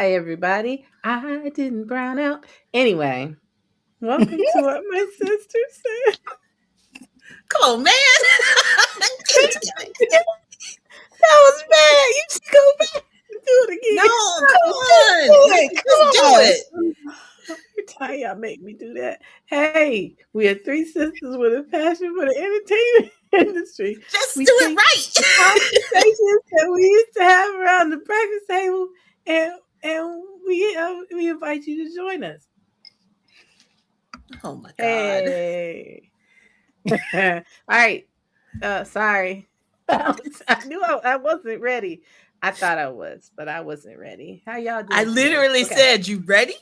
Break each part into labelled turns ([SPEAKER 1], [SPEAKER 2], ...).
[SPEAKER 1] Hi, everybody. I didn't brown out. Anyway, welcome to what my sister said.
[SPEAKER 2] Come on, man.
[SPEAKER 1] That was bad. You just go back and do it again.
[SPEAKER 2] No, come on. Just do it.
[SPEAKER 1] Every time y'all make me do that. Hey, we are three sisters with a passion for the entertainment industry.
[SPEAKER 2] Just
[SPEAKER 1] We
[SPEAKER 2] do
[SPEAKER 1] take
[SPEAKER 2] it right.
[SPEAKER 1] conversations that we used to have around the breakfast table, and we invite you to join us.
[SPEAKER 2] Oh my God.
[SPEAKER 1] Hey. All right. Sorry. I knew I wasn't ready. I thought I was, but I wasn't ready. How y'all doing?
[SPEAKER 2] I literally said, "You ready?"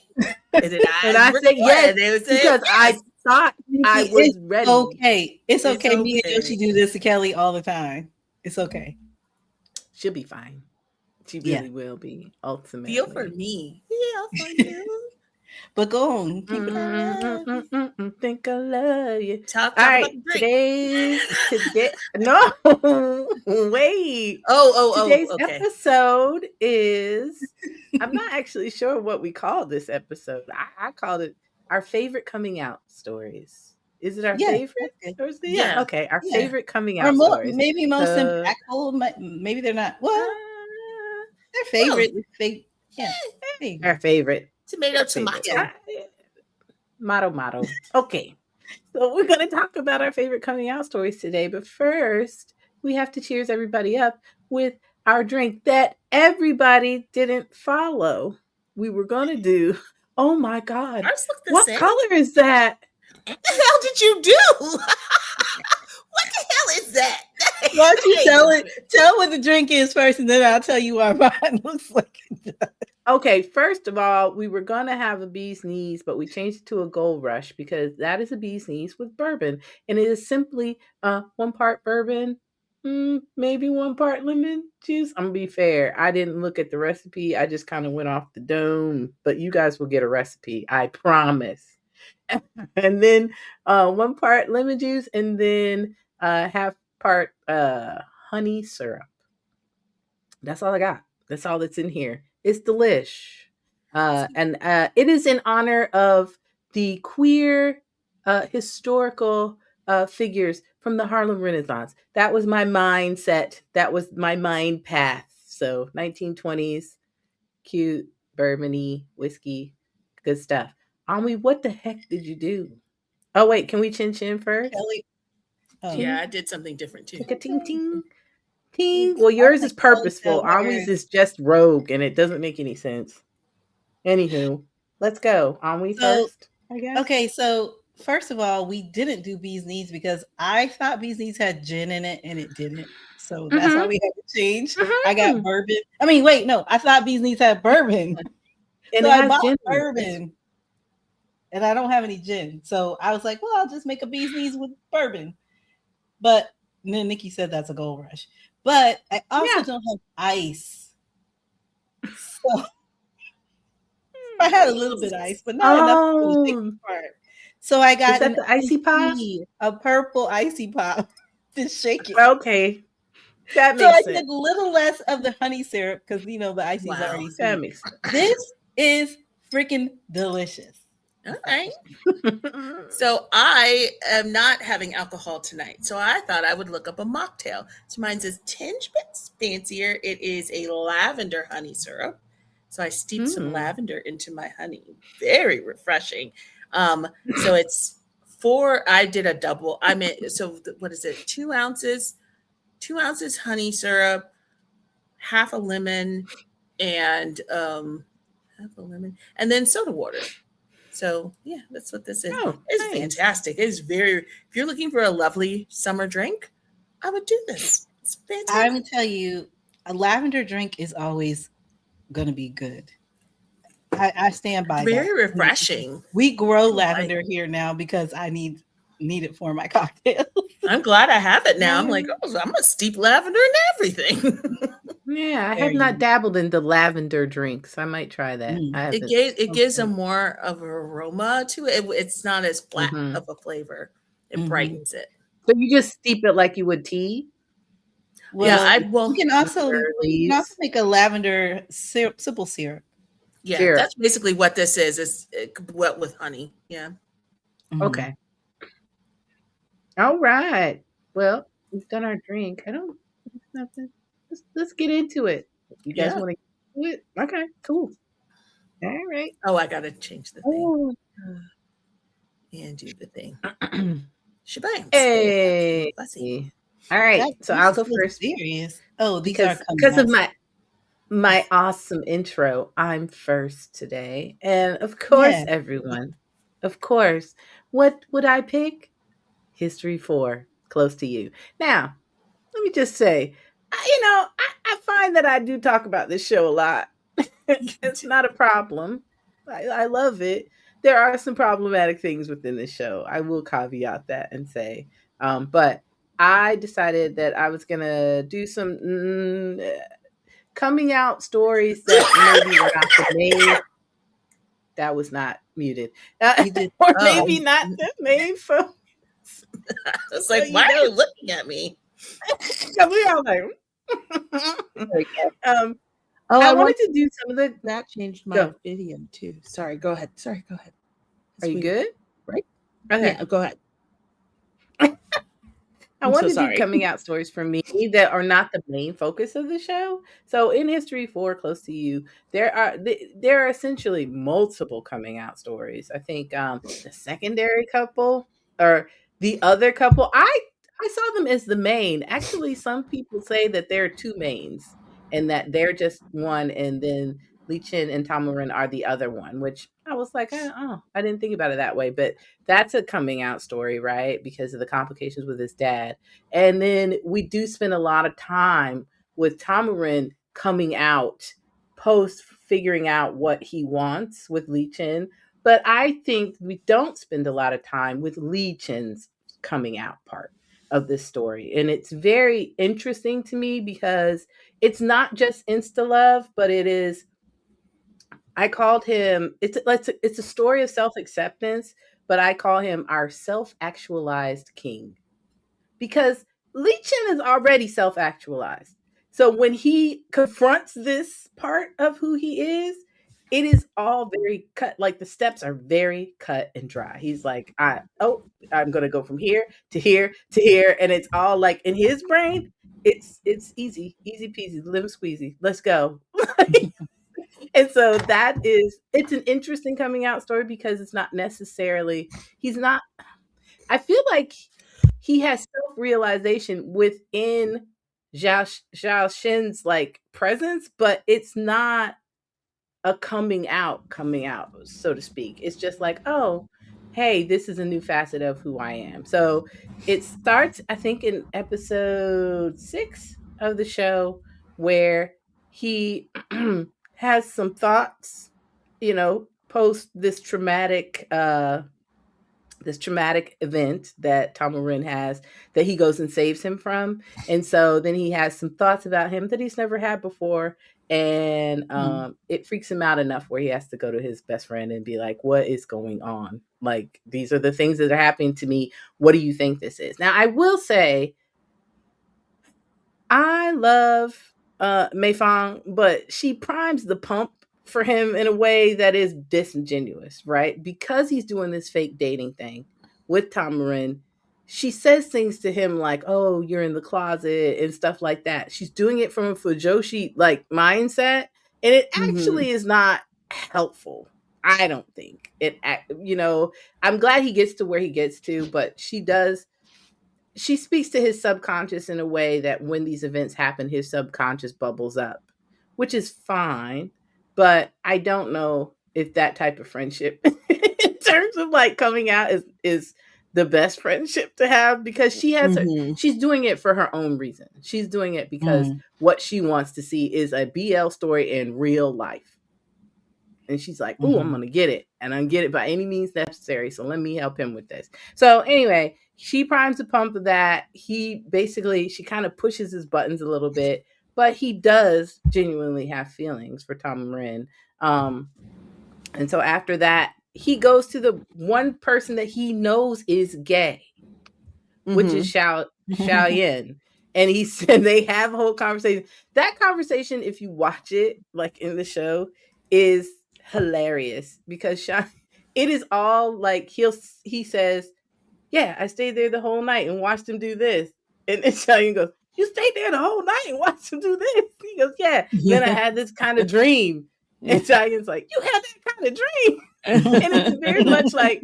[SPEAKER 2] And then
[SPEAKER 1] I said yes because I thought I was ready.
[SPEAKER 3] Okay, it's okay. Me and Yoshi do this to Kelly all the time. It's okay.
[SPEAKER 1] She'll be fine. She really will be. Ultimately,
[SPEAKER 2] feel for me. Feel for you.
[SPEAKER 3] But go on. Keep it.
[SPEAKER 1] Think I love you.
[SPEAKER 2] Talk
[SPEAKER 1] all
[SPEAKER 2] about
[SPEAKER 1] right,
[SPEAKER 2] the drink.
[SPEAKER 1] today. No, wait. Today's episode is. I'm not actually sure what we call this episode. I called it our favorite coming out stories. Is it our favorite? Or is it, okay. Our favorite coming out stories.
[SPEAKER 3] Maybe most impactful. Maybe they're not. Well, their favorite.
[SPEAKER 1] Our favorite.
[SPEAKER 2] Tomato.
[SPEAKER 1] Motto. Okay. So we're going to talk about our favorite coming out stories today. But first, we have to cheers everybody up with our drink that everybody didn't follow. We were going to do, oh my God, what color is that?
[SPEAKER 2] What the hell did you do? What the hell is that?
[SPEAKER 3] Why don't you tell what the drink is first, and then I'll tell you what mine looks like.
[SPEAKER 1] Okay, first of all, we were going to have a bee's knees, but we changed it to a gold rush because that is a bee's knees with bourbon. And it is simply 1 part bourbon, maybe 1 part lemon juice. I'm going to be fair. I didn't look at the recipe. I just kind of went off the dome, but you guys will get a recipe. I promise. And then 1 part lemon juice and then half part honey syrup. That's all I got. That's all that's in here. It's delish. And it is in honor of the queer historical figures from the Harlem Renaissance. That was my mindset. That was my mind path. So 1920s, cute, bourbon-y, whiskey, good stuff. Ami, what the heck did you do? Oh, wait, can we chin first?
[SPEAKER 3] Kelly.
[SPEAKER 2] Yeah, I did something different too.
[SPEAKER 1] Ting. Well, yours is purposeful. Ami's is just rogue, and it doesn't make any sense. Anywho, let's go. Ami first, I guess.
[SPEAKER 3] Okay, so first of all, we didn't do bee's knees because I thought bee's knees had gin in it, and it didn't. So that's why we had to change. I got bourbon. I mean, wait, no, I thought bee's knees had bourbon. And so I bought bourbon. And I don't have any gin. So I was like, well, I'll just make a bee's knees with bourbon. But then Nikki said that's a gold rush. But I also don't have ice. So I had a little bit of ice, but not enough for the big part. So I got
[SPEAKER 1] the icy pop?
[SPEAKER 3] A purple icy pop to shake it.
[SPEAKER 1] Okay. That makes sense.
[SPEAKER 3] So I did a little less of the honey syrup because, the icy's already sweet.
[SPEAKER 1] That makes sense.
[SPEAKER 3] This is freaking delicious.
[SPEAKER 2] All right. So I am not having alcohol tonight. So I thought I would look up a mocktail. So mine's a tinge bit fancier. It is a lavender honey syrup. So I steeped some lavender into my honey. Very refreshing. So it's I did a double. What is it? 2 ounces, 2 ounces honey syrup, half a lemon, and then soda water. So yeah, that's what this is. It's fantastic. It's if you're looking for a lovely summer drink, I would do this. It's fantastic.
[SPEAKER 3] I'm gonna tell you, a lavender drink is always gonna be good. I stand by that.
[SPEAKER 2] Very refreshing.
[SPEAKER 3] We grow lavender here now because I need it for my cocktails.
[SPEAKER 2] I'm glad I have it now. I'm like, I'm gonna steep lavender in everything.
[SPEAKER 1] Yeah, I have not dabbled in the lavender drinks. I might try that.
[SPEAKER 2] It gives a more of an aroma to it. It's not as flat of a flavor. It brightens it.
[SPEAKER 1] So you just steep it like you would tea?
[SPEAKER 3] Well, you can also make a lavender simple syrup.
[SPEAKER 2] Yeah,
[SPEAKER 1] Sure.
[SPEAKER 2] that's basically what this is wet with honey. Yeah.
[SPEAKER 1] Okay. All right. Well, we've done our drink. I don't nothing. Let's get into it. You guys
[SPEAKER 2] Yeah.
[SPEAKER 1] want to do it? Okay, cool. All right.
[SPEAKER 2] Oh, I gotta change the thing
[SPEAKER 1] Oh.
[SPEAKER 2] and do the thing. Shebangs. Oh, that's real
[SPEAKER 1] Hey.
[SPEAKER 2] fussy.
[SPEAKER 1] All right.
[SPEAKER 3] That
[SPEAKER 1] So
[SPEAKER 3] this
[SPEAKER 1] I'll
[SPEAKER 3] is
[SPEAKER 1] go
[SPEAKER 3] so
[SPEAKER 1] first
[SPEAKER 3] serious. Oh, these are
[SPEAKER 1] because
[SPEAKER 3] coming out.
[SPEAKER 1] of my awesome intro. I'm first today. And of
[SPEAKER 3] Yeah.
[SPEAKER 1] course, everyone. Of course. What would I pick? History 4, Close to You. Now, let me just say, I find that I do talk about this show a lot. It's not a problem. I love it. There are some problematic things within the show. I will caveat that and say, but I decided that I was gonna do some coming out stories that maybe were not the main. That was not muted,
[SPEAKER 3] You did.
[SPEAKER 1] or
[SPEAKER 3] Oh.
[SPEAKER 1] maybe not the main focus.
[SPEAKER 2] It's
[SPEAKER 1] So
[SPEAKER 2] like, why are you looking at me?
[SPEAKER 1] Yeah, we all like. um,
[SPEAKER 3] Oh,
[SPEAKER 1] I wanted to do some of the.
[SPEAKER 3] that changed my
[SPEAKER 1] Go.
[SPEAKER 3] video too. Sorry, go ahead. Go ahead.
[SPEAKER 1] Are you good?
[SPEAKER 3] Right?
[SPEAKER 1] Okay.
[SPEAKER 3] Yeah, go ahead.
[SPEAKER 1] I want to do coming out stories for me that are not the main focus of the show. So in History 4, Close to You, there are essentially multiple coming out stories. I think the secondary couple or the other couple, I saw them as the main. Actually, some people say that there are two mains and that they're just one, and then Lee Chin and Tamarin are the other one, which I was like, I didn't think about it that way. But that's a coming out story, right? Because of the complications with his dad. And then we do spend a lot of time with Tamarin coming out post figuring out what he wants with Lee Chin. But I think we don't spend a lot of time with Lee Chin's coming out part of this story. And it's very interesting to me because it's not just insta love, but it is. I called him. It's a story of self acceptance, but I call him our self actualized king because Lee Chen is already self actualized. So when he confronts this part of who he is, it is all very cut. Like the steps are very cut and dry. He's like, I'm gonna go from here to here to here, and it's all like in his brain. It's easy peasy, lemon squeezy. Let's go. And so it's an interesting coming out story because it's not necessarily he's not I feel like he has self-realization within Zhao Shin's like presence, but it's not a coming out, so to speak. It's just like, oh, hey, this is a new facet of who I am. So it starts, I think, in episode 6 of the show where he has some thoughts, post this traumatic event that Tamarin has that he goes and saves him from. And so then he has some thoughts about him that he's never had before. And it freaks him out enough where he has to go to his best friend and be like, what is going on? Like, these are the things that are happening to me. What do you think this is? Now, I will say, I love Mei Fang, but she primes the pump for him in a way that is disingenuous, right? Because he's doing this fake dating thing with Tamarin, she says things to him like, "Oh, you're in the closet" and stuff like that. She's doing it from a Fujoshi like mindset, and it actually is not helpful. I don't think it. I'm glad he gets to where he gets to, but she speaks to his subconscious in a way that when these events happen, his subconscious bubbles up, which is fine. But I don't know if that type of friendship, in terms of like coming out, is the best friendship to have because she's doing it for her own reason. She's doing it because what she wants to see is a BL story in real life. And she's like, "Oh, I'm gonna get it, and I'm gonna get it by any means necessary. So let me help him with this." So anyway, she primes the pump of that. She kind of pushes his buttons a little bit, but he does genuinely have feelings for Tamarin. And so after that, he goes to the one person that he knows is gay, which is Xiao Yin. And he said they have a whole conversation. That conversation, if you watch it, like in the show, is hilarious because it is all like he says, yeah, I stayed there the whole night and watched him do this. And then Cheyenne goes, you stayed there the whole night and watched him do this? He goes, yeah. Then I had this kind of dream. And Cheyenne's like, you had that kind of dream? And it's very much like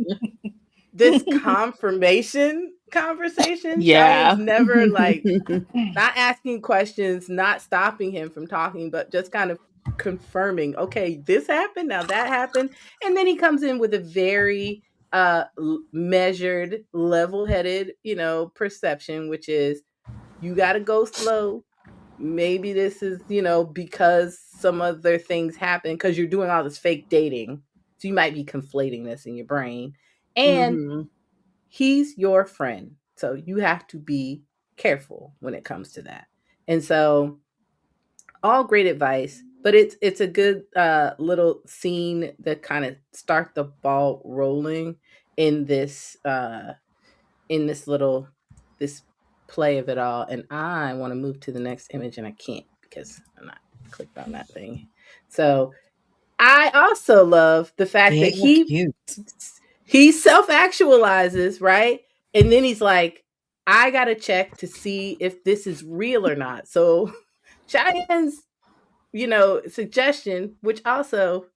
[SPEAKER 1] this confirmation conversation.
[SPEAKER 4] Yeah.
[SPEAKER 1] Cheyenne's never like not asking questions, not stopping him from talking, but just kind of confirming, okay, this happened, now that happened. And then he comes in with a very measured, level-headed, perception, which is you got to go slow. Maybe this is, because some other things happen because you're doing all this fake dating. So you might be conflating this in your brain. And he's your friend. So you have to be careful when it comes to that. And so all great advice, but it's a good little scene that kind of start the ball rolling in this this play of it all. And I want to move to the next image and I can't because I'm not clicked on that thing. So I also love the fact that he self-actualizes, right? And then he's like, I gotta check to see if this is real or not. So Cheyenne's, suggestion, which also,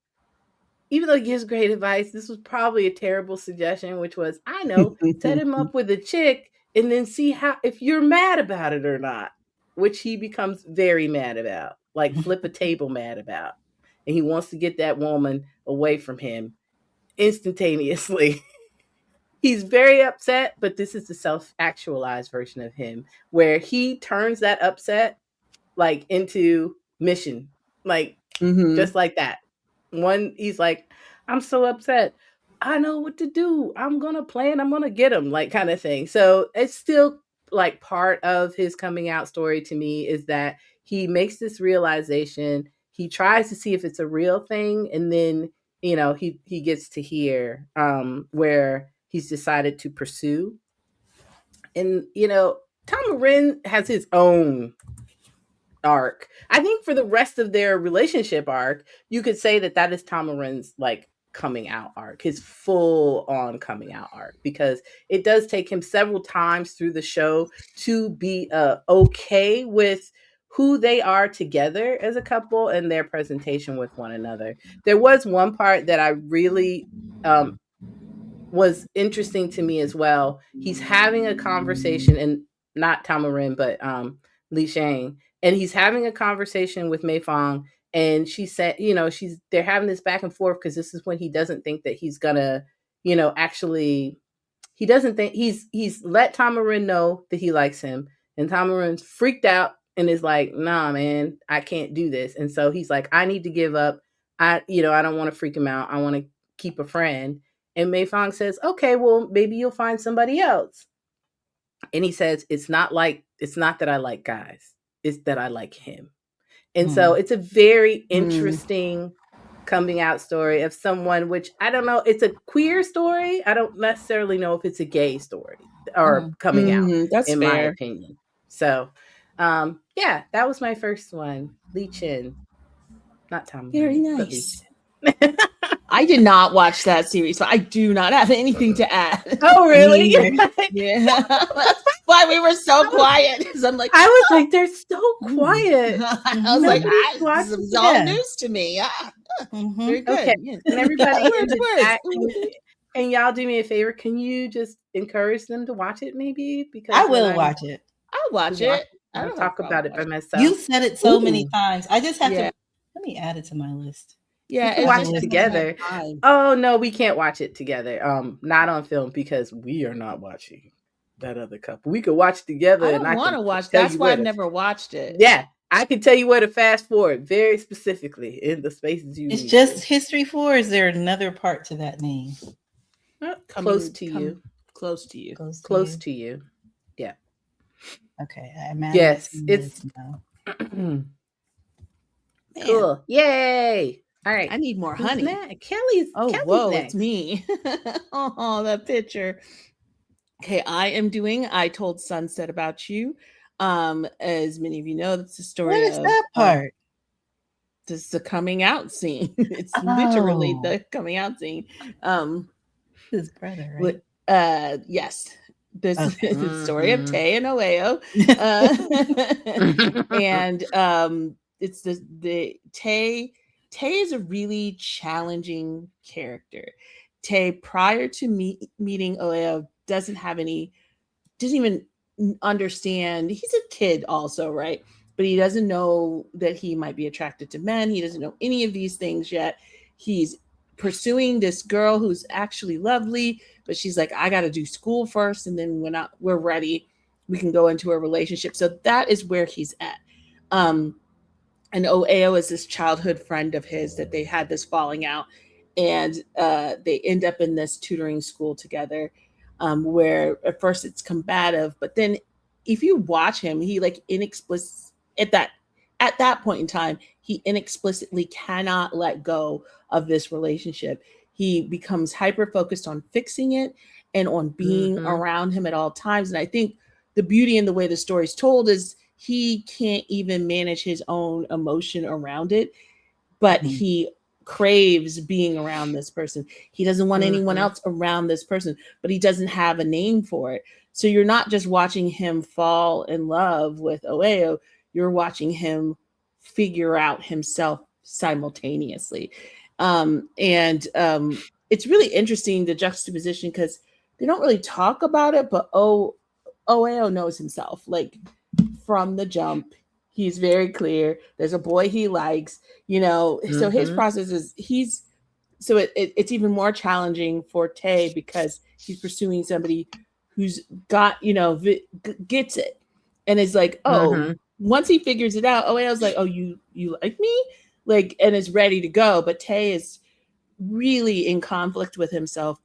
[SPEAKER 1] even though he gives great advice, this was probably a terrible suggestion, which was, I know, set him up with a chick and then see if you're mad about it or not, which he becomes very mad about, like flip a table mad about. And he wants to get that woman away from him instantaneously. He's very upset, but this is the self-actualized version of him where he turns that upset like into mission, like just like that. He's like, I'm so upset. I know what to do. I'm gonna plan. I'm gonna get him, like kind of thing. So it's still like part of his coming out story to me is that he makes this realization. He tries to see if it's a real thing, and then he gets to hear where he's decided to pursue. And Tamarin has his own arc. I think for the rest of their relationship arc, you could say that is Tamarin's like coming out arc, his full on coming out arc, because it does take him several times through the show to be okay with who they are together as a couple and their presentation with one another. There was one part that I really was interesting to me as well. He's having a conversation, and not Tamarin, but Li Shang, and he's having a conversation with Mei Fong, and she said, they're having this back and forth because this is when he doesn't think that he's gonna, actually, he doesn't think he's let Tamarin know that he likes him, and Tamarin's freaked out and is like, nah, man, I can't do this. And so he's like, I need to give up. I don't want to freak him out. I want to keep a friend. And Mei Fong says, okay, well, maybe you'll find somebody else. And he says, it's not that I like guys. It's that I like him. And so it's a very interesting coming out story of someone, which I don't know. It's a queer story. I don't necessarily know if it's a gay story or coming out,
[SPEAKER 4] that's
[SPEAKER 1] in
[SPEAKER 4] fair.
[SPEAKER 1] my opinion. So, yeah, that was my first one. Li Chin. Not Tom.
[SPEAKER 4] Very nice. I did not watch that series, so I do not have anything to add.
[SPEAKER 1] Oh, really?
[SPEAKER 4] Yeah. That's why we were so quiet. Because I'm like,
[SPEAKER 1] I was like, they're so quiet.
[SPEAKER 4] I was like, this is all news to me. Very good.
[SPEAKER 1] Okay.
[SPEAKER 4] Yeah.
[SPEAKER 1] And everybody in the chat, and y'all do me a favor. Can you just encourage them to watch it, maybe? Because
[SPEAKER 3] I will watch it.
[SPEAKER 4] I'll watch it.
[SPEAKER 1] I'll talk about it by myself.
[SPEAKER 3] You said it so many times. I just have to. Let me add it to my list.
[SPEAKER 1] Yeah, we can watch it together. Oh no, we can't watch it together. Not on film because we are not watching that other couple. We could watch together.
[SPEAKER 4] I don't want to watch. That's why I've never watched it.
[SPEAKER 1] Yeah, I can tell you where to fast forward very specifically in the spaces you.
[SPEAKER 3] It's just History 4. Is there another part to that name?
[SPEAKER 1] Close to you.
[SPEAKER 4] Close to you.
[SPEAKER 1] Close to you. Yeah.
[SPEAKER 3] Okay. I imagine.
[SPEAKER 1] Yes, it's cool. Yay! All right.
[SPEAKER 4] I need more honey.
[SPEAKER 1] Kelly's.
[SPEAKER 4] Whoa, it's me. Oh, that picture. Okay, I am doing I Told Sunset About You. As many of you know, that's the story.
[SPEAKER 3] What is that part?
[SPEAKER 4] this is the coming out scene. It's literally the coming out scene.
[SPEAKER 3] His brother, right?
[SPEAKER 4] Yes. This
[SPEAKER 3] Okay.
[SPEAKER 4] is the story of Tay and Oeo. And it's the Tay is a really challenging character. Tay, prior to meeting Oeo, doesn't even understand. He's a kid also, right? But he doesn't know that he might be attracted to men. He doesn't know any of these things yet. He's pursuing this girl who's actually lovely, but she's like, I got to do school first, and then when we're ready, we can go into a relationship. So that is where he's at. And Oeo is this childhood friend of his that they had this falling out, and they end up in this tutoring school together, where at first it's combative, but then if you watch him, he like at that point in time, he inexplicably cannot let go of this relationship. He becomes hyper focused on fixing it and on being around him at all times. And I think the beauty in the way the story's told is he can't even manage his own emotion around it, but he craves being around this person. He doesn't want anyone else around this person, but he doesn't have a name for it. So you're not just watching him fall in love with Oeo, you're watching him figure out himself simultaneously. It's really interesting, the juxtaposition, because they don't really talk about it, but Oeo knows himself. Like from the jump, he's very clear. There's a boy he likes, so his process is it's even more challenging for Tay because he's pursuing somebody who's got, gets it. And it's like, once he figures it out, Oeo's like, oh, you like me? Like, and is ready to go. But Tay is really in conflict with himself,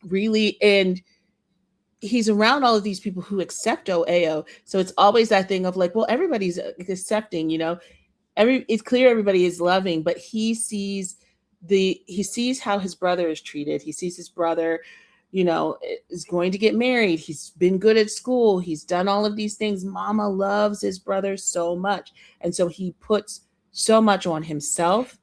[SPEAKER 4] really. And he's around all of these people who accept Oeo. So it's always that thing of like, well, everybody's accepting, it's clear everybody is loving, but he sees how his brother is treated. He sees his brother, is going to get married. He's been good at school. He's done all of these things. Mama loves his brother so much. And so he puts so much on himself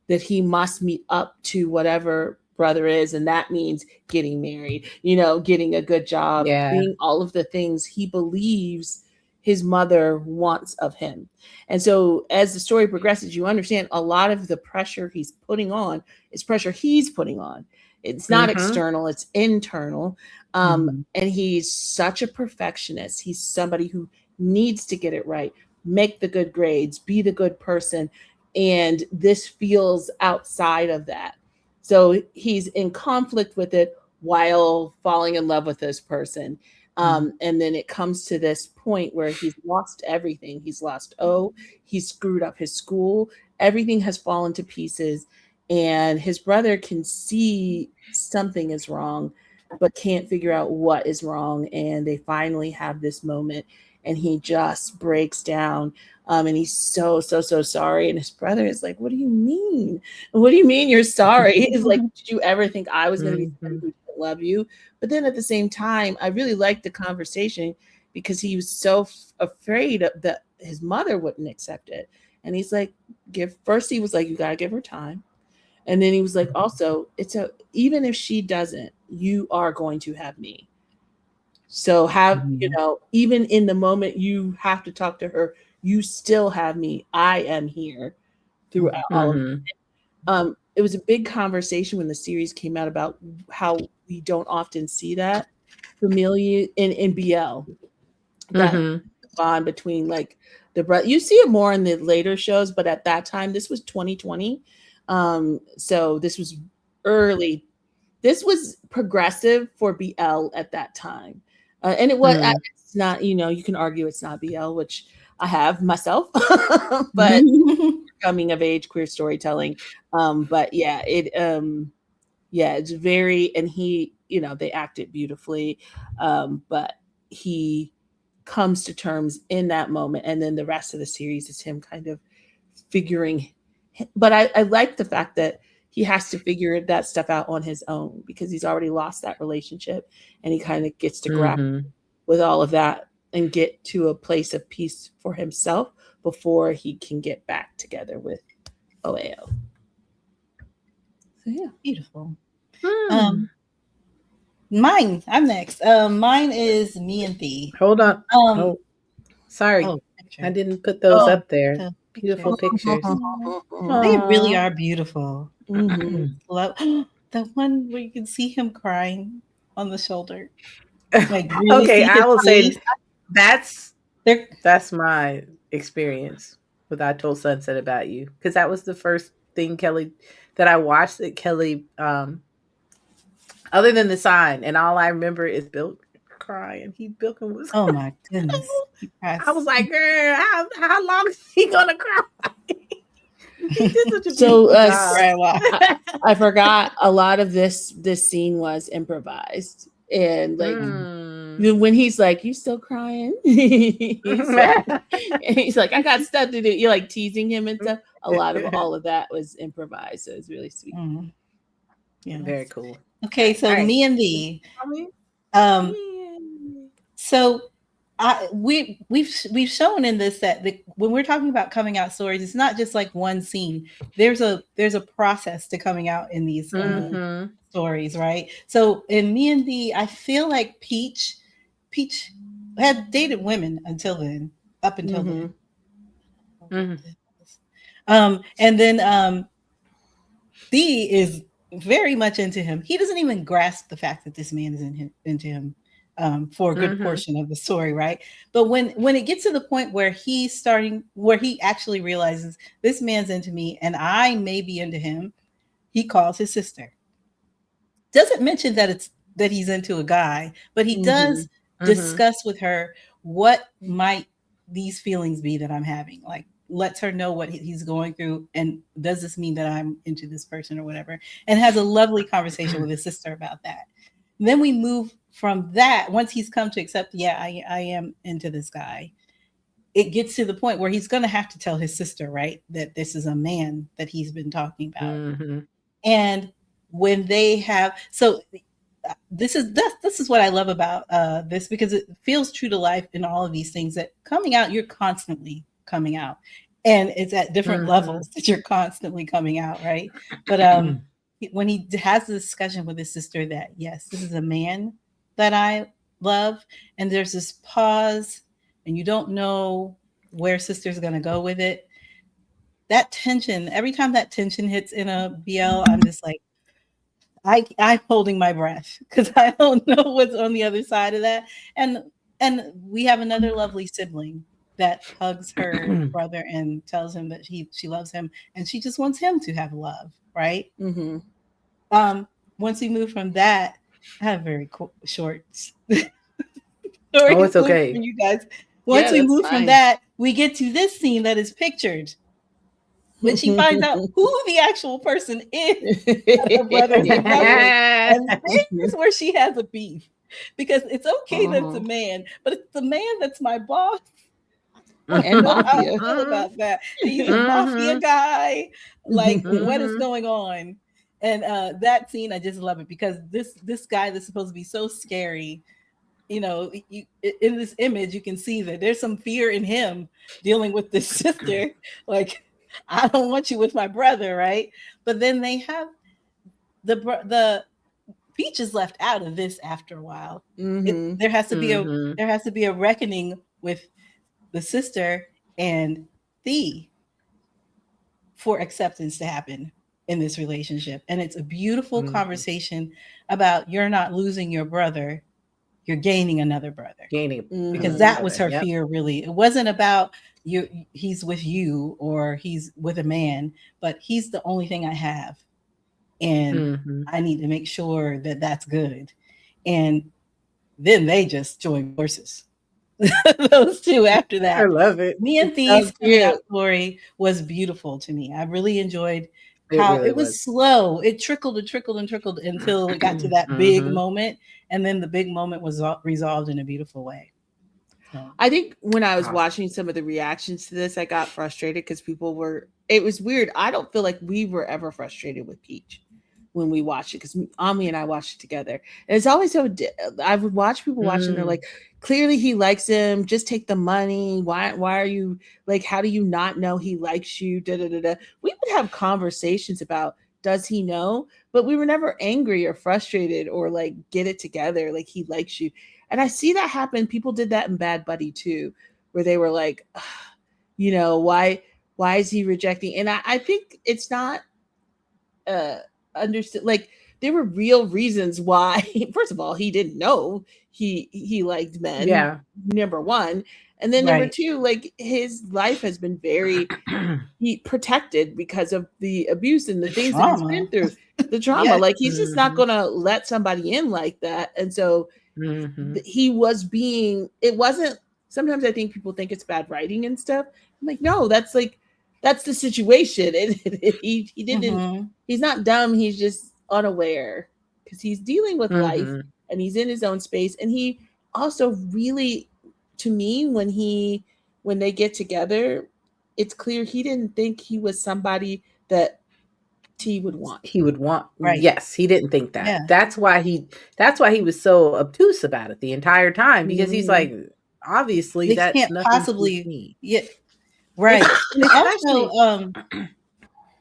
[SPEAKER 4] that he must meet up to whatever brother is. And that means getting married, getting a good job, being all of the things he believes his mother wants of him. And so as the story progresses, you understand a lot of the pressure he's putting on is pressure he's putting on. It's not external, it's internal. And he's such a perfectionist. He's somebody who needs to get it right, make the good grades, be the good person. And this feels outside of that. So he's in conflict with it while falling in love with this person. And then it comes to this point where he's lost everything. He's lost he's screwed up his school. Everything has fallen to pieces. And his brother can see something is wrong, but can't figure out what is wrong. And they finally have this moment and he just breaks down. And he's so sorry. And his brother is like, what do you mean? What do you mean you're sorry? He's like, did you ever think I was going to be somebody who didn't love you? But then at the same time, I really liked the conversation because he was so afraid that his mother wouldn't accept it. And he's like, first he was like, you got to give her time. And then he was like, also, even if she doesn't, you are going to have me. So even in the moment you have to talk to her, you still have me. I am here throughout all of it. It was a big conversation when the series came out about how we don't often see that familiar in BL. That bond between like the brother. You see it more in the later shows, but at that time, this was 2020. So this was early. This was progressive for BL at that time. And it was it's not, you can argue it's not BL, which I have myself, but coming of age queer storytelling. But yeah, it's very, and he, they acted beautifully. But he comes to terms in that moment. And then the rest of the series is him kind of figuring. But I like the fact that he has to figure that stuff out on his own because he's already lost that relationship and he kind of gets to grapple with all of that and get to a place of peace for himself before he can get back together with OAO. So yeah,
[SPEAKER 3] Beautiful.
[SPEAKER 1] Hmm.
[SPEAKER 3] Mine. I'm next. Mine is meandthee.
[SPEAKER 1] Hold on. Oh, sorry.
[SPEAKER 3] Oh,
[SPEAKER 1] I
[SPEAKER 3] picture.
[SPEAKER 1] didn't put those
[SPEAKER 3] Oh,
[SPEAKER 1] up there.
[SPEAKER 3] the
[SPEAKER 1] Beautiful pictures.
[SPEAKER 3] They really
[SPEAKER 1] Aw.
[SPEAKER 3] are beautiful.
[SPEAKER 4] Mhm.
[SPEAKER 3] Love the one where you can see him crying on the shoulder. Like really
[SPEAKER 1] Okay,
[SPEAKER 3] see
[SPEAKER 1] I
[SPEAKER 3] his
[SPEAKER 1] will say
[SPEAKER 3] face.
[SPEAKER 1] that's
[SPEAKER 3] They're
[SPEAKER 1] my experience with I Told Sunset About You, because that was the first thing Kelly that I watched that Kelly other than the sign, and all I remember is Bill crying. Bilkin was
[SPEAKER 3] oh my goodness. He
[SPEAKER 1] I was
[SPEAKER 3] cries.
[SPEAKER 1] like, girl, how long is he gonna cry? He did such a
[SPEAKER 4] So
[SPEAKER 1] beautiful job.
[SPEAKER 4] I forgot a lot of this scene was improvised, and like when he's like, "You still crying?" he's like, "I got stuff to do." You're like teasing him and stuff. A lot of all of that was improvised, so it was really sweet.
[SPEAKER 3] Mm. Yes.
[SPEAKER 1] Very cool.
[SPEAKER 3] Okay, so
[SPEAKER 1] All right.
[SPEAKER 3] meandthee. So we've shown in this that when we're talking about coming out stories, it's not just like one scene. There's a process to coming out in these stories, right? So in meandthee, I feel like Peach had dated women until then, up until then. And then Thee is very much into him. He doesn't even grasp the fact that this man is into him for a good portion of the story, right? But when it gets to the point where he actually realizes this man's into me and I may be into him, he calls his sister. Doesn't mention that he's into a guy, but he does discuss with her what might these feelings be that I'm having. Like, lets her know what he's going through, and does this mean that I'm into this person or whatever, and has a lovely conversation with his sister about that. And then we move from that. Once he's come to accept, I am into this guy, it gets to the point where he's going to have to tell his sister, right, that this is a man that he's been talking about. And when they have, so this is what I love about this, because it feels true to life in all of these things, that coming out, you're constantly coming out, and it's at different levels that you're constantly coming out, right? But when he has the discussion with his sister that yes, this is a man that I love, and there's this pause and you don't know where sister's going to go with it, that tension, every time that tension hits in a BL, I'm just like, I'm holding my breath because I don't know what's on the other side of that. And we have another lovely sibling that hugs her brother and tells him that she loves him, and she just wants him to have love, right? Once we move from that, I have very short story.
[SPEAKER 1] Oh, it's okay.
[SPEAKER 3] For you guys. Once we move from that, we get to this scene that is pictured when she finds out who the actual person is, her brother and mother. And this is where she has a beef, because it's okay that it's a man, but it's the man that's my boss.
[SPEAKER 4] And
[SPEAKER 3] How
[SPEAKER 4] mafia.
[SPEAKER 3] I feel about that. He's a mafia guy. Like, what is going on? And that scene, I just love it, because this guy that's supposed to be so scary, you know, in this image, you can see that there's some fear in him dealing with this sister. Like, I don't want you with my brother, right? But then they have the Peach is left out of this after a while. There has to be a reckoning with the sister and Thee for acceptance to happen in this relationship. And it's a beautiful conversation about, you're not losing your brother, you're gaining another brother. Because that was her fear, really. It wasn't about he's with you or he's with a man, but he's the only thing I have. And I need to make sure that that's good. And then they just join forces. Those two after that.
[SPEAKER 1] I love it.
[SPEAKER 3] Meandthee's coming out story was beautiful to me. I really enjoyed how it was slow. It trickled and trickled and trickled until it got to that big moment. And then the big moment was resolved in a beautiful way. So.
[SPEAKER 4] I think when I was watching some of the reactions to this, I got frustrated because it was weird. I don't feel like we were ever frustrated with Peach. when we watched it, because Ami and I watched it together. And it's always so, I would watch people watch and they're like, clearly he likes him, just take the money. Why are you like, how do you not know he likes you? Da, da, da, da. We would have conversations about, does he know? But we were never angry or frustrated or like, get it together, like he likes you. And I see that happen. People did that in Bad Buddy too, where they were like, you know, why is he rejecting? And I think it's not understood. Like, there were real reasons why. First of all, he didn't know he liked men.
[SPEAKER 1] Yeah.
[SPEAKER 4] Number one. And then number two, like, his life has been very protected because of the abuse and the things that he's been through, the trauma.
[SPEAKER 3] Yes.
[SPEAKER 4] Like, he's just not gonna let somebody in like that. And so he was being, it wasn't, sometimes I think people think it's bad writing and stuff. I'm like, no, that's the situation. He didn't, he's not dumb. He's just unaware because he's dealing with life and he's in his own space. And he also really, to me, when they get together, it's clear he didn't think he was somebody that T would want.
[SPEAKER 1] He would want.
[SPEAKER 3] Right.
[SPEAKER 1] Yes, he didn't think that.
[SPEAKER 3] Yeah.
[SPEAKER 1] That's why he was so obtuse about it the entire time, because he's like, obviously
[SPEAKER 3] They
[SPEAKER 1] that's
[SPEAKER 3] can't
[SPEAKER 1] nothing
[SPEAKER 3] possibly
[SPEAKER 1] to me.
[SPEAKER 3] Yeah. Right.
[SPEAKER 1] Especially,
[SPEAKER 3] Also,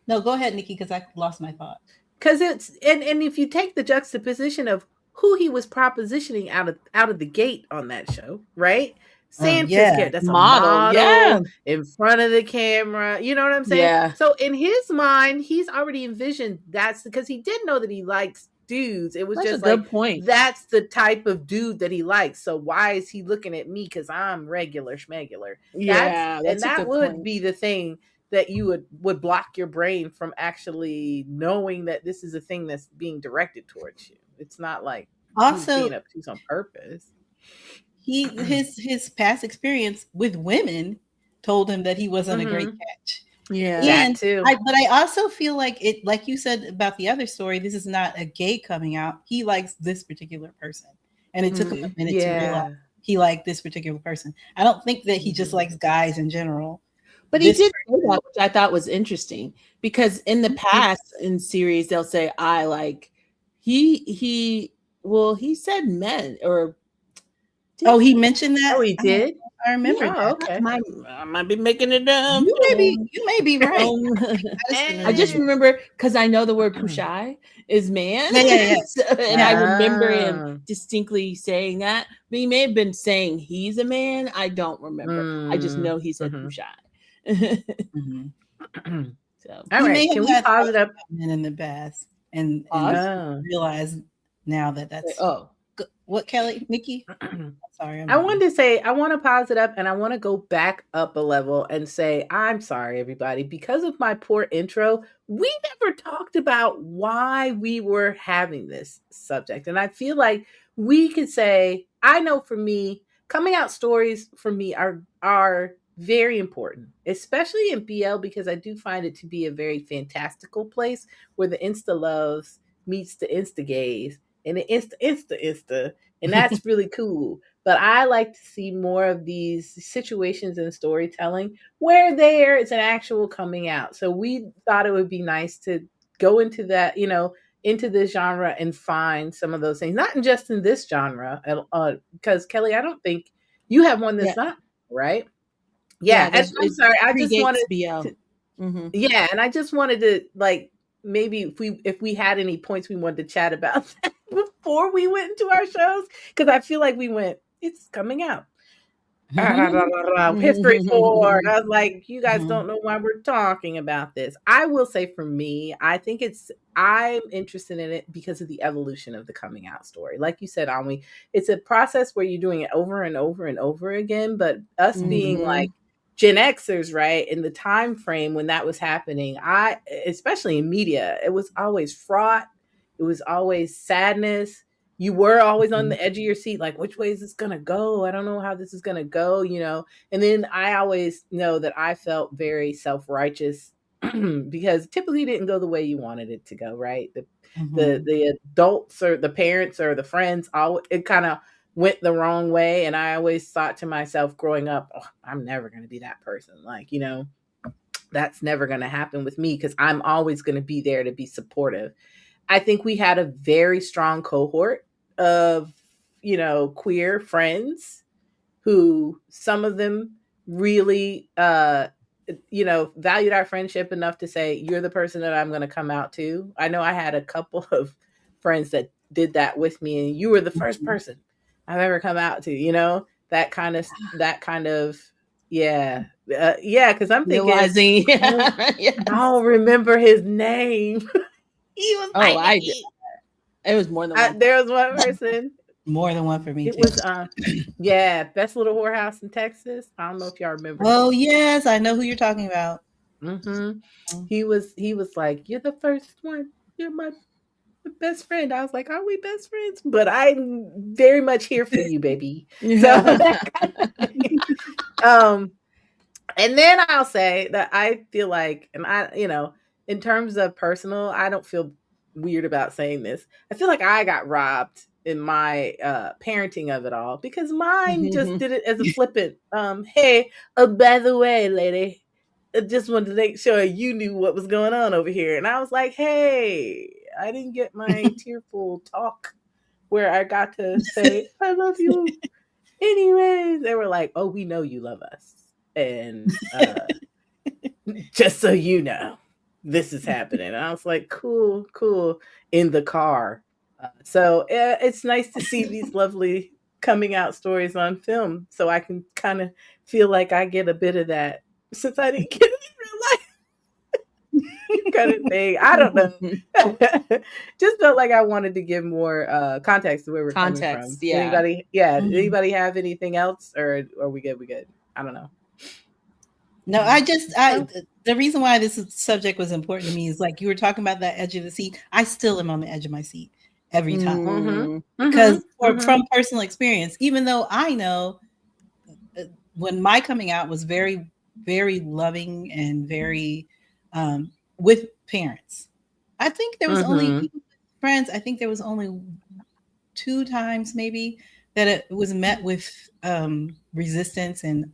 [SPEAKER 3] no, go ahead, Nikki, because I lost my thought.
[SPEAKER 1] because it's and if you take the juxtaposition of who he was propositioning out of the gate on that show, right? Sam Kiske, that's a model in front of the camera. You know what I'm saying?
[SPEAKER 4] Yeah.
[SPEAKER 1] So in his mind, he's already envisioned that's because he did know that he likes dudes. It was
[SPEAKER 4] That's
[SPEAKER 1] just
[SPEAKER 4] a good
[SPEAKER 1] like,
[SPEAKER 4] point.
[SPEAKER 1] that's the type of dude that he likes. So why is he looking at me? Because I'm regular schmegular.
[SPEAKER 4] Yeah,
[SPEAKER 1] And that would be the thing that you would block your brain from actually knowing that this is a thing that's being directed towards you. It's not like
[SPEAKER 3] Also,
[SPEAKER 1] being obtuse on purpose.
[SPEAKER 3] His past experience with women told him that he wasn't a great catch.
[SPEAKER 4] Yeah,
[SPEAKER 1] that too.
[SPEAKER 3] But I also feel like it, like you said about the other story, this is not a gay coming out. He likes this particular person, and it took him a minute to realize he liked this particular person. I don't think that he just likes guys in general.
[SPEAKER 4] But he did say that, which I thought was interesting, because in the past in series they'll say, I like he said men, or
[SPEAKER 3] he mentioned that.
[SPEAKER 1] Oh, he did.
[SPEAKER 3] I remember that.
[SPEAKER 1] Okay.
[SPEAKER 4] I might be making it up.
[SPEAKER 3] You may be right.
[SPEAKER 4] I just remember, because I know the word pushai is man.
[SPEAKER 3] Yeah.
[SPEAKER 4] And I remember him distinctly saying that. But he may have been saying he's a man. I don't remember. I just know he said pushai.
[SPEAKER 1] So, all right. Can we pause it up?
[SPEAKER 3] Men in the past and realize now that that's what, Kelly, Nikki? Sorry.
[SPEAKER 1] I want to pause it up, and I want to go back up a level and say, I'm sorry, everybody, because of my poor intro, we never talked about why we were having this subject. And I feel like we could say, I know for me, coming out stories for me are very important, especially in BL, because I do find it to be a very fantastical place where the insta loves meets the insta gays and the insta, and that's really cool. But I like to see more of these situations in storytelling where there is an actual coming out. So we thought it would be nice to go into that, into this genre and find some of those things, not just in this genre, because Kelly, I don't think you have one that's not, right? Yeah, and I'm sorry. I just wanted to, yeah, and I just wanted to, like, maybe if we had any points we wanted to chat about that before we went into our shows, because I feel like we went, it's coming out. History 4. I was like, you guys don't know why we're talking about this. I will say, for me, I think I'm interested in it because of the evolution of the coming out story. Like you said, Ami, it's a process where you're doing it over and over and over again. But us being like Gen Xers, right, in the time frame when that was happening, especially in media, it was always fraught. It was always sadness. You were always on the edge of your seat, like, which way is this going to go? I don't know how this is going to go, And then I always know that I felt very self-righteous because typically it didn't go the way you wanted it to go, right? The adults or the parents or the friends, it kind of went the wrong way. And I always thought to myself growing up, I'm never going to be that person. Like, that's never going to happen with me because I'm always going to be there to be supportive. I think we had a very strong cohort of, queer friends who, some of them really, valued our friendship enough to say, you're the person that I'm going to come out to. I know I had a couple of friends that did that with me, and you were the first person I've ever come out to, that kind of, yeah. Because I'm thinking,
[SPEAKER 4] Realizing,
[SPEAKER 1] I don't remember his name. He was my
[SPEAKER 4] I did.
[SPEAKER 1] name.
[SPEAKER 4] It was more than one.
[SPEAKER 1] There was one person.
[SPEAKER 3] More than one for me.
[SPEAKER 1] It was best little whorehouse in Texas. I don't know if y'all remember.
[SPEAKER 3] Oh yes, I know who you're talking about.
[SPEAKER 1] Mm-hmm. He was like, you're the first one. You're my best friend. I was like, are we best friends? But I'm very much here for you, baby. So, and then I'll say that I feel like, and in terms of personal, I don't feel weird about saying this. I feel like I got robbed in my parenting of it all, because mine just did it as a flippant. Hey, by the way, lady, I just wanted to make sure you knew what was going on over here. And I was like, hey, I didn't get my tearful talk where I got to say, I love you. Anyways, they were like, oh, we know you love us. And just so you know, this is happening. And I was like, cool, in the car. So it's nice to see these lovely coming out stories on film, so I can kind of feel like I get a bit of that, since I didn't get it in real life. Kind of thing. I don't know. Just felt like I wanted to give more context to where we're coming from.
[SPEAKER 4] Yeah.
[SPEAKER 1] Anybody? Yeah. Anybody have anything else, or are we good? We good? I don't know.
[SPEAKER 3] No, the reason why this subject was important to me is, like you were talking about that edge of the seat. I still am on the edge of my seat every time, because from personal experience, even though I know when my coming out was very, very loving and very with parents, I think there was only friends. I think there was only 2 times maybe that it was met with resistance and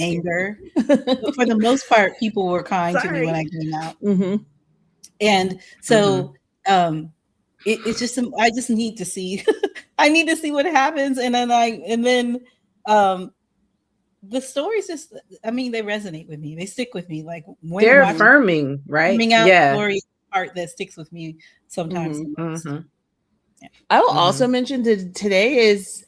[SPEAKER 3] anger. But for the most part, people were kind to me when I came out. And so it's just, I just need to see, I need to see what happens. And then the stories just, I mean, they resonate with me. They stick with me. Like when
[SPEAKER 1] they're affirming, right?
[SPEAKER 3] Coming out story part that sticks with me sometimes.
[SPEAKER 1] Yeah.
[SPEAKER 4] I will also mention that today is,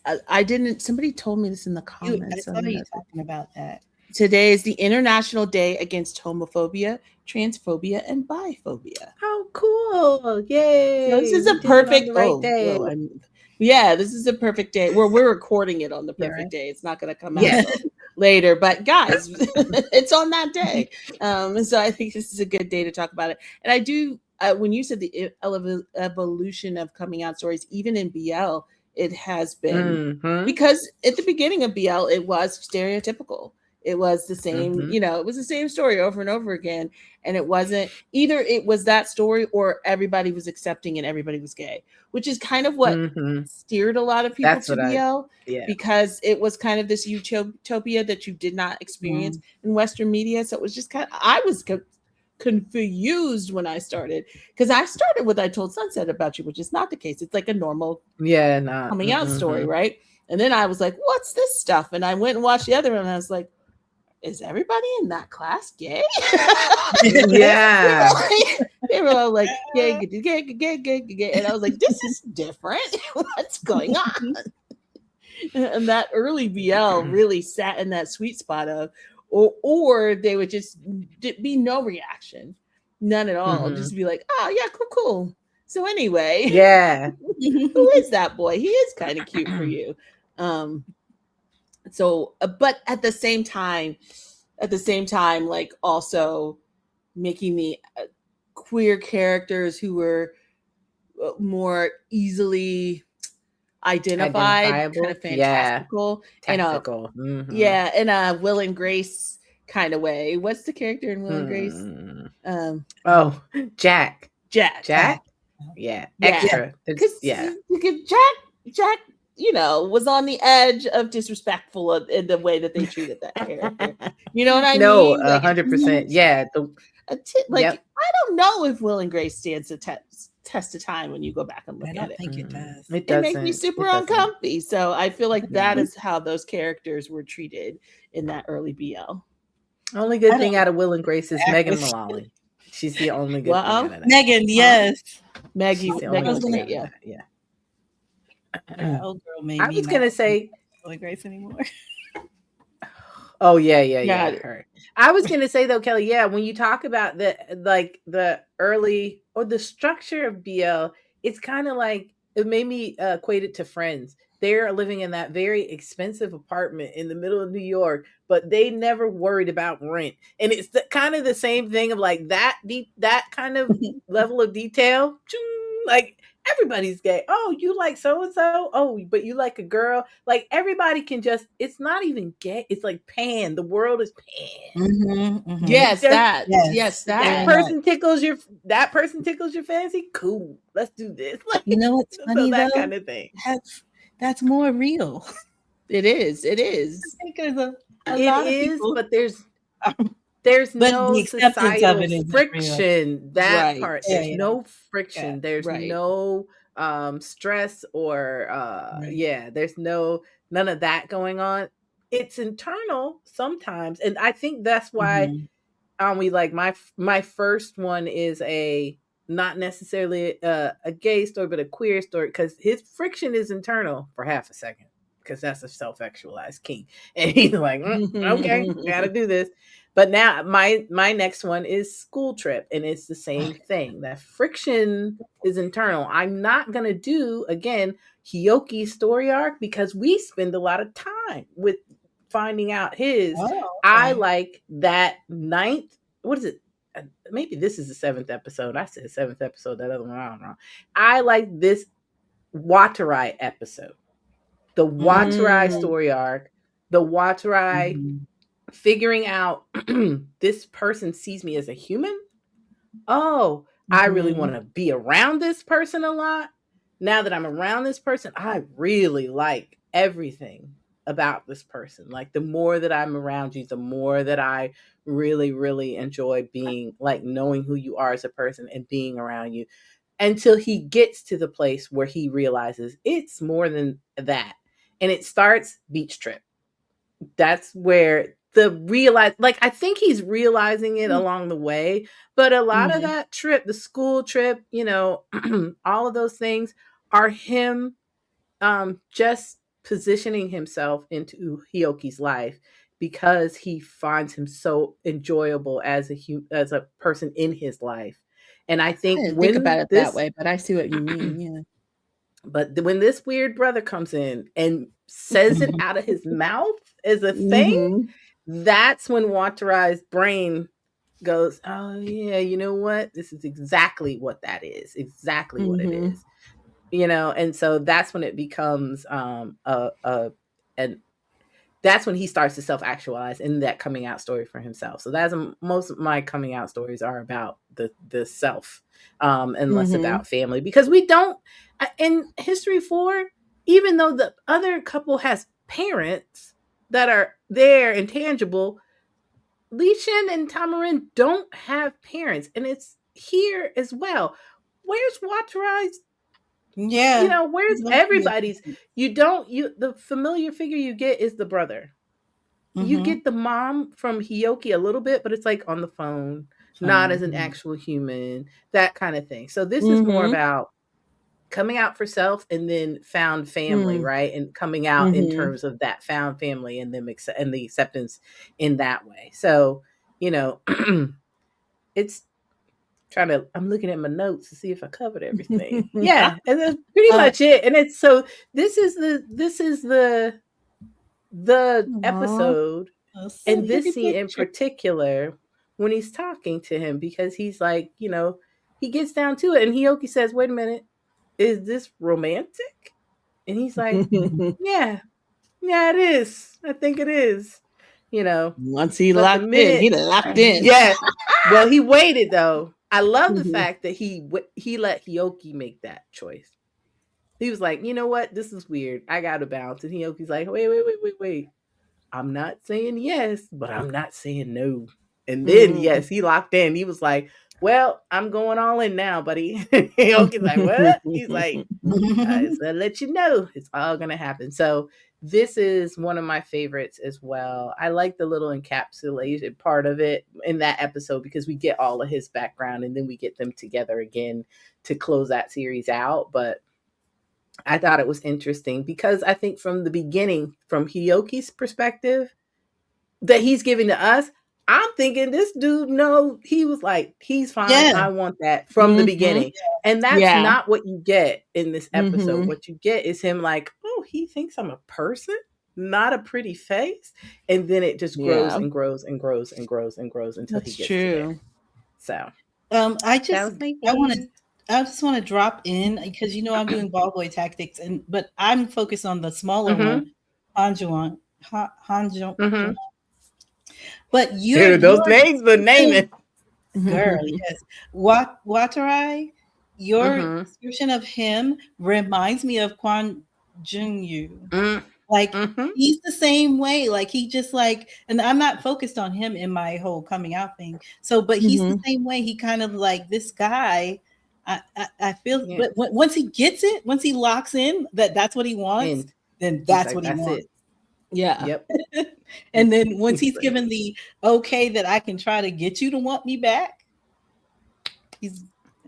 [SPEAKER 4] somebody told me this in the comments.
[SPEAKER 3] I saw you talking about that.
[SPEAKER 4] Today is the International Day Against Homophobia, Transphobia, and Biphobia.
[SPEAKER 1] Oh, cool. Yay.
[SPEAKER 4] So this is a perfect day. This is a perfect day. We're recording it on the perfect day. It's not going to come out later, but guys, it's on that day. So I think this is a good day to talk about it. And I do, when you said the evolution of coming out stories, even in BL, it has been, because at the beginning of BL, it was stereotypical. It was the same, it was the same story over and over again. And it wasn't either, it was that story or everybody was accepting and everybody was gay, which is kind of what steered a lot of people to BL, because it was kind of this utopia that you did not experience in Western media. So it was just I was confused when I started, because I started with I Told Sunset About You, which is not the case. It's like a normal coming out story, right? And then I was like, what's this stuff? And I went and watched the other one and I was like, is everybody in that class gay?
[SPEAKER 1] Yeah.
[SPEAKER 4] They were all like, gay. And I was like, this is different. What's going on? And that early BL really sat in that sweet spot of, or they would just be no reaction, none at all. Just be like, oh yeah, cool. So anyway, who is that boy? He is kind of cute for you. So, but at the same time, like also making the queer characters who were more easily identified, kind of fantastical,
[SPEAKER 1] tactical,
[SPEAKER 4] in a Will and Grace kind of way. What's the character in Will and Grace?
[SPEAKER 1] Jack.
[SPEAKER 4] Yeah,
[SPEAKER 1] extra.
[SPEAKER 4] Because Jack, was on the edge of disrespectful in the way that they treated that character. You know what I mean?
[SPEAKER 1] No, 100%. Yeah.
[SPEAKER 4] I don't know if Will and Grace stands the test of time when you go back and look
[SPEAKER 3] I
[SPEAKER 4] at
[SPEAKER 3] don't
[SPEAKER 4] it.
[SPEAKER 3] think it does.
[SPEAKER 4] It makes me super uncomfy. So I feel like that is how those characters were treated in that early BL.
[SPEAKER 1] Only good thing out of Will and Grace is Megan Mullally. She's the only good thing out of that.
[SPEAKER 3] Megan, yes.
[SPEAKER 4] Maggie,
[SPEAKER 1] She's the only
[SPEAKER 4] Megan was
[SPEAKER 1] good
[SPEAKER 4] great,
[SPEAKER 1] thing out of that.
[SPEAKER 3] That old girl made
[SPEAKER 1] I
[SPEAKER 3] me
[SPEAKER 1] was gonna say
[SPEAKER 3] Will and Grace anymore.
[SPEAKER 1] Oh yeah. Her. I was gonna say though, Kelly, yeah, when you talk about the early or the structure of BL, it's kind of like it made me equate it to Friends. They're living in that very expensive apartment in the middle of New York, but they never worried about rent. And it's kind of the same thing of like that kind of level of detail. Like everybody's gay. Oh, you like so and so? Oh, but you like a girl? Like everybody can just, it's not even gay. It's like pan. The world is pan.
[SPEAKER 4] Yes,
[SPEAKER 1] Just,
[SPEAKER 4] that
[SPEAKER 1] person tickles your fancy. Cool. Let's do this. Like,
[SPEAKER 3] you know what's funny
[SPEAKER 1] so that
[SPEAKER 3] though?
[SPEAKER 1] kind of thing.
[SPEAKER 3] That's more real.
[SPEAKER 4] It is.
[SPEAKER 3] I think there's a lot of people,
[SPEAKER 1] but there's no
[SPEAKER 3] the acceptance
[SPEAKER 1] societal
[SPEAKER 3] of it is
[SPEAKER 1] friction. That
[SPEAKER 4] right.
[SPEAKER 1] part. There's no friction.
[SPEAKER 3] Yeah.
[SPEAKER 1] There's no stress or there's none of that going on. It's internal sometimes. And I think that's why we like my first one is a not necessarily a gay story, but a queer story, because his friction is internal for half a second, because that's a self-actualized king, and he's like, okay, gotta do this. But now my next one is School Trip, and it's the same thing. That friction is internal. I'm not gonna do again Hyoki's story arc because we spend a lot of time with finding out his. I like that ninth. What is it? Maybe this is the 7th episode. I said 7th episode. That other one, I don't know. I like this Watarai episode. The Watarai story arc. The Watarai figuring out this person sees me as a human. Oh, I really want to be around this person a lot. Now that I'm around this person, I really like everything about this person. Like the more that I'm around you, the more that I really, really enjoy being, like, knowing who you are as a person and being around you, until he gets to the place where he realizes it's more than that. And it starts Beach Trip. That's where I think he's realizing it along the way, but a lot of that trip, the school trip, all of those things are him just positioning himself into Hyoki's life, because he finds him so enjoyable as a person in his life. And I think
[SPEAKER 4] I didn't think about it that way, but I see what you mean. Yeah.
[SPEAKER 1] But when this weird brother comes in and says it out of his mouth as a thing, that's when Watarai's brain goes, oh yeah, you know what? This is exactly what that is. Exactly what it is. And so that's when it becomes that's when he starts to self-actualize in that coming out story for himself. So that's most of my coming out stories are about the self, and less about family, because we don't in History 4, even though the other couple has parents that are there and tangible, Li Shen and Tamarin don't have parents, and it's here as well. Where's Watarai's? Where's everybody's? The familiar figure you get is the brother. You get the mom from Hyoki a little bit, but it's like on the phone, not as an actual human, that kind of thing. So this is more about coming out for self and then found family, right? And coming out in terms of that found family and them and the acceptance in that way. So, it's I'm looking at my notes to see if I covered everything. Yeah, and that's pretty much it. And it's so this is the episode, and this scene in particular, when he's talking to him, because he's like, he gets down to it, and Hyoki says, "Wait a minute, is this romantic?" And he's like, "Yeah, it is. I think it is."
[SPEAKER 4] Once he locked in.
[SPEAKER 1] Yeah. Well, he waited though. I love the fact that he let Hyoki make that choice. He was like, you know what? This is weird. I got to bounce. And Hyoki's like, wait. I'm not saying yes, but I'm not saying no. And then, yes, he locked in. He was like, well, I'm going all in now, buddy. Hyoki's like, what? He's like, I just gotta let you know it's all gonna happen. So this is one of my favorites as well. I like the little encapsulated part of it in that episode because we get all of his background and then we get them together again to close that series out. But I thought it was interesting because I think from the beginning, from Hyoki's perspective that he's giving to us, I'm thinking this dude, no, he was like, he's fine.
[SPEAKER 3] Yeah.
[SPEAKER 1] I want that from the beginning. And that's
[SPEAKER 4] Yeah.
[SPEAKER 1] not what you get in this episode. What you get is him like, oh, he thinks I'm a person, not a pretty face. And then it just grows and grows and grows and grows and grows until
[SPEAKER 4] That's
[SPEAKER 1] he gets
[SPEAKER 4] true.
[SPEAKER 1] to there. So
[SPEAKER 3] I just want to drop in because I'm doing ball boy tactics, but I'm focused on the smaller one, Hanjuan. But
[SPEAKER 1] those names are naming.
[SPEAKER 3] Girl, yes. Watarai, your description of him reminds me of Kwon Jung-yu. Like he's the same way. Like he just like, and I'm not focused on him in my whole coming out thing. So, but he's the same way. He kind of like this guy. I feel, but once he gets it, once he locks in that's what he wants, then that's what he wants.
[SPEAKER 4] Yeah.
[SPEAKER 1] Yep.
[SPEAKER 3] And then once he's given the okay that I can try to get you to want me back,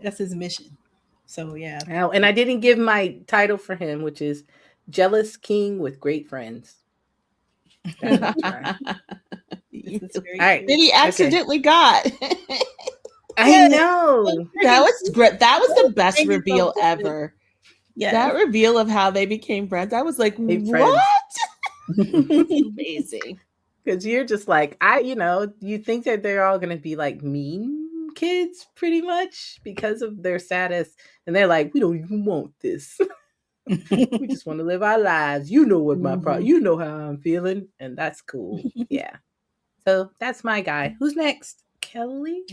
[SPEAKER 3] that's his mission. So yeah.
[SPEAKER 1] And I didn't give my title for him, which is Jealous King with Great Friends.
[SPEAKER 3] All
[SPEAKER 4] right. That he accidentally got.
[SPEAKER 1] I know.
[SPEAKER 4] That was great. That was the best reveal ever. Yeah. That reveal of how they became friends. I was like, what? Amazing.
[SPEAKER 1] Because you're just like, you think that they're all going to be like mean kids pretty much because of their status. And they're like, we don't even want this. We just want to live our lives. You know what my problem, you know how I'm feeling. And that's cool. Yeah. So that's my guy. Who's next? Kelly?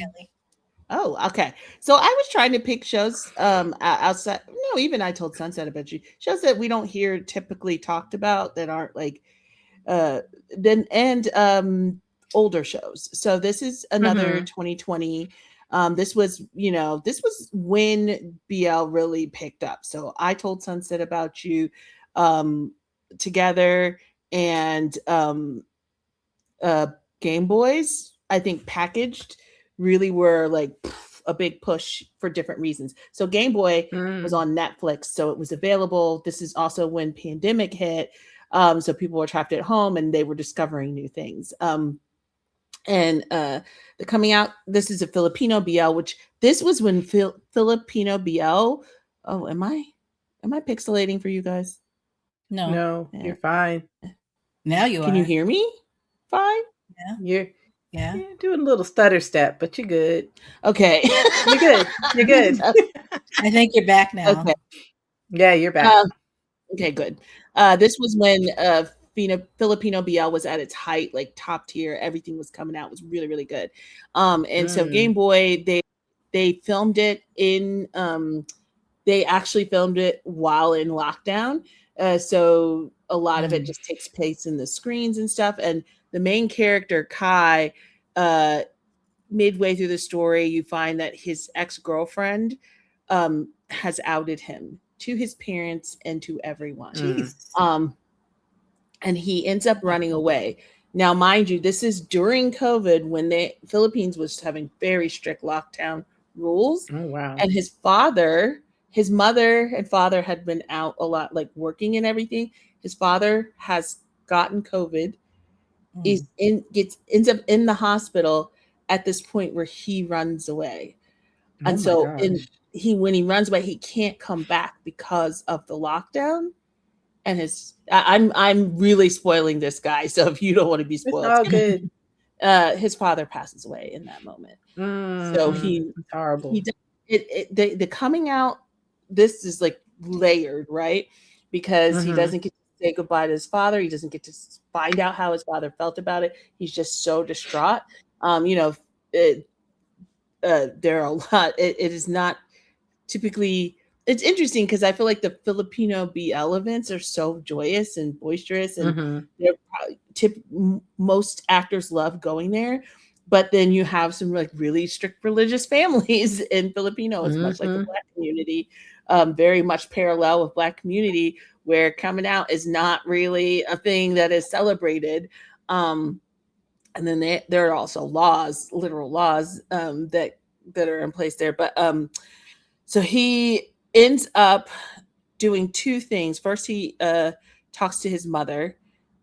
[SPEAKER 4] Oh, okay. So I was trying to pick shows outside. No, even I Told Sunset About You. Shows that we don't hear typically talked about that aren't like older shows. So this is another 2020. This was when BL really picked up. So I Told Sunset About You, Together, and Game Boys, I think packaged really were like a big push for different reasons. So Game Boy was on Netflix, so it was available. This is also when pandemic hit. So people were trapped at home and they were discovering new things. And the coming out, this is a Filipino BL, which this was when Filipino BL. Oh, am I pixelating for you guys?
[SPEAKER 1] No, you're fine.
[SPEAKER 3] Now you
[SPEAKER 4] Can you hear me? Fine.
[SPEAKER 1] Yeah. You're doing a little stutter step, but you're good.
[SPEAKER 4] Okay.
[SPEAKER 1] You're good. You're good.
[SPEAKER 3] I think you're back now.
[SPEAKER 4] Okay.
[SPEAKER 1] Yeah, you're back.
[SPEAKER 4] Okay, good. This was when Filipino BL was at its height, like top tier. Everything was coming out. It was really, really good. So Game Boy, they filmed it in they actually filmed it while in lockdown. So a lot of it just takes place in the screens and stuff. And the main character, Kai, midway through the story, you find that his ex-girlfriend has outed him to his parents and to everyone. And he ends up running away. Now, mind you, this is during COVID when the Philippines was having very strict lockdown rules.
[SPEAKER 1] Oh, wow.
[SPEAKER 4] And his mother and father had been out a lot, like working and everything. His father has gotten COVID. Ends up in the hospital at this point where he runs away. And so when he runs away, he can't come back because of the lockdown. And I'm really spoiling this guy, so if you don't want to be spoiled,
[SPEAKER 1] it's all good.
[SPEAKER 4] His father passes away in that moment. So
[SPEAKER 1] it's horrible.
[SPEAKER 4] The coming out, this is like layered, right? Because he doesn't get to say goodbye to his father. He doesn't get to find out how his father felt about it. He's just so distraught. There are a lot. It is not typically. It's interesting because I feel like the Filipino BL events are so joyous and boisterous, and they're most actors love going there. But then you have some like really strict religious families in Filipinos, much like the Black community, very much parallel with Black community, where coming out is not really a thing that is celebrated. And then there are also laws, literal laws, that are in place there. But so he ends up doing two things. First, he talks to his mother,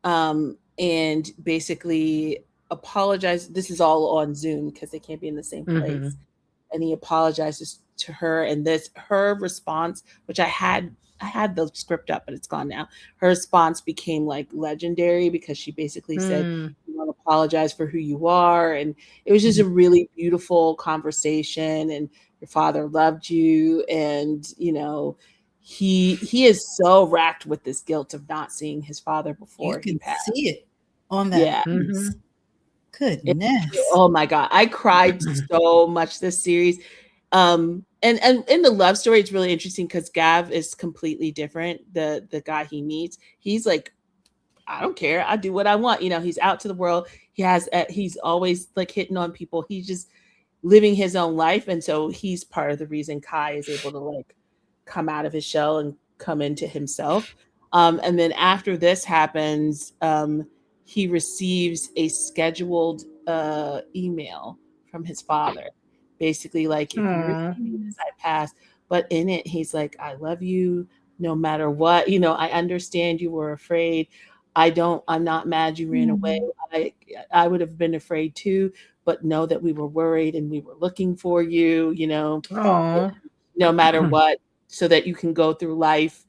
[SPEAKER 4] and basically apologizes. This is all on Zoom because they can't be in the same place. And he apologizes to her, and her response, which I had the script up, but it's gone now. Her response became like legendary because she basically said, "You want to apologize for who you are," and it was just a really beautiful conversation. And your father loved you, and he is so racked with this guilt of not seeing his father before he passed.
[SPEAKER 3] See it on that.
[SPEAKER 4] Yeah.
[SPEAKER 3] Goodness.
[SPEAKER 4] Oh my God. I cried so much this series. And in the love story, it's really interesting because Gav is completely different. The guy he meets, he's like, I don't care. I do what I want. He's out to the world. He's always like hitting on people. He's just living his own life. And so he's part of the reason Kai is able to like come out of his shell and come into himself. And then after this happens, he receives a scheduled email from his father, basically like, if you're reading this, I passed. But in it, he's like, I love you no matter what. I understand you were afraid. I'm not mad you ran away. I would have been afraid too, but know that we were worried and we were looking for you, no matter what, so that you can go through life.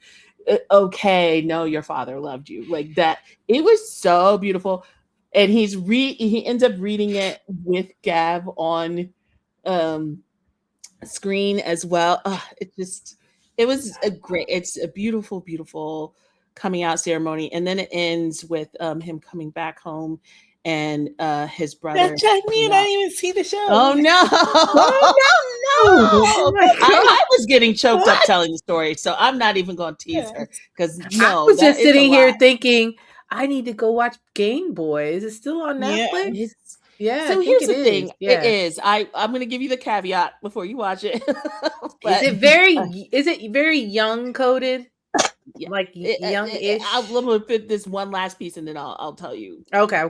[SPEAKER 4] Okay, no, your father loved you, like that. It was so beautiful. And he ends up reading it with Gav on screen as well. It's a beautiful, beautiful coming out ceremony. And then it ends with him coming back home and his brother.
[SPEAKER 3] That checked me and I didn't even see the show.
[SPEAKER 4] Oh no. Oh, no. I was getting choked up telling the story, so I'm not even going to tease her because
[SPEAKER 1] I was just sitting here thinking I need to go watch Game Boy. Is it still on Netflix? Yeah.
[SPEAKER 4] So here's the thing. Yeah. It is. I'm going to give you the caveat before you watch it.
[SPEAKER 1] Is it very young coded? Like young-ish?
[SPEAKER 4] I'm going to put this one last piece and then I'll tell you.
[SPEAKER 1] Okay.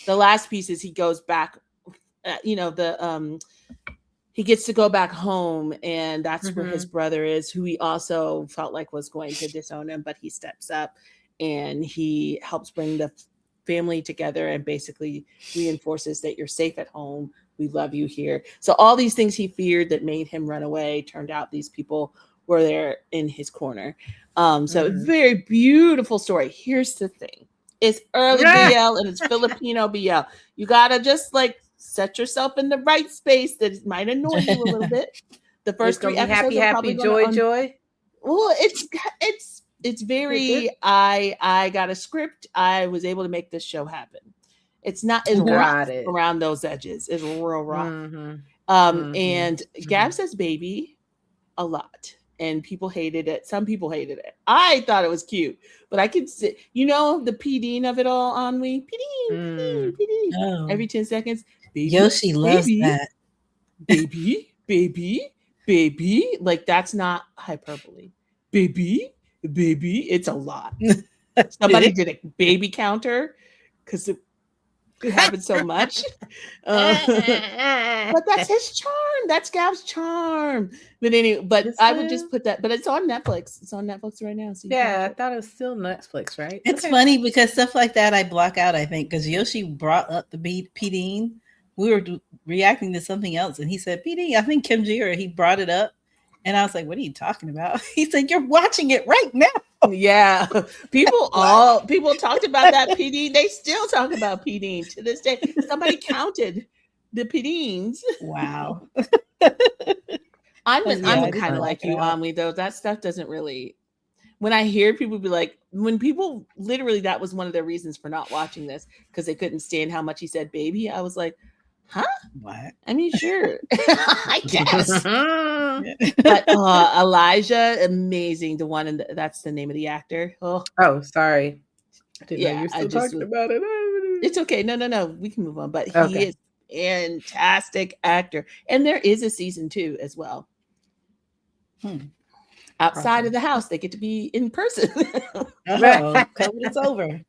[SPEAKER 4] The last piece is he goes back. He gets to go back home, and that's where his brother is, who he also felt like was going to disown him, but he steps up and he helps bring the family together and basically reinforces that you're safe at home. We love you here. So all these things he feared that made him run away, turned out these people were there in his corner. So very beautiful story. Here's the thing. It's early BL and it's Filipino BL. You got to just like set yourself in the right space that might annoy you a little bit. The first three episodes
[SPEAKER 1] happy, joy.
[SPEAKER 4] Well, it's very, I got a script. I was able to make this show happen. It's rough around those edges. It's real rough. And Gab says baby a lot. And people hated it. Some people hated it. I thought it was cute. But I could see, the PDing of it all on me. PD. Oh. Every 10 seconds. Baby,
[SPEAKER 3] Yoshi loves that.
[SPEAKER 4] Baby. Like, that's not hyperbole. Baby. It's a lot. Somebody did a baby counter because it happens so much. But that's his charm. That's Gab's charm. But anyway, I would just put that. But it's on Netflix. It's on Netflix right now. So
[SPEAKER 1] I thought it was still Netflix, right?
[SPEAKER 3] It's funny because stuff like that I block out, I think, because Yoshi brought up the PDing. We were reacting to something else, and he said, PD, I think Kim Jira, he brought it up. And I was like, what are you talking about? He said, you're watching it right now.
[SPEAKER 4] Yeah. People talked about that PD. They still talk about PD to this day. Somebody counted the PDs.
[SPEAKER 3] Wow.
[SPEAKER 4] I'm kind of like you, Amelie, though. That stuff doesn't really, when I hear people be like, when people literally, that was one of their reasons for not watching this, because they couldn't stand how much he said baby. I was like, huh?
[SPEAKER 3] What?
[SPEAKER 4] I mean, sure. I guess. But Elijah, amazing. The one, that's the name of the actor. Oh,
[SPEAKER 1] sorry. I didn't know you were still talking about it.
[SPEAKER 4] It's okay. No. We can move on. But he is fantastic actor. And there is a season 2 as well. Outside of the house, they get to be in person.
[SPEAKER 3] COVID is over.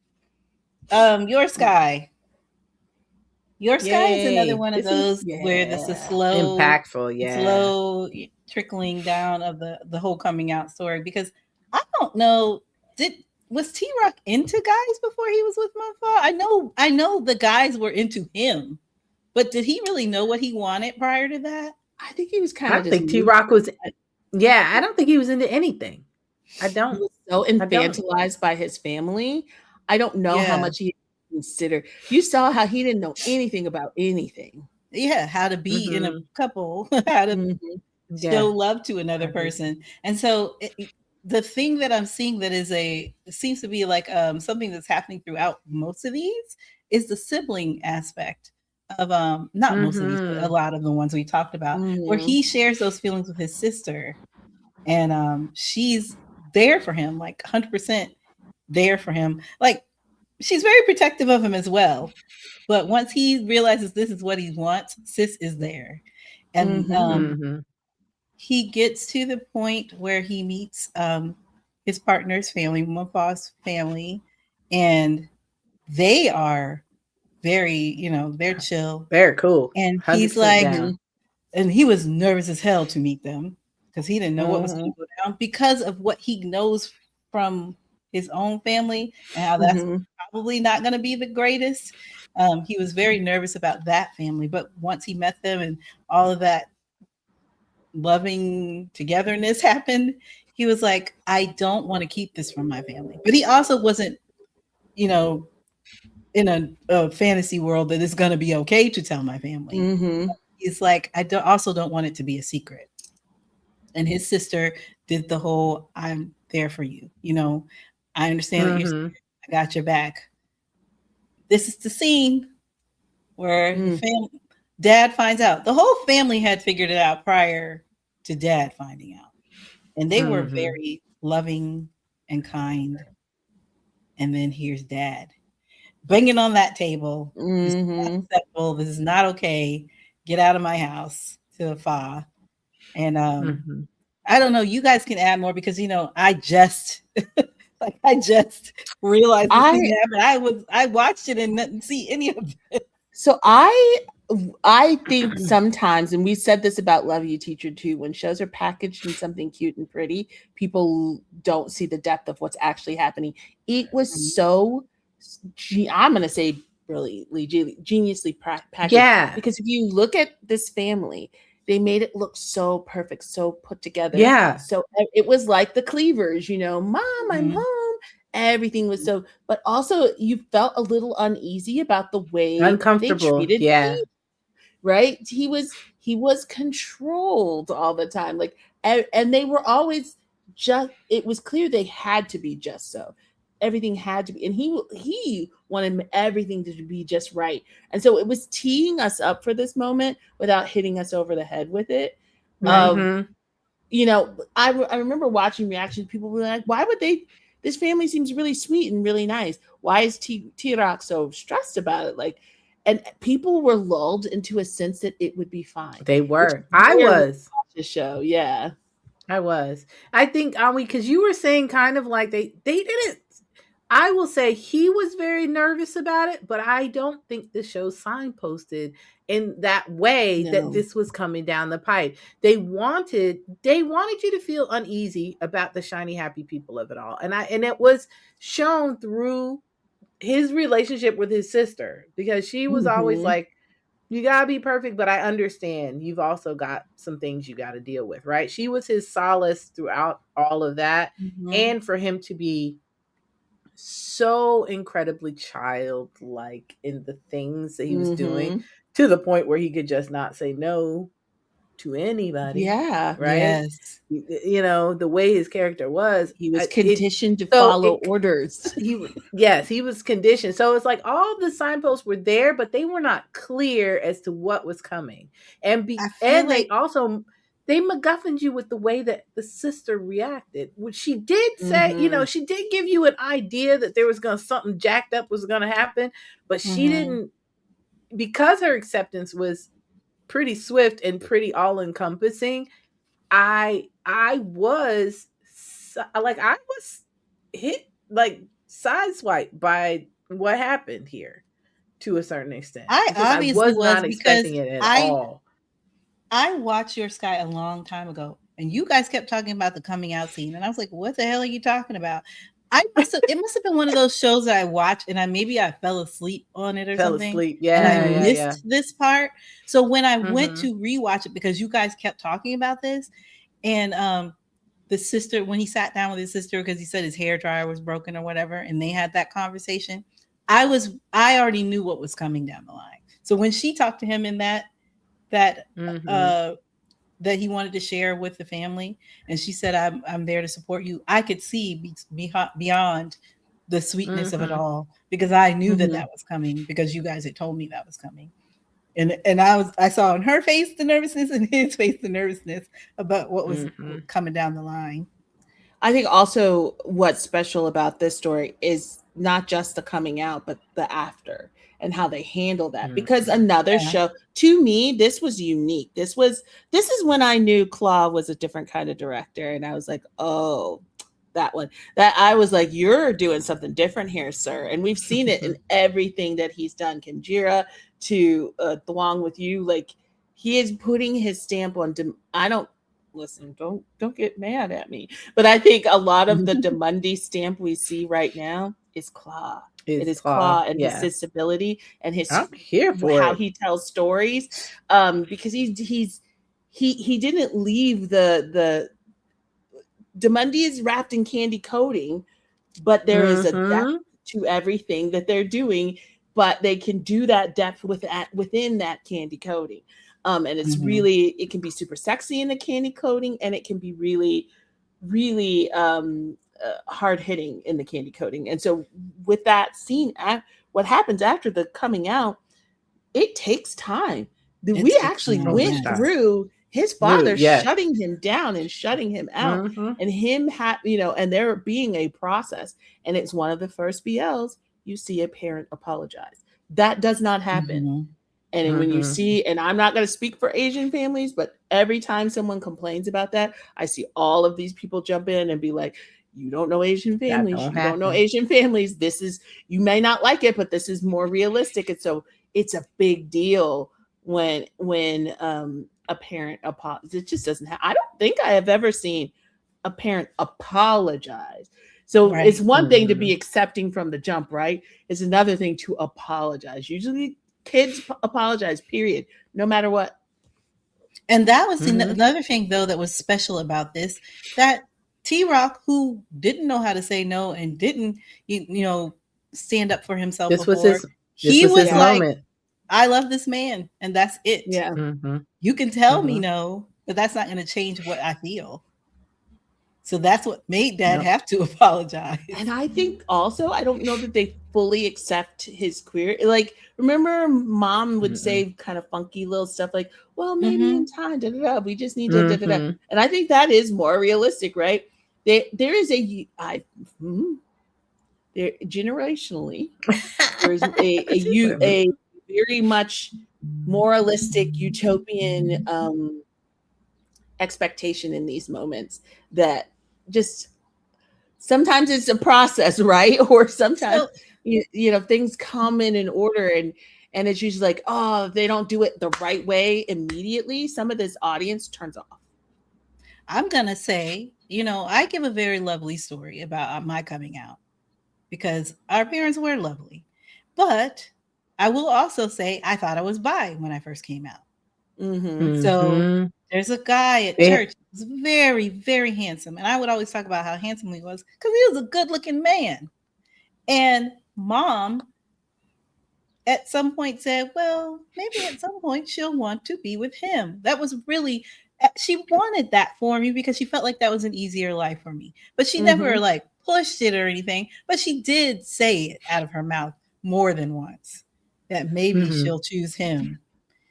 [SPEAKER 3] Yoursky. Yoursky is another one of those where this is slow,
[SPEAKER 1] impactful,
[SPEAKER 3] slow trickling down of the whole coming out story. Because I don't know, was T-Rock into guys before he was with Motherfucker? I know the guys were into him, but did he really know what he wanted prior to that?
[SPEAKER 4] I think he was kind of.
[SPEAKER 1] I think T-Rock was. Yeah, I don't think he was into anything. I don't.
[SPEAKER 4] He was so infantilized by his family. I don't know how much he considered. You saw how he didn't know anything about anything.
[SPEAKER 3] Yeah, how to be in a couple, how to show love to another person. And so the thing that I'm seeing that seems to be like something that's happening throughout most of these is the sibling aspect of not most of these, but a lot of the ones we talked about, where he shares those feelings with his sister, and she's there for him, like 100% there for him. Like, she's very protective of him as well. But once he realizes this is what he wants, Sis is there. And he gets to the point where he meets his partner's family, Mufa's family, and they are very, they're chill.
[SPEAKER 1] Very cool.
[SPEAKER 3] And he's like, and he was nervous as hell to meet them because he didn't know what was going to go down because of what he knows from his own family and how that's probably not going to be the greatest. He was very nervous about that family, but once he met them and all of that loving togetherness happened, he was like, I don't want to keep this from my family. But he also wasn't, in a fantasy world that it's going to be okay to tell my family. He's like, I also don't want it to be a secret. And his sister did the whole, I'm there for you. I understand that you're scared. I got your back. This is the scene where Dad finds out. The whole family had figured it out prior to Dad finding out. And they were very loving and kind. And then here's Dad banging on that table. This is not acceptable. This is not okay. Get out of my house to Fa. And I don't know. You guys can add more because I just realized this thing happened. I watched it and didn't see any of it.
[SPEAKER 4] So I think sometimes, and we said this about Love You Teacher too, when shows are packaged in something cute and pretty, people don't see the depth of what's actually happening. It was so, I'm going to say, really geniusly packaged.
[SPEAKER 1] Yeah.
[SPEAKER 4] Because if you look at this family, they made it look so perfect, so put together.
[SPEAKER 1] Yeah.
[SPEAKER 4] So it was like the Cleavers, Mom, I'm home. Everything was so, but also you felt a little uneasy about the way
[SPEAKER 1] uncomfortable.
[SPEAKER 4] They treated me, right? He was controlled all the time. Like, and they were always it was clear they had to be just so. Everything had to be, and he wanted everything to be just right. And so it was teeing us up for this moment without hitting us over the head with it. I remember watching reactions. People were like, why would they, this family seems really sweet and really nice. Why is T-Rock so stressed about it? Like, and people were lulled into a sense that it would be fine.
[SPEAKER 1] They were. I was.
[SPEAKER 4] The show. Yeah.
[SPEAKER 1] I was. I think, because you were saying kind of like they didn't. I will say he was very nervous about it, but I don't think the show signposted in that way that this was coming down the pipe. They wanted you to feel uneasy about the shiny, happy people of it all. And it was shown through his relationship with his sister, because she was always like, you gotta be perfect, but I understand you've also got some things you got to deal with, right? She was his solace throughout all of that. And for him to be so incredibly childlike in the things that he was doing, to the point where he could just not say no to anybody.
[SPEAKER 4] Yeah.
[SPEAKER 1] Right.
[SPEAKER 3] Yes.
[SPEAKER 1] The way his character was,
[SPEAKER 4] he was conditioned to follow orders.
[SPEAKER 1] He was conditioned. So it's like all the signposts were there, but they were not clear as to what was coming. And they also, they MacGuffined you with the way that the sister reacted, which she did say, she did give you an idea that there was something jacked up was going to happen, but she didn't because her acceptance was pretty swift and pretty all encompassing, I was like, I was hit, like, sideswiped by what happened here to a certain extent,
[SPEAKER 3] I
[SPEAKER 1] because I
[SPEAKER 3] obviously
[SPEAKER 1] was
[SPEAKER 3] was
[SPEAKER 1] not
[SPEAKER 3] because
[SPEAKER 1] expecting it at
[SPEAKER 3] I
[SPEAKER 1] all.
[SPEAKER 3] watched Your Sky a long time ago, and you guys kept talking about the coming out scene, and I was like, "What the hell are you talking about?" It must have been one of those shows that I watched, and maybe I fell asleep on it or
[SPEAKER 1] Fell
[SPEAKER 3] something,
[SPEAKER 1] asleep.
[SPEAKER 3] and I
[SPEAKER 1] Yeah,
[SPEAKER 3] missed this part. So when I went
[SPEAKER 1] Mhm.
[SPEAKER 3] to rewatch it, because you guys kept talking about this, and the sister, when he sat down with his sister because he said his hair dryer was broken or whatever, and they had that conversation, I already knew what was coming down the line. So when she talked to him in that
[SPEAKER 1] Mhm.
[SPEAKER 3] that he wanted to share with the family, and she said, I'm there to support you, I could see beyond the sweetness of it
[SPEAKER 1] Mhm.
[SPEAKER 3] all, because I knew that
[SPEAKER 4] Mhm.
[SPEAKER 3] was coming, because you guys had told me that was coming. And I saw in her face the nervousness, and his face the nervousness about what was
[SPEAKER 1] Mhm.
[SPEAKER 3] coming down the line.
[SPEAKER 4] I think also what's special about this story is not just the coming out, but the after and how they handle that. Because
[SPEAKER 1] Mhm.
[SPEAKER 4] another
[SPEAKER 3] Yeah.
[SPEAKER 4] show, to me, this was unique. This is when I knew Claw was a different kind of director, and I was like, oh, that one. That I was like, you're doing something different here, sir. And we've seen it in everything that he's done. Kinjira to Thwong with You, like he is putting his stamp on. I don't listen. Don't get mad at me. But I think a lot of the Demundi stamp we see right now is Claw. It
[SPEAKER 1] Is
[SPEAKER 4] is
[SPEAKER 1] Claw.
[SPEAKER 4] Claw and his
[SPEAKER 1] Yes.
[SPEAKER 4] disability and his
[SPEAKER 1] I'm here for
[SPEAKER 4] how
[SPEAKER 1] it.
[SPEAKER 4] he tells stories. Because he didn't leave the Demundi is wrapped in candy coating, but there is a depth
[SPEAKER 1] Mhm.
[SPEAKER 4] to everything that they're doing, but they can do that depth within that candy coating. And it's
[SPEAKER 3] Mhm.
[SPEAKER 4] really, it can be super sexy in the candy coating, and it can be really, really hard hitting in the candy coating. And so with that scene, what happens after the coming out, it takes time.
[SPEAKER 3] It
[SPEAKER 4] We
[SPEAKER 3] takes
[SPEAKER 4] actually
[SPEAKER 3] time,
[SPEAKER 1] So much
[SPEAKER 4] went
[SPEAKER 1] time.
[SPEAKER 3] yes.
[SPEAKER 4] through his
[SPEAKER 1] Dude,
[SPEAKER 4] father
[SPEAKER 1] yes.
[SPEAKER 4] shutting him down and shutting him out,
[SPEAKER 1] Mhm.
[SPEAKER 4] and him and there being a process. And it's one of the first BLs you see a parent apologize. That does not happen.
[SPEAKER 3] Mhm.
[SPEAKER 4] And when you
[SPEAKER 1] Mhm.
[SPEAKER 4] see, and I'm not going to speak for Asian families, but every time someone complains about that, I see all of these people jump in and be like, you don't know Asian
[SPEAKER 1] That
[SPEAKER 4] families.
[SPEAKER 1] don't
[SPEAKER 4] You don't know
[SPEAKER 1] happen.
[SPEAKER 4] Asian families. This is, you may not like it, but this is more realistic. And so it's a big deal when a parent apologizes. It just doesn't happen. I don't think I have ever seen a parent apologize. So it's
[SPEAKER 3] Right.
[SPEAKER 4] one thing to be
[SPEAKER 1] Mhm.
[SPEAKER 4] accepting from the jump, right? It's another thing to apologize. Usually kids apologize, period, no matter what.
[SPEAKER 3] And that was
[SPEAKER 1] Mhm.
[SPEAKER 3] another thing, though, that was special about this, that T-Rock, who didn't know how to say no and didn't, stand up for himself
[SPEAKER 1] This was
[SPEAKER 3] before,
[SPEAKER 1] this
[SPEAKER 3] he
[SPEAKER 1] was his
[SPEAKER 3] was
[SPEAKER 4] Yeah.
[SPEAKER 3] like,
[SPEAKER 1] moment.
[SPEAKER 3] I love this man, and that's it.
[SPEAKER 4] Yeah.
[SPEAKER 1] Mhm.
[SPEAKER 3] You can tell me
[SPEAKER 1] Mhm.
[SPEAKER 3] no, but that's not going to change what I feel. So that's what made Dad
[SPEAKER 1] Yep.
[SPEAKER 3] have to apologize.
[SPEAKER 4] And I think also, I don't know that they fully accept his queer. Like, remember, Mom would
[SPEAKER 1] Mm-mm.
[SPEAKER 4] say kind of funky little stuff like, well, maybe in
[SPEAKER 3] Mhm.
[SPEAKER 4] time, da da da. We just need to da da da.
[SPEAKER 1] Mhm.
[SPEAKER 4] And I think that is more realistic, right? There is there generationally, there's
[SPEAKER 1] She said,
[SPEAKER 4] a very much moralistic utopian expectation in these moments that just sometimes it's a process, right? Or sometimes
[SPEAKER 3] So
[SPEAKER 4] things come in an order, and it's usually like, oh, if they don't do it the right way immediately, some of this audience turns off.
[SPEAKER 3] I'm going to say, I give a very lovely story about my coming out, because our parents were lovely. But I will also say I thought I was bi when I first came out.
[SPEAKER 4] Mm-hmm.
[SPEAKER 3] So
[SPEAKER 1] Mhm.
[SPEAKER 3] there's a guy at church who's very, very handsome. And I would always talk about how handsome he was, because he was a good looking man. And Mom at some point said, well, maybe at some point she'll want to be with him. That was really, she wanted that for me because she felt like that was an easier life for me. But she never
[SPEAKER 4] Mm-hmm.
[SPEAKER 3] like pushed it or anything. But she did say it out of her mouth more than once, that maybe
[SPEAKER 1] Mhm.
[SPEAKER 3] she'll choose him.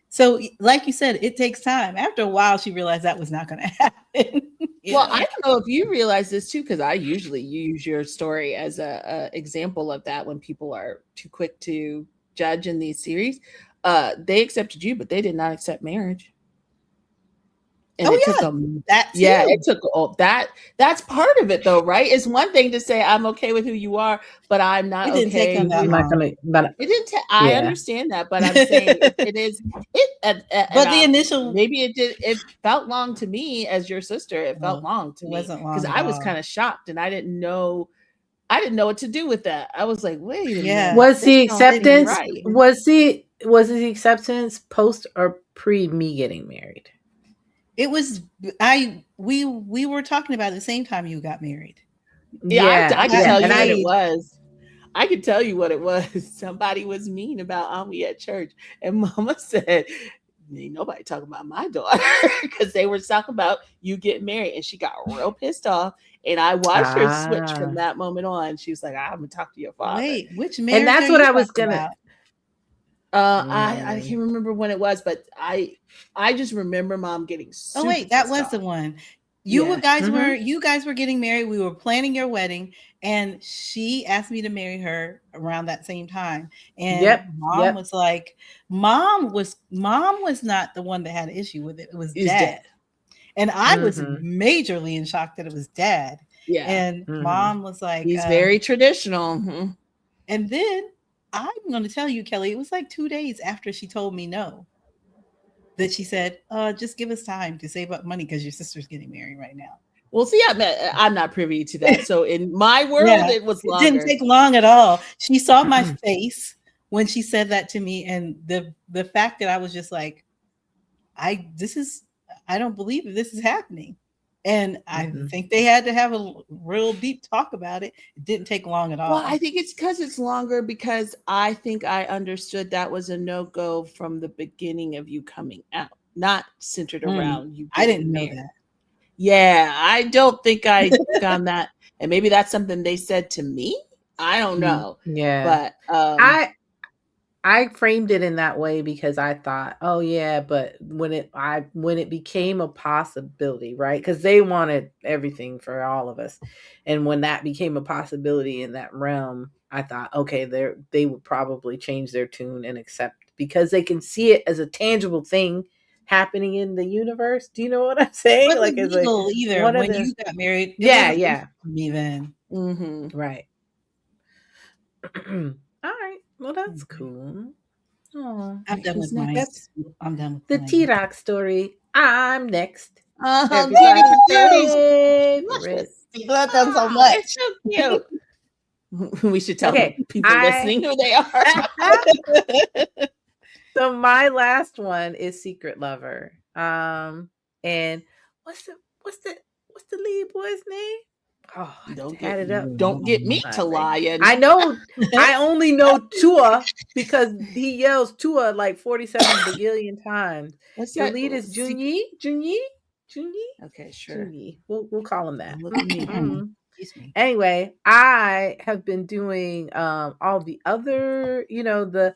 [SPEAKER 3] So, like you said, it takes time. After a while, she realized that was not going to happen.
[SPEAKER 4] Well, I don't know if you realize this too, because I usually use your story as a example of that when people are too quick to judge in these series. they accepted you, but they did not accept marriage. And
[SPEAKER 3] Oh,
[SPEAKER 4] it took
[SPEAKER 3] yeah,
[SPEAKER 4] them.
[SPEAKER 3] that too.
[SPEAKER 4] Yeah, it took all that. That's part of it, though, right? It's one thing to say I'm okay with who you are, but I'm not
[SPEAKER 3] It didn't take
[SPEAKER 4] okay
[SPEAKER 3] them that
[SPEAKER 4] with.
[SPEAKER 1] I'm not
[SPEAKER 3] long.
[SPEAKER 1] gonna, but
[SPEAKER 4] It didn't. I
[SPEAKER 1] yeah.
[SPEAKER 4] understand that, but I'm saying it is.
[SPEAKER 3] But the initial,
[SPEAKER 4] maybe it did. It felt long to me as your sister. It felt
[SPEAKER 3] no,
[SPEAKER 4] long to
[SPEAKER 3] it
[SPEAKER 4] me
[SPEAKER 3] wasn't
[SPEAKER 4] because
[SPEAKER 3] long at
[SPEAKER 4] I was
[SPEAKER 3] all.
[SPEAKER 4] kind of shocked and I didn't know. I didn't know what to do with that. I was like, wait a
[SPEAKER 3] Yeah.
[SPEAKER 4] minute.
[SPEAKER 1] Was
[SPEAKER 4] this
[SPEAKER 1] the
[SPEAKER 4] don't seem
[SPEAKER 1] acceptance
[SPEAKER 4] right.
[SPEAKER 1] was the acceptance post or pre me getting married?
[SPEAKER 3] It was, we were talking about it the same time you got married.
[SPEAKER 4] Yeah, I can
[SPEAKER 1] yeah.
[SPEAKER 4] tell you
[SPEAKER 1] And
[SPEAKER 4] what
[SPEAKER 1] I
[SPEAKER 4] it was. I can tell you what it was. Somebody was mean about Ami at church, and Mama said, "Ain't nobody talking about my daughter," because they were talking about you getting married, and she got real pissed off. And I watched her switch from that moment on. She was like, "I'm gonna talk to your father."
[SPEAKER 3] Wait, which marriage
[SPEAKER 1] and that's
[SPEAKER 3] are
[SPEAKER 1] what
[SPEAKER 3] you
[SPEAKER 1] I was
[SPEAKER 3] talking
[SPEAKER 1] gonna.
[SPEAKER 3] about?
[SPEAKER 4] I can't remember when it was, but I just remember Mom getting super
[SPEAKER 3] Oh wait, that
[SPEAKER 4] pissed
[SPEAKER 3] was
[SPEAKER 4] off.
[SPEAKER 3] the one.
[SPEAKER 4] Yeah.
[SPEAKER 3] You guys were getting married. We were planning your wedding, and she asked me to marry her around that same time. And Mom was like, Mom was not the one that had an issue with it. It was Dad. And I was majorly in shock that it was Dad.
[SPEAKER 4] Yeah.
[SPEAKER 3] And Mom was like,
[SPEAKER 4] he's very traditional.
[SPEAKER 3] And then I'm going to tell you, Kelly, it was like 2 days after she told me no, that she said, just give us time to save up money because your sister's getting married right now.
[SPEAKER 4] Well, see, I'm not privy to that. So in my world, it was longer.
[SPEAKER 3] It didn't take long at all. She saw my face when she said that to me. And the fact that I was just like, I don't believe this is happening. And I think they had to have a real deep talk about it. It didn't take long at all.
[SPEAKER 4] Well, I think it's because it's longer because I think I understood that was a no-go from the beginning of you coming out, not centered around you.
[SPEAKER 3] I didn't know that.
[SPEAKER 4] Yeah, I don't think I found that. And maybe that's something they said to me. I don't know.
[SPEAKER 1] Yeah.
[SPEAKER 4] But
[SPEAKER 1] I framed it in that way because I thought, oh yeah, but when it became a possibility, right? Because they wanted everything for all of us, and when that became a possibility in that realm, I thought, okay, they would probably change their tune and accept because they can see it as a tangible thing happening in the universe. Do you know what I'm saying?
[SPEAKER 3] It wasn't legal either when you got married.
[SPEAKER 1] Yeah.
[SPEAKER 3] For me then.
[SPEAKER 1] Right. All right. Well, that's cool. Oh,
[SPEAKER 3] I'm done with mine. I'm done with
[SPEAKER 1] the
[SPEAKER 3] mine.
[SPEAKER 1] T-Rock story. I'm next.
[SPEAKER 3] That's so much.
[SPEAKER 4] It's so cute. We should tell people listening who they are.
[SPEAKER 1] So my last one is Secret Lover. And what's the lead boy's name? Oh,
[SPEAKER 4] don't get me to lie.
[SPEAKER 1] I know. I only know Tua because he yells Tua like 47 bagillion times. The lead is Junyi.
[SPEAKER 4] Okay, sure.
[SPEAKER 1] Junyi. We'll call him that.
[SPEAKER 4] Look at me.
[SPEAKER 1] Anyway, I have been doing all the other, the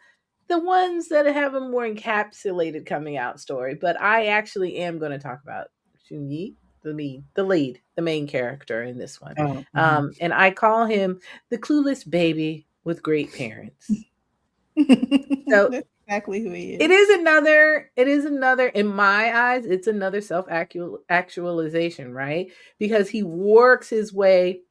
[SPEAKER 1] ones that have a more encapsulated coming out story, but I actually am going to talk about Junyi, the lead, the main character in this one. And I call him the clueless baby with great parents. So
[SPEAKER 3] that's exactly who he is.
[SPEAKER 1] It is another, in my eyes, it's another self-actualization, right? Because he works his way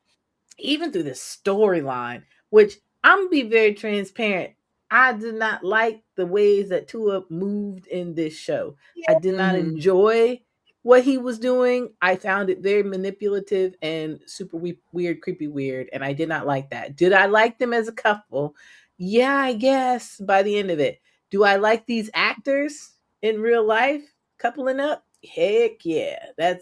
[SPEAKER 1] even through this storyline, which I'm gonna be very transparent. I did not like the ways that Tua moved in this show. I did not enjoy what he was doing. I found it very manipulative and super weird, creepy weird, and I did not like that. Did I like them as a couple? Yeah, I guess by the end of it. Do I like these actors in real life coupling up? Heck yeah. They're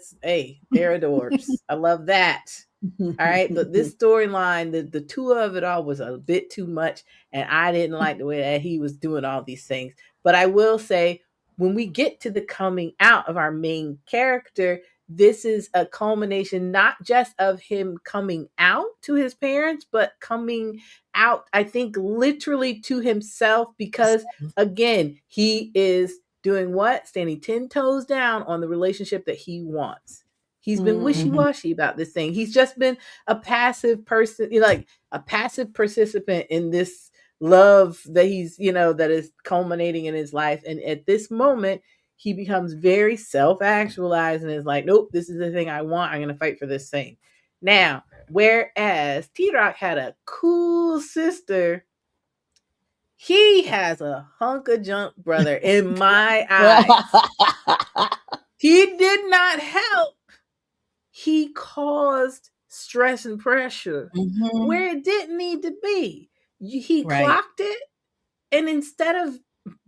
[SPEAKER 1] adorbs. I love that. All right. But this storyline, the two of it all was a bit too much. And I didn't like the way that he was doing all these things. But I will say, when we get to the coming out of our main character, this is a culmination not just of him coming out to his parents, but coming out, I think, literally to himself, because again, he is doing what? Standing 10 toes down on the relationship that he wants. He's been wishy-washy about this thing. He's just been a passive person, like a passive participant in this love that he's, that is culminating in his life. And at this moment, he becomes very self-actualized and is like, nope, this is the thing I want. I'm going to fight for this thing. Now, whereas T-Rock had a cool sister, he has a hunk of junk brother in my eyes. He did not help. He caused stress and pressure where it didn't need to be. He clocked it, and instead of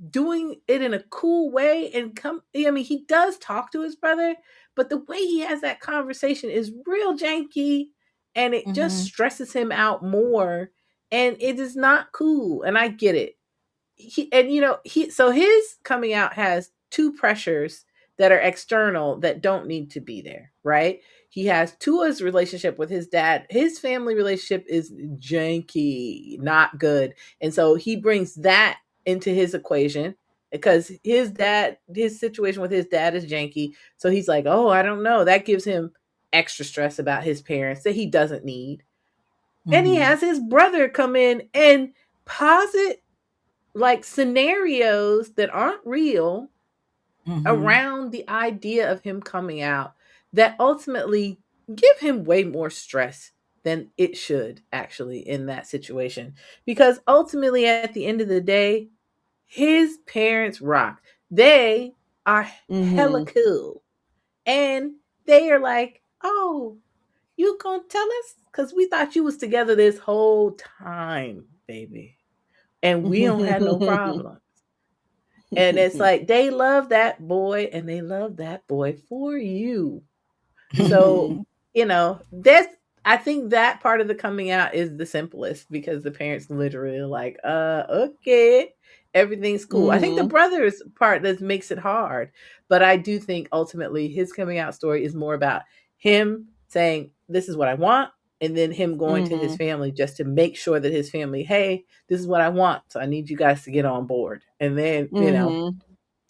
[SPEAKER 1] doing it in a cool way he does talk to his brother, but the way he has that conversation is real janky, and it just stresses him out more, and it is not cool. And I get it. So his coming out has two pressures that are external that don't need to be there, right? He has Tua's relationship with his dad. His family relationship is janky, not good. And so he brings that into his equation because his situation with his dad is janky. So he's like, oh, I don't know. That gives him extra stress about his parents that he doesn't need. And he has his brother come in and posit like scenarios that aren't real around the idea of him coming out that ultimately give him way more stress than it should actually in that situation. Because ultimately at the end of the day, his parents rock. They are hella cool. And they are like, oh, you gonna tell us? Because we thought you was together this whole time, baby. And we don't have no problems. And it's like they love that boy and they love that boy for you. So, I think that part of the coming out is the simplest because the parents literally are like, okay, everything's cool. I think the brother's part that makes it hard. But I do think ultimately his coming out story is more about him saying, this is what I want. And then him going to his family just to make sure that his family, hey, this is what I want. So I need you guys to get on board. And then,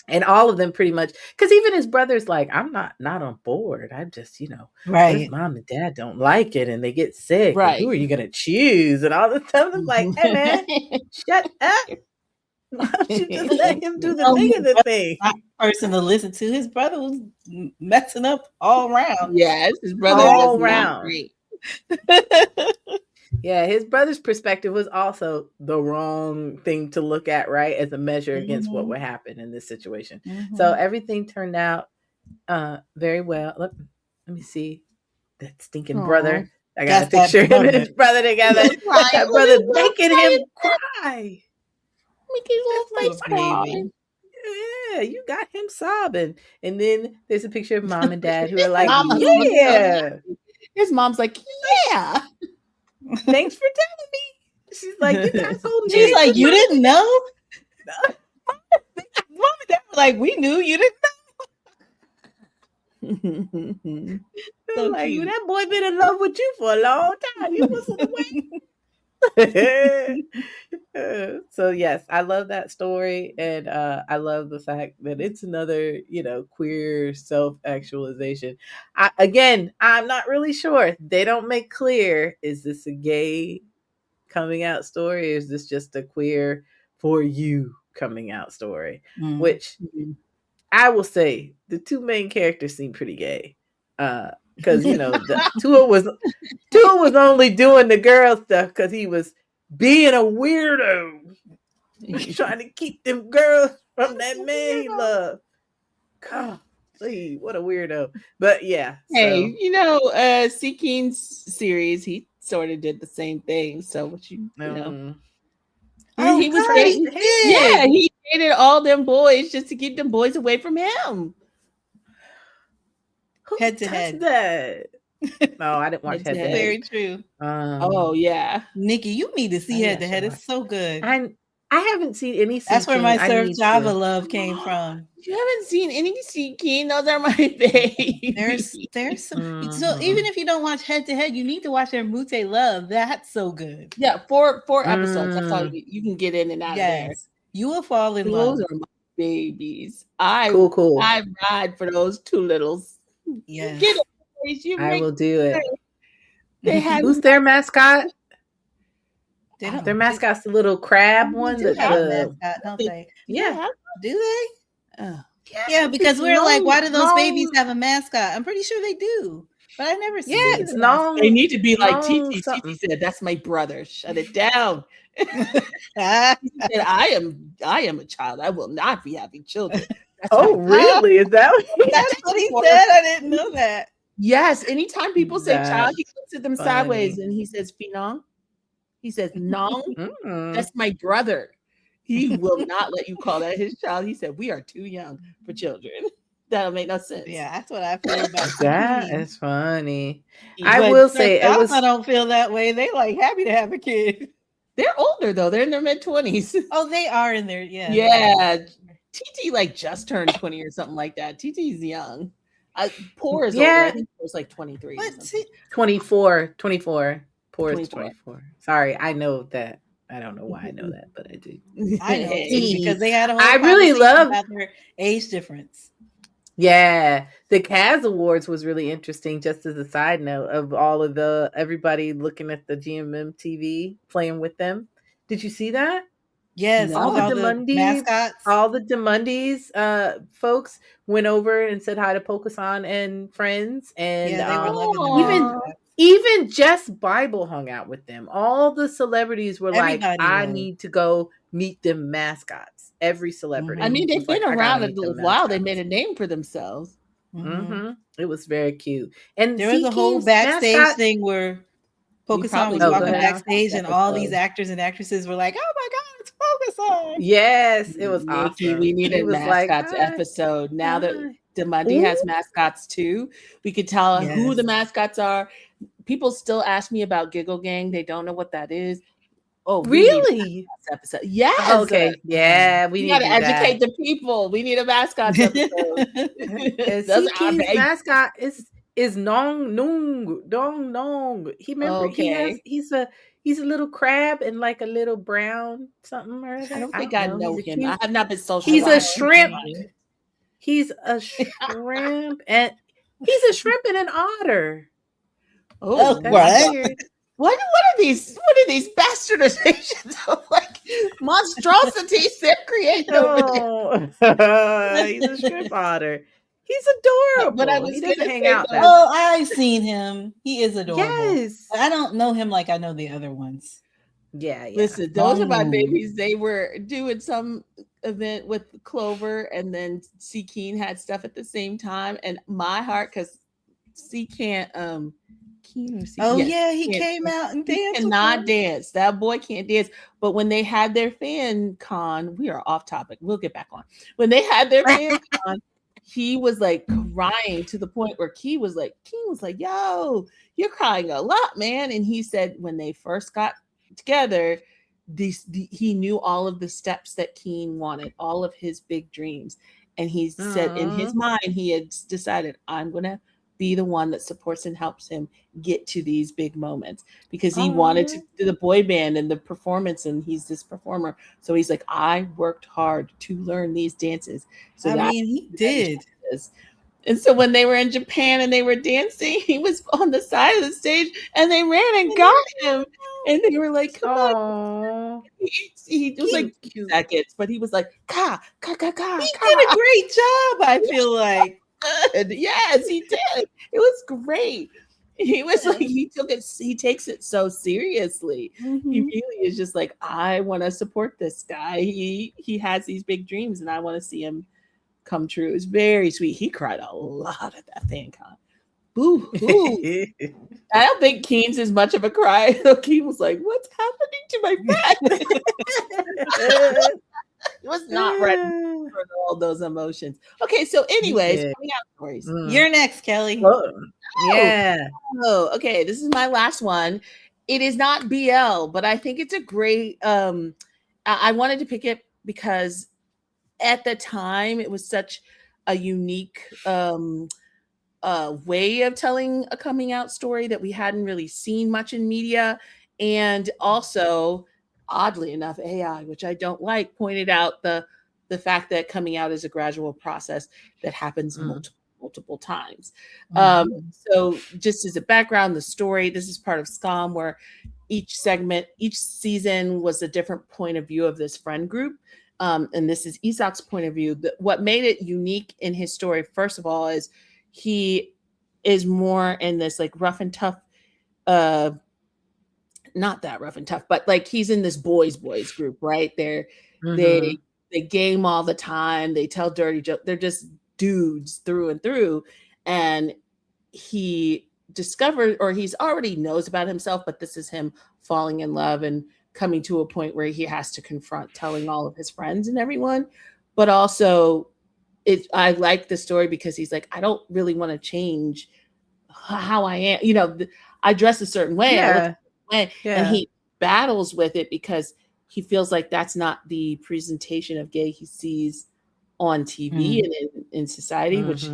[SPEAKER 1] and all of them pretty much, because even his brother's like, I'm not on board. I just, what if mom and dad don't like it and they get sick? Right. And who are you going to choose? And all this stuff. I'm like, hey, man, shut up. Why don't you just let him do the thing of the thing?
[SPEAKER 3] Not person to listen to. His brother was messing up all around.
[SPEAKER 4] Yes, his brother
[SPEAKER 1] all
[SPEAKER 4] was
[SPEAKER 1] around.
[SPEAKER 4] Great.
[SPEAKER 1] Yeah, his brother's perspective was also the wrong thing to look at, right? As a measure against what would happen in this situation. So everything turned out very well. Let me see. That stinking brother. I got a picture of him and his brother together. That brother making him cry.
[SPEAKER 4] Making his little face cry.
[SPEAKER 1] Yeah, you got him sobbing. And then there's a picture of mom and dad who are like, yeah.
[SPEAKER 4] His mom's like, yeah.
[SPEAKER 1] Thanks for telling me. She's like, you guys holding.
[SPEAKER 3] She's like, you didn't know? Mom and dad were like, we knew you didn't know.
[SPEAKER 1] So like, that boy been in love with you for a long time. You wasn't away. So yes, I love that story, and I love the fact that it's another, queer self-actualization. I'm not really sure. They don't make clear, is this a gay coming out story, or is this just a queer for you coming out story? Which I will say the two main characters seem pretty gay. Because the Tua was only doing the girl stuff because he was being a weirdo. He's trying to keep them girls from that man he loved. God, what a weirdo. But yeah.
[SPEAKER 4] Hey, Seeking's series, he sort of did the same thing. So what you know. He was dating. Yeah, he dated all them boys just to keep them boys away from him.
[SPEAKER 3] Head to head.
[SPEAKER 1] That? No, I didn't watch Head to Head.
[SPEAKER 3] Very true.
[SPEAKER 4] Oh yeah,
[SPEAKER 3] Nikki, you need to see Head to Head. It's so good.
[SPEAKER 1] I haven't seen any.
[SPEAKER 3] That's where my Surf Java love came from.
[SPEAKER 4] You haven't seen any Seeking? Those are my faves.
[SPEAKER 3] There's some. So even if you don't watch Head to Head, you need to watch their Mute Love. That's so good.
[SPEAKER 4] Yeah, four episodes. That's all you can get in and out of there.
[SPEAKER 3] You will fall in love.
[SPEAKER 4] Those are my babies.
[SPEAKER 1] Cool.
[SPEAKER 4] I ride for those two littles.
[SPEAKER 3] Yes.
[SPEAKER 4] Get it.
[SPEAKER 1] I will do it. Who's their mascot?
[SPEAKER 3] They don't.
[SPEAKER 1] Their mascot's the little crab
[SPEAKER 3] They
[SPEAKER 1] one.
[SPEAKER 3] do have a
[SPEAKER 1] The
[SPEAKER 3] mascot, don't they?
[SPEAKER 1] yeah.
[SPEAKER 3] Do they?
[SPEAKER 4] Oh.
[SPEAKER 3] Yeah, because we're like, why do those
[SPEAKER 1] long-
[SPEAKER 3] babies have a mascot? I'm pretty sure they do, but I never see
[SPEAKER 1] Yeah,
[SPEAKER 3] the
[SPEAKER 1] it's
[SPEAKER 3] mascot.
[SPEAKER 1] long.
[SPEAKER 4] They need to be like
[SPEAKER 1] long
[SPEAKER 4] Titi.
[SPEAKER 1] something.
[SPEAKER 4] Titi said, "That's my brother. Shut it down."
[SPEAKER 3] Ah,
[SPEAKER 4] He said, I am a child. I will not be having children. That's
[SPEAKER 1] Oh,
[SPEAKER 4] my-
[SPEAKER 1] really? Is that
[SPEAKER 3] that's what he said. I didn't know that.
[SPEAKER 4] Yes. Anytime people say child, he looks at them
[SPEAKER 1] funny.
[SPEAKER 4] sideways and he says, "Finong." He says, "Nong."
[SPEAKER 1] Mm.
[SPEAKER 4] That's my brother. He will not let you call that his child. He said, "We are too young for children." That'll make no sense.
[SPEAKER 3] Yeah, that's what I feel about
[SPEAKER 1] That
[SPEAKER 3] Titi.
[SPEAKER 1] is funny. I
[SPEAKER 3] But
[SPEAKER 1] will say it was.
[SPEAKER 3] I don't feel that way. They like happy to have a kid.
[SPEAKER 4] They're older though. They're in their mid-20s.
[SPEAKER 3] Oh, they are in there. Yeah.
[SPEAKER 4] Yeah. TT like just turned 20 or something like that. TT's young. Poor is older. I think it was like 23. or
[SPEAKER 3] What?
[SPEAKER 4] something.
[SPEAKER 3] See,
[SPEAKER 1] 24. Poor is
[SPEAKER 4] 24.
[SPEAKER 1] 24. Sorry, I know that. I don't know why I know that, but I do.
[SPEAKER 3] I know
[SPEAKER 4] Hey.
[SPEAKER 3] because they had a whole
[SPEAKER 1] I really
[SPEAKER 3] conversation
[SPEAKER 1] love-
[SPEAKER 3] about their age difference.
[SPEAKER 1] Yeah, the Kaz Awards was really interesting. Just as a side note, of all of everybody looking at the GMM TV playing with them. Did you see that?
[SPEAKER 3] Yes,
[SPEAKER 4] No.
[SPEAKER 1] All the
[SPEAKER 3] all the
[SPEAKER 1] Demundis,
[SPEAKER 3] mascots.
[SPEAKER 1] all the Demundis folks went over and said hi to Pokusan and friends, and
[SPEAKER 3] Yeah, they were loving the
[SPEAKER 1] even
[SPEAKER 3] mascots.
[SPEAKER 1] even Jess Bible hung out with them. All the celebrities were like,
[SPEAKER 3] Everybody
[SPEAKER 1] I
[SPEAKER 3] was.
[SPEAKER 1] need to go meet them mascots. Every celebrity.
[SPEAKER 4] I mean, they've
[SPEAKER 1] was like,
[SPEAKER 4] been
[SPEAKER 1] I gotta
[SPEAKER 4] around a
[SPEAKER 1] meet them
[SPEAKER 4] little while. They
[SPEAKER 1] mascots.
[SPEAKER 4] made a name for themselves.
[SPEAKER 3] Mhm.
[SPEAKER 1] It was very cute. And
[SPEAKER 3] There was a whole
[SPEAKER 1] Seeking's
[SPEAKER 3] backstage
[SPEAKER 1] mascot-
[SPEAKER 3] thing where Pokusan
[SPEAKER 4] probably
[SPEAKER 3] was
[SPEAKER 1] will
[SPEAKER 3] walking
[SPEAKER 1] have
[SPEAKER 3] backstage, and all these
[SPEAKER 4] episode.
[SPEAKER 3] actors and actresses were like, "Oh my God, it's Pokusan!"
[SPEAKER 1] Yes, it was
[SPEAKER 4] Nikki,
[SPEAKER 1] awesome.
[SPEAKER 4] we need
[SPEAKER 1] He
[SPEAKER 4] a
[SPEAKER 1] was like,
[SPEAKER 4] mascots
[SPEAKER 1] "Hi,
[SPEAKER 4] episode. Now that
[SPEAKER 1] hi."
[SPEAKER 4] Demundi has
[SPEAKER 1] Ooh.
[SPEAKER 4] mascots too, we could tell who
[SPEAKER 3] Yes.
[SPEAKER 4] the mascots are. People still ask me about Giggle Gang. They don't know what that is. Oh, we need a
[SPEAKER 1] Really?
[SPEAKER 4] mascots episode. Yes.
[SPEAKER 1] Okay. Yeah, we
[SPEAKER 4] We
[SPEAKER 1] need
[SPEAKER 4] got to
[SPEAKER 1] to do that.
[SPEAKER 4] educate the people. We need a mascots episode.
[SPEAKER 1] And
[SPEAKER 4] Those are
[SPEAKER 1] Seeking's
[SPEAKER 4] big-
[SPEAKER 1] mascot is Nong Nung Dong Nong. He remember
[SPEAKER 4] Okay.
[SPEAKER 1] he's a little crab and like a little brown something or other.
[SPEAKER 4] I don't think I know
[SPEAKER 1] He's a
[SPEAKER 4] him.
[SPEAKER 1] cute-
[SPEAKER 4] I have not been socialized.
[SPEAKER 1] He's a
[SPEAKER 4] with
[SPEAKER 1] shrimp.
[SPEAKER 4] anybody.
[SPEAKER 1] He's a shrimp and he's a shrimp and an otter.
[SPEAKER 4] Oh,
[SPEAKER 1] That's
[SPEAKER 3] What?
[SPEAKER 1] weird.
[SPEAKER 4] What are these bastardizations of like monstrosities they're creating over there?
[SPEAKER 1] Oh, he's a shrimp otter. He's adorable.
[SPEAKER 4] But I was
[SPEAKER 1] He doesn't
[SPEAKER 4] gonna
[SPEAKER 1] hang
[SPEAKER 4] say
[SPEAKER 1] out
[SPEAKER 4] though-
[SPEAKER 1] that
[SPEAKER 3] Oh, I've seen him. He is adorable.
[SPEAKER 1] Yes.
[SPEAKER 3] I don't know him like I know the other ones.
[SPEAKER 1] Yeah.
[SPEAKER 4] Listen, those are my
[SPEAKER 3] Oh.
[SPEAKER 4] babies. They were doing some event with Clover, and then C Keen had stuff at the same time. And my heart, because C can't Keen or C.
[SPEAKER 3] Oh
[SPEAKER 4] yes,
[SPEAKER 3] yeah, he
[SPEAKER 4] can't-
[SPEAKER 3] came out and
[SPEAKER 4] He
[SPEAKER 3] danced. with
[SPEAKER 4] cannot
[SPEAKER 3] them.
[SPEAKER 4] dance. That boy can't dance. But when they had their fan con, we are off topic. We'll get back on. When they had their fan con, he was like crying to the point where Keen was like, "Yo, you're crying a lot, man." And he said when they first got together, he knew all of the steps that Keen wanted, all of his big dreams. And he said in his mind, he had decided, I'm going to be the one that supports and helps him get to these big moments, because he wanted to do the boy band and the performance, and he's this performer. So he's like, I worked hard to learn these dances. So
[SPEAKER 3] I mean, he did.
[SPEAKER 4] And so when they were in Japan and they were dancing, he was on the side of the stage and they ran and got him. And they were like, come on. He was like 2 seconds, but he was like, ka.
[SPEAKER 3] He did a great job, I feel like.
[SPEAKER 4] Good. Yes, he did. It was great. He was like, he takes it so seriously. He really is just like, I want to support this guy. He has these big dreams and I want to see him come true. It's very sweet. He cried a lot at that fan con. Boo hoo. I don't think Keen's as much of a cry. Keen was like, what's happening to my back? It was not ready for all those emotions. Okay, so anyways, coming out stories.
[SPEAKER 3] You're next, Kelly.
[SPEAKER 1] Yeah.
[SPEAKER 4] Oh, okay. This is my last one. It is not BL, but I think it's a great I wanted to pick it because at the time it was such a unique way of telling a coming out story that we hadn't really seen much in media. And also, oddly enough, AI, which I don't like, pointed out the fact that coming out is a gradual process that happens multiple times. So just as a background, the story, this is part of SKAM, where each season was a different point of view of this friend group. And this is Isak's point of view. What made it unique in his story, first of all, is he is more in this like rough and tough, not that rough and tough, but like he's in this boys group, right? They game all the time. They tell dirty jokes. They're just dudes through and through. And he discovered, or he's already knows about himself, but this is him falling in love and coming to a point where he has to confront telling all of his friends and everyone. But also I like the story because he's like, I don't really want to change how I am. You know, I dress a certain way.
[SPEAKER 1] Yeah.
[SPEAKER 4] I look a certain way. Yeah. And he battles with it because he feels like that's not the presentation of gay he sees on TV and in society, which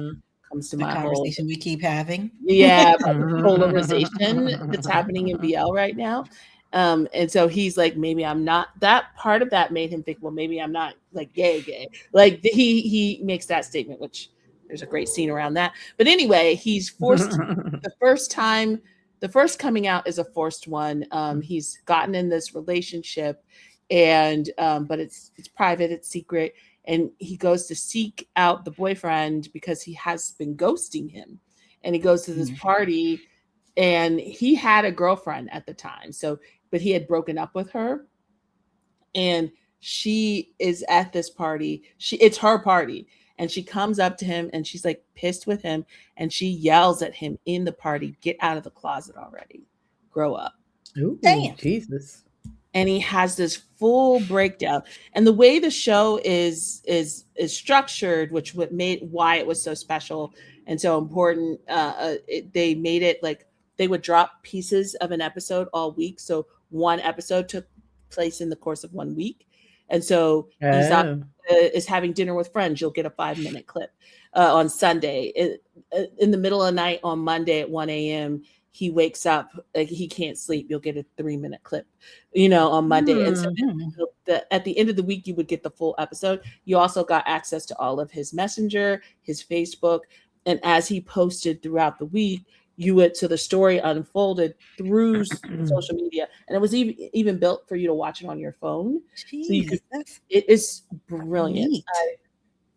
[SPEAKER 4] comes to
[SPEAKER 3] the
[SPEAKER 4] my
[SPEAKER 3] conversation we keep having.
[SPEAKER 4] Yeah, polarization that's happening in BL right now. And so he's like, maybe I'm not. That part of that made him think, well, maybe I'm not like gay. Like he makes that statement, which there's a great scene around that. But anyway, he's forced the first coming out is a forced one. He's gotten in this relationship, and but it's private, it's secret. And he goes to seek out the boyfriend because he has been ghosting him. And he goes to this party, and he had a girlfriend at the time. But he had broken up with her. And she is at this party. It's her party. And she comes up to him and she's like pissed with him. And she yells at him in the party, get out of the closet already. Grow up.
[SPEAKER 1] Ooh, damn. Jesus.
[SPEAKER 4] And he has this full breakdown. And the way the show is structured, which made why it was so special and so important, they made it like they would drop pieces of an episode all week. So one episode took place in the course of 1 week. And so Isak is having dinner with friends. You'll get a 5-minute clip on Sunday. In the middle of the night on Monday at 1 a.m., he wakes up, like he can't sleep. You'll get a 3-minute clip, on Monday. And so at the end of the week, you would get the full episode. You also got access to all of his Messenger, his Facebook. And as he posted throughout the week, so the story unfolded through social media. And it was even built for you to watch it on your phone.
[SPEAKER 3] Jeez,
[SPEAKER 4] so you could, it is brilliant.
[SPEAKER 3] Neat.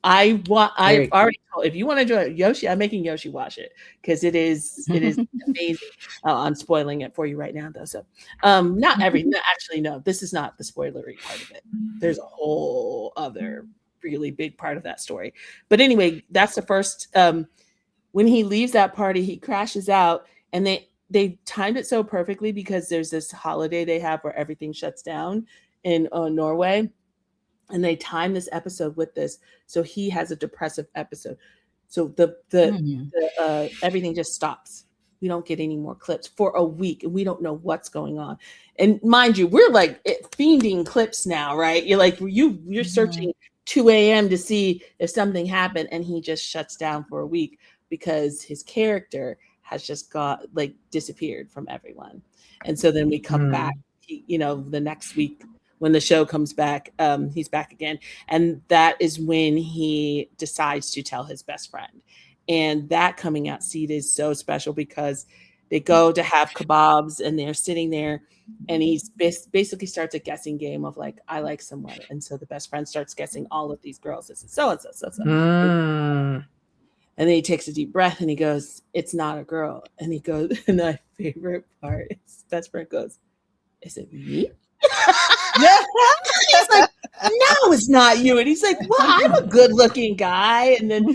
[SPEAKER 4] I've already told, if you want to join Yoshi, I'm making Yoshi watch it because it is amazing. I'm spoiling it for you right now though. So this is not the spoilery part of it. There's a whole other really big part of that story. But anyway, that's the first when he leaves that party, he crashes out, and they timed it so perfectly because there's this holiday they have where everything shuts down in Norway. And they time this episode with this, so he has a depressive episode. So the everything just stops. We don't get any more clips for a week, and we don't know what's going on. And mind you, we're like fiending clips now, right? You're like you're searching 2 a.m. to see if something happened, and he just shuts down for a week because his character has just disappeared from everyone. And so then we come back, the next week. When the show comes back, he's back again. And that is when he decides to tell his best friend. And that coming out scene is so special because they go to have kebabs and they're sitting there and he basically starts a guessing game of like, I like someone. And so the best friend starts guessing all of these girls. This is so-and-so, so-and-so. And then he takes a deep breath and he goes, it's not a girl. And he goes, and my favorite part, his best friend goes, is it me? He's like, no, it's not you. And he's like, well, I'm a good looking guy. And then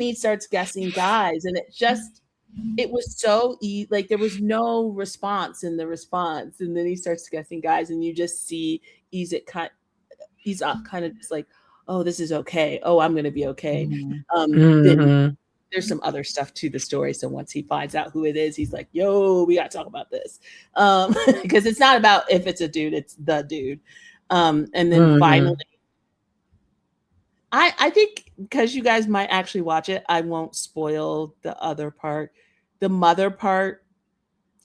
[SPEAKER 4] he starts guessing guys. And it was so like there was no response in the response. And then he starts guessing guys. And you just see he's kind of just like, oh, this is okay. Oh, I'm going to be okay. Then there's some other stuff to the story. So once he finds out who it is, he's like, yo, we got to talk about this. Because it's not about if it's a dude, it's the dude. And then finally, I think because you guys might actually watch it, I won't spoil the other part. The mother part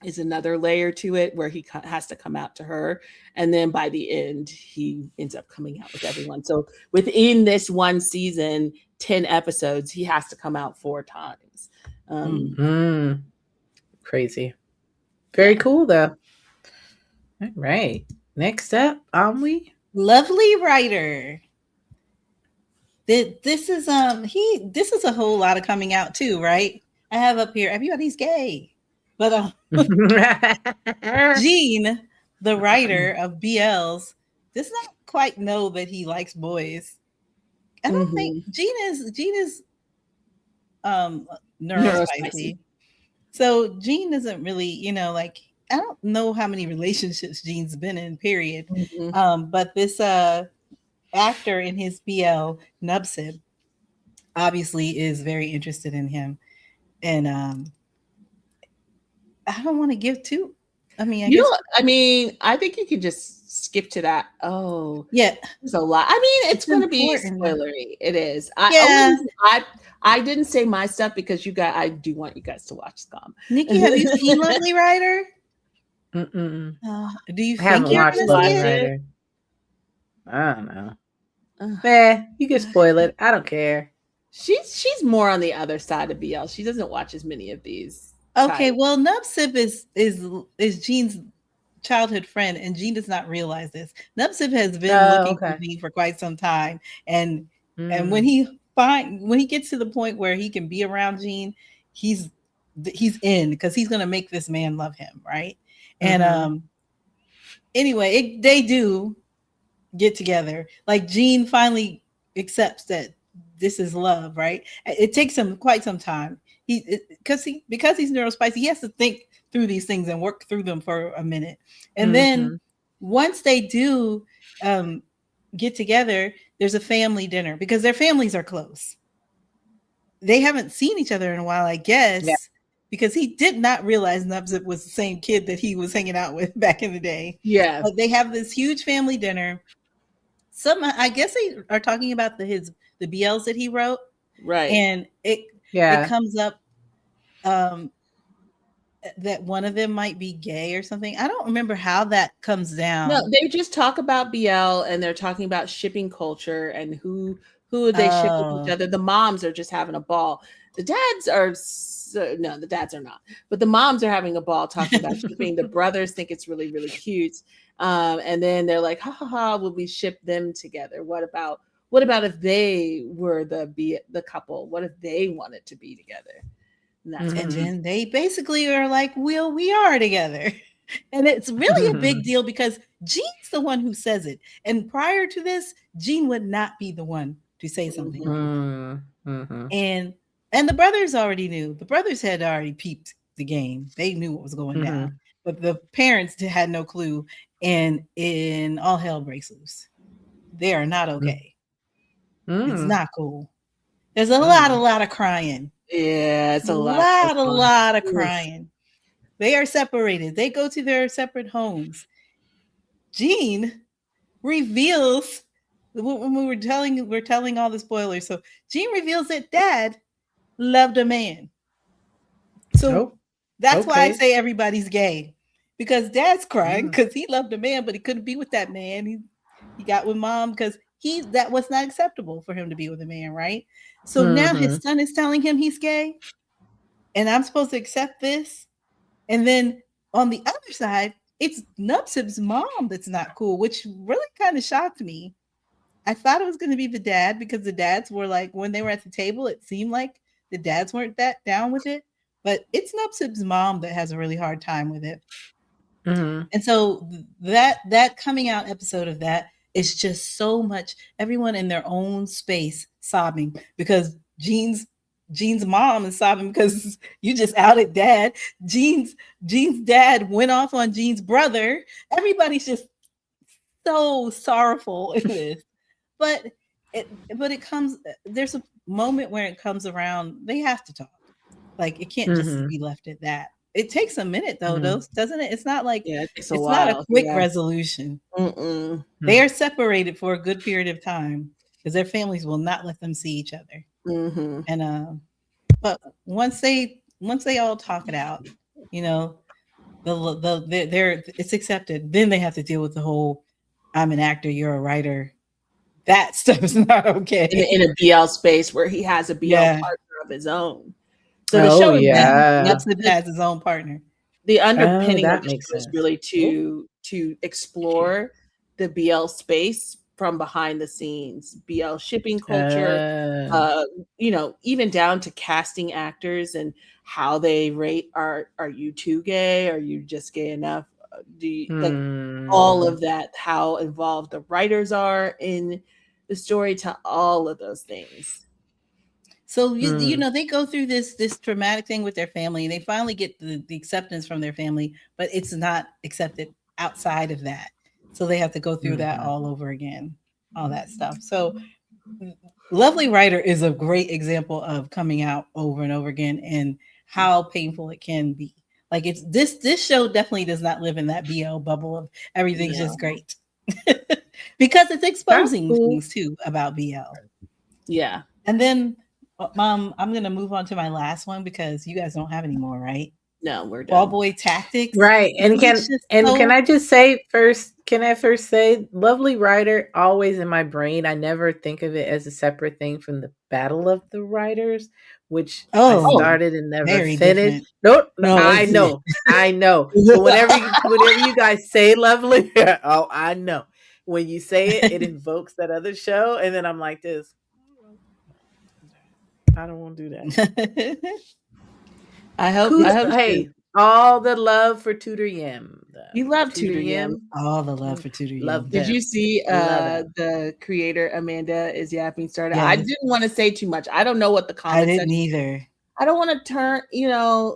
[SPEAKER 4] is another layer to it where he has to come out to her. And then by the end, he ends up coming out with everyone. So within this one season, 10 episodes, he has to come out 4 times.
[SPEAKER 1] Crazy. Very cool though. All right. Next up, we
[SPEAKER 3] Lovelywriter. This is this is a whole lot of coming out too, right? I have up here everybody's gay, but Gene, the writer of BLs, does not quite know that he likes boys. I don't think Gene is neurospicy. So Gene doesn't really, like, I don't know how many relationships Gene's been in, period. But this actor in his BL, Nubsib, obviously is very interested in him. And I don't want to give too. I
[SPEAKER 4] think you can just skip to that. Oh,
[SPEAKER 3] yeah,
[SPEAKER 4] there's a lot. I mean, it's going to be spoilery. It is. I didn't say my stuff because I do want you guys to watch SKAM.
[SPEAKER 3] Nikki, have you seen Lovelywriter? Do you think you're
[SPEAKER 1] watched Lovelywriter? I don't know. You can spoil it. I don't care.
[SPEAKER 4] She's more on the other side of BL. She doesn't watch as many of these.
[SPEAKER 3] Okay, well, Nubsib is Gene's childhood friend, and Gene does not realize this. Nubsib has been looking for Gene for quite some time, and when he gets to the point where he can be around Gene, he's in, because he's going to make this man love him, right? And anyway, they do get together. Like, Gene finally accepts that this is love, right? It takes him quite some time. Because he's neurospicy, he has to think through these things and work through them for a minute. And then once they do get together, there's a family dinner because their families are close. They haven't seen each other in a while, I guess, because he did not realize Nubsib was the same kid that he was hanging out with back in the day.
[SPEAKER 4] Yeah.
[SPEAKER 3] But they have this huge family dinner. I guess they are talking about the BLs that he wrote.
[SPEAKER 4] Right.
[SPEAKER 3] And it comes up that one of them might be gay or something. I don't remember how that comes down.
[SPEAKER 4] No, they just talk about BL, and they're talking about shipping culture and who they ship with each other. The moms are just having a ball. The dads are the dads are not, but the moms are having a ball talking about shipping. The brothers think it's really, really cute. And then they're like, ha ha ha, will we ship them together? What about if they were the couple? What if they wanted to be together?
[SPEAKER 3] And then they basically are like, well, we are together. And it's really a big deal because Gene's the one who says it. And prior to this, Gene would not be the one to say something. And the brothers already knew. The brothers had already peeped the game. They knew what was going down. But the parents had no clue. And all hell breaks loose. They are not okay. It's not cool. There's a lot of crying.
[SPEAKER 4] Yeah, it's a
[SPEAKER 3] lot of crying. They are separated. They go to their separate homes. Gene reveals, when we're telling all the spoilers. So Gene reveals that Dad loved a man. So that's why I say everybody's gay, because Dad's crying because he loved a man, but he couldn't be with that man. He got with Mom because that was not acceptable for him to be with a man, right? So now his son is telling him he's gay, and I'm supposed to accept this. And then on the other side, it's Nubsib's mom that's not cool, which really kind of shocked me. I thought it was going to be the dad, because the dads were like, when they were at the table, it seemed like the dads weren't that down with it. But it's Nubsib's mom that has a really hard time with it. And so that coming out episode of that, it's just so much, everyone in their own space sobbing because Gene's mom is sobbing because you just outed Dad. Gene's dad went off on Gene's brother. Everybody's just so sorrowful in this. But it comes, there's a moment where it comes around, they have to talk. Like, it can't just be left at that. It takes a minute though, doesn't it? It's not like it's not a quick resolution. They are separated for a good period of time because their families will not let them see each other. And but once they all talk it out, it's accepted. Then they have to deal with the whole, I'm an actor, you're a writer. That stuff is not okay
[SPEAKER 4] in a BL space where he has a BL partner of his own. So the show
[SPEAKER 3] Nubsib has his own partner.
[SPEAKER 4] The underpinning of the show is really to to explore the BL space from behind the scenes, BL shipping culture, even down to casting actors and how they rate, are you too gay? Are you just gay enough? Do you, like all of that, how involved the writers are in the story, to all of those things.
[SPEAKER 3] So they go through this traumatic thing with their family, and they finally get the acceptance from their family, but it's not accepted outside of that. So they have to go through that all over again, all that stuff. So Lovely Writer is a great example of coming out over and over again and how painful it can be. Like, it's this show definitely does not live in that BL bubble of everything's just great. Because it's exposing things too about BL.
[SPEAKER 4] Yeah.
[SPEAKER 3] And then Mom, I'm going to move on to my last one because you guys don't have any more, right?
[SPEAKER 4] No, we're done.
[SPEAKER 3] Ballboy Tactics.
[SPEAKER 1] Right. And can I just say first, Lovely Writer, always in my brain. I never think of it as a separate thing from the Battle of the Writers, which I started and never finished.
[SPEAKER 3] Different.
[SPEAKER 1] Nope. No, I know. But whenever you guys say Lovely, I know. When you say it, it invokes that other show. And then I'm like this. I don't want to do that.
[SPEAKER 4] I hope.
[SPEAKER 1] Hey, all the love for Tudor Yim.
[SPEAKER 4] We love Tudor Yim.
[SPEAKER 3] All the love for Tudor Yim.
[SPEAKER 4] Did you see the creator Amanda is yapping started? Yes. I didn't want to say too much. I don't know what the comments.
[SPEAKER 3] I didn't either.
[SPEAKER 4] I don't want to turn.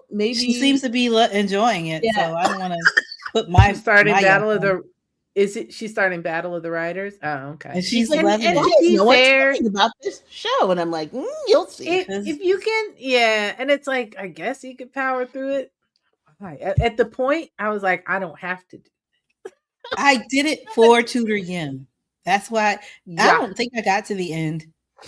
[SPEAKER 4] Maybe
[SPEAKER 3] she seems to be enjoying it. Yeah. So I don't want to put my
[SPEAKER 1] starting Battle of the. Is it she's starting Battle of the Writers? Oh, okay.
[SPEAKER 3] And she's loving it.
[SPEAKER 4] She's talking about this show, and I'm like, you'll see.
[SPEAKER 1] If you can, and it's like, I guess you could power through it. At the point, I was like, I don't have to do it.
[SPEAKER 3] I did it for Tudor Yim. That's why I don't think I got to the end.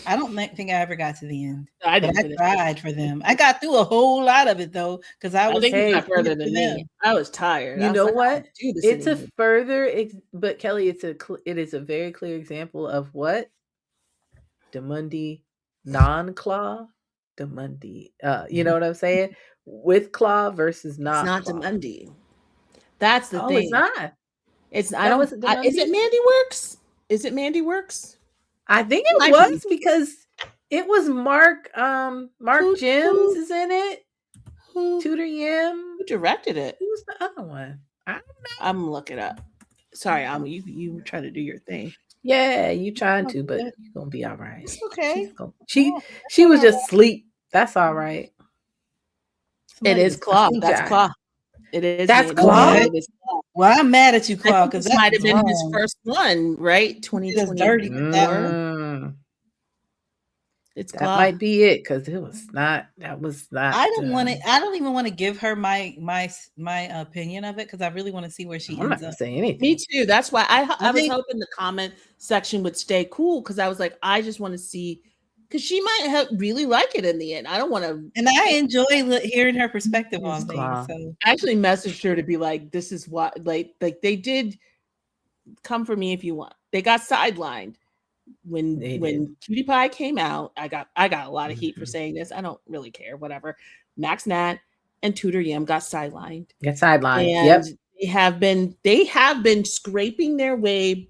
[SPEAKER 3] I don't think I ever got to the end.
[SPEAKER 4] I
[SPEAKER 3] tried for them. I got through a whole lot of it though, because I
[SPEAKER 4] think you got further than me. I was tired.
[SPEAKER 1] You know what? It's a further, but Kelly, it is a very clear example of what Demundi non-claw, Demundi. You know what I'm saying? With claw versus not.
[SPEAKER 4] It's not Demundi. That's the thing.
[SPEAKER 1] It's not.
[SPEAKER 4] It's. I don't. Is it Mandy Works? Is it Mandy Works?
[SPEAKER 1] I think it was because it was Mark Jims is in it. Tudor Yim.
[SPEAKER 4] Who directed it?
[SPEAKER 1] Who's the other one? I don't know.
[SPEAKER 4] I'm looking up. Sorry, you try to do your thing.
[SPEAKER 1] Yeah, you trying to, but you're gonna be all right.
[SPEAKER 3] It's okay.
[SPEAKER 1] She was just asleep. That's all right.
[SPEAKER 4] It is Claw. That's Claw. It is.
[SPEAKER 1] That's Claw.
[SPEAKER 3] Well, I'm mad at you, Claw, because
[SPEAKER 4] that might have been his first one, right? 2020. It's
[SPEAKER 1] that might be it, because it was not. That was not.
[SPEAKER 3] I don't want to. I don't even want to give her my opinion of it, because I really want to see where she ends up.
[SPEAKER 1] Saying anything.
[SPEAKER 4] Me too. That's why I was hoping the comment section would stay cool, because I was like, I just want to see, because she might really like it in the end. I don't want to.
[SPEAKER 3] And I enjoy hearing her perspective on things. So
[SPEAKER 4] I actually messaged her to be like, this is what like they did. Come for me if you want. They got sidelined when Cutie Pie came out. I got a lot of heat for saying this. I don't really care. Whatever. Max Nat and Tudor Yim got sidelined.
[SPEAKER 1] Yep.
[SPEAKER 4] They have been scraping their way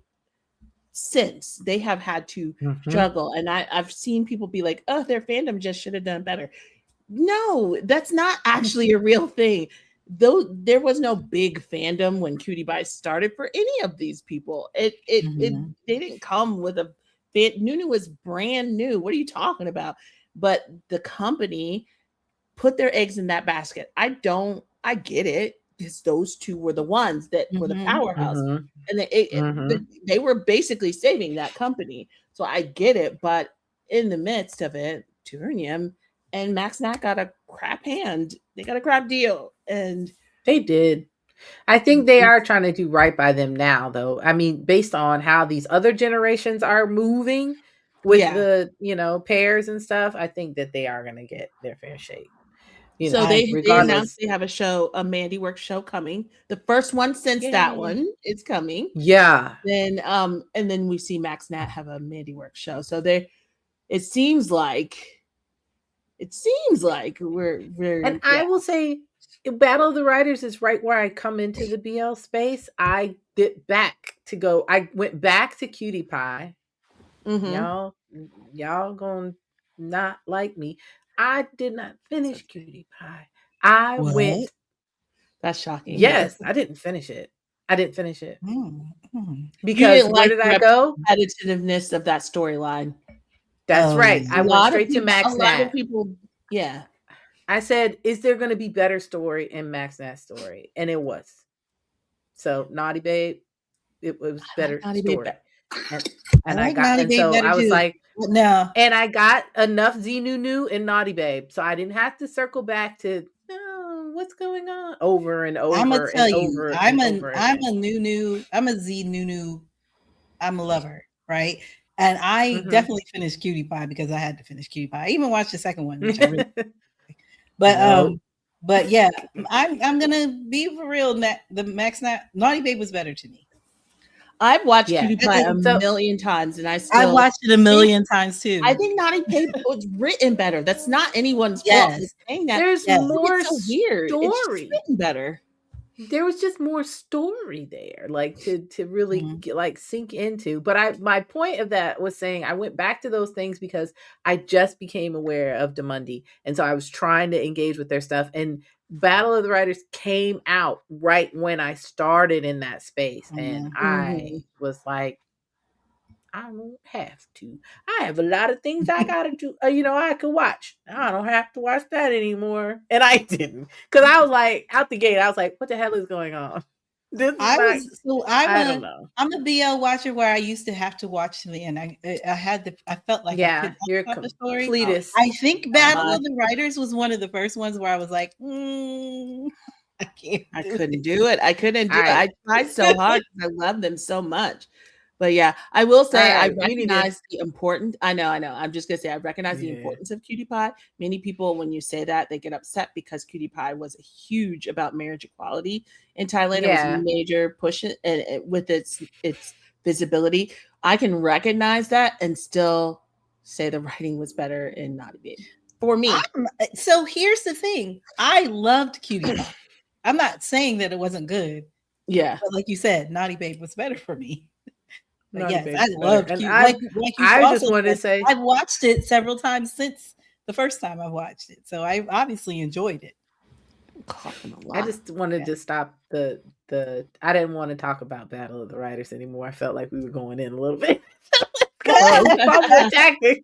[SPEAKER 4] since. They have had to struggle, and I've seen people be like, oh, their fandom just should have done better. No, that's not actually a real thing. Though there was no big fandom when Cutie Pie started for any of these people. They didn't come with a fan. Nunu was brand new. What are you talking about? But the company put their eggs in that basket. I get it, because those two were the ones that were the powerhouse, and they were basically saving that company. So I get it, but in the midst of it, Tudor Yim and Max Nat got a crap hand. They got a crap deal, and
[SPEAKER 1] they did. I think they are trying to do right by them now, though. I mean, based on how these other generations are moving with the pairs and stuff, I think that they are going to get their fair shake.
[SPEAKER 4] So they announced they have a Mandy Works show coming. The first one since that one is coming.
[SPEAKER 1] Yeah.
[SPEAKER 4] Then and then we see Max Nat have a Mandy Works show. So it seems like we're
[SPEAKER 1] and I will say Battle of the Writers is right where I come into the BL space. I did back to go. I went back to Cutie Pie.
[SPEAKER 4] Mm-hmm.
[SPEAKER 1] Y'all gonna not like me. I did not finish Cutie Pie. I
[SPEAKER 3] What?
[SPEAKER 1] went.
[SPEAKER 4] That's shocking.
[SPEAKER 1] Yes, I didn't finish it. I didn't finish it
[SPEAKER 4] You
[SPEAKER 1] because
[SPEAKER 4] didn't
[SPEAKER 1] where
[SPEAKER 4] like
[SPEAKER 1] did I
[SPEAKER 4] the
[SPEAKER 1] go?
[SPEAKER 4] repetitiveness of that storyline.
[SPEAKER 1] That's
[SPEAKER 3] Oh
[SPEAKER 1] right.
[SPEAKER 3] yeah.
[SPEAKER 1] I
[SPEAKER 4] A
[SPEAKER 1] went
[SPEAKER 4] lot of
[SPEAKER 1] straight to
[SPEAKER 4] people,
[SPEAKER 1] Max Nat.
[SPEAKER 4] yeah.
[SPEAKER 1] I said, "Is there going to be better story in Max Nat's story?" And it was. So Naughty Babe, it was
[SPEAKER 4] I like
[SPEAKER 1] better
[SPEAKER 4] Naughty Babe.
[SPEAKER 1] story, and
[SPEAKER 3] I
[SPEAKER 1] I
[SPEAKER 3] like
[SPEAKER 1] got,
[SPEAKER 3] Naughty
[SPEAKER 1] and
[SPEAKER 3] Babe
[SPEAKER 1] so
[SPEAKER 3] better
[SPEAKER 1] I was
[SPEAKER 3] too.
[SPEAKER 1] like,
[SPEAKER 3] No.
[SPEAKER 1] and I got enough Z Nunu and Naughty Babe, so I didn't have to circle back to what's going on over and
[SPEAKER 3] I'm gonna
[SPEAKER 1] over and
[SPEAKER 3] tell you,
[SPEAKER 1] over and over again.
[SPEAKER 3] I'm a Z Nunu. I'm a lover, right? And I
[SPEAKER 1] Mm-hmm.
[SPEAKER 3] definitely finished Cutie Pie because I had to finish Cutie Pie. I even watched the second one, which I really, but
[SPEAKER 1] No.
[SPEAKER 3] but yeah, I'm gonna be for real. The Max Naughty Babe was better to me.
[SPEAKER 4] I've watched
[SPEAKER 1] Yeah.
[SPEAKER 4] Cutie Pie a
[SPEAKER 1] So
[SPEAKER 4] million times, and I
[SPEAKER 3] I've
[SPEAKER 4] still
[SPEAKER 3] watched it a million times too.
[SPEAKER 4] I think Naughty Babe was written better. That's not anyone's fault for
[SPEAKER 3] Yes,
[SPEAKER 4] saying that.
[SPEAKER 1] there's
[SPEAKER 3] yes.
[SPEAKER 1] more
[SPEAKER 4] It's so weird. It's just
[SPEAKER 1] story.
[SPEAKER 4] written better.
[SPEAKER 1] There was just more story there, like to really
[SPEAKER 3] Mhm.
[SPEAKER 1] get, like sink into. But my point of that was saying I went back to those things because I just became aware of Demundi, and so I was trying to engage with their stuff. And Battle of the Writers came out right when I started in that space, and
[SPEAKER 3] Mhm.
[SPEAKER 1] I was like, I don't have to. I have a lot of things I gotta do. I could watch. I don't have to watch that anymore. And I didn't. Because I was like, out the gate, I was like, what the hell is going on? This is not, I don't know.
[SPEAKER 3] I'm a BL watcher where I used to have to watch to the end. I felt like I
[SPEAKER 1] Yeah,
[SPEAKER 3] couldn't
[SPEAKER 1] you're
[SPEAKER 3] talk about the story.
[SPEAKER 1] completist.
[SPEAKER 3] I think Battle
[SPEAKER 4] Uh,
[SPEAKER 3] of the Writers was one of the first ones where I was like, I can't
[SPEAKER 4] I
[SPEAKER 3] do
[SPEAKER 4] couldn't
[SPEAKER 3] it.
[SPEAKER 4] do it. I couldn't do it.
[SPEAKER 1] All
[SPEAKER 4] I tried so hard because I love them so much. But yeah, I will say I
[SPEAKER 1] right, we need to.
[SPEAKER 4] recognize the importance. I know. I'm just gonna say I recognize the
[SPEAKER 1] Yeah.
[SPEAKER 4] importance of Cutie Pie. Many people, when you say that, they get upset because Cutie Pie was huge about marriage equality in Thailand. It was a
[SPEAKER 1] Yeah.
[SPEAKER 4] major push, and with its visibility, I can recognize that and still say the writing was better in Naughty Babe for me.
[SPEAKER 3] So here's the thing. I loved Cutie Pie. I'm not saying that it wasn't good.
[SPEAKER 4] Yeah.
[SPEAKER 3] But like you said, Naughty Babe was better for me. But
[SPEAKER 1] Naughty
[SPEAKER 3] yes,
[SPEAKER 1] Babe
[SPEAKER 3] I
[SPEAKER 1] is better.
[SPEAKER 3] loved
[SPEAKER 1] And
[SPEAKER 3] Cutie. Like you
[SPEAKER 1] I
[SPEAKER 3] also
[SPEAKER 1] just wanted to
[SPEAKER 3] said,
[SPEAKER 1] say,
[SPEAKER 3] I've watched it several times since the first time I watched it. So I obviously enjoyed it.
[SPEAKER 1] I just wanted to stop the I didn't want to talk about Battle of the Writers anymore. I felt like we were going in a little bit. Ballboy tactics.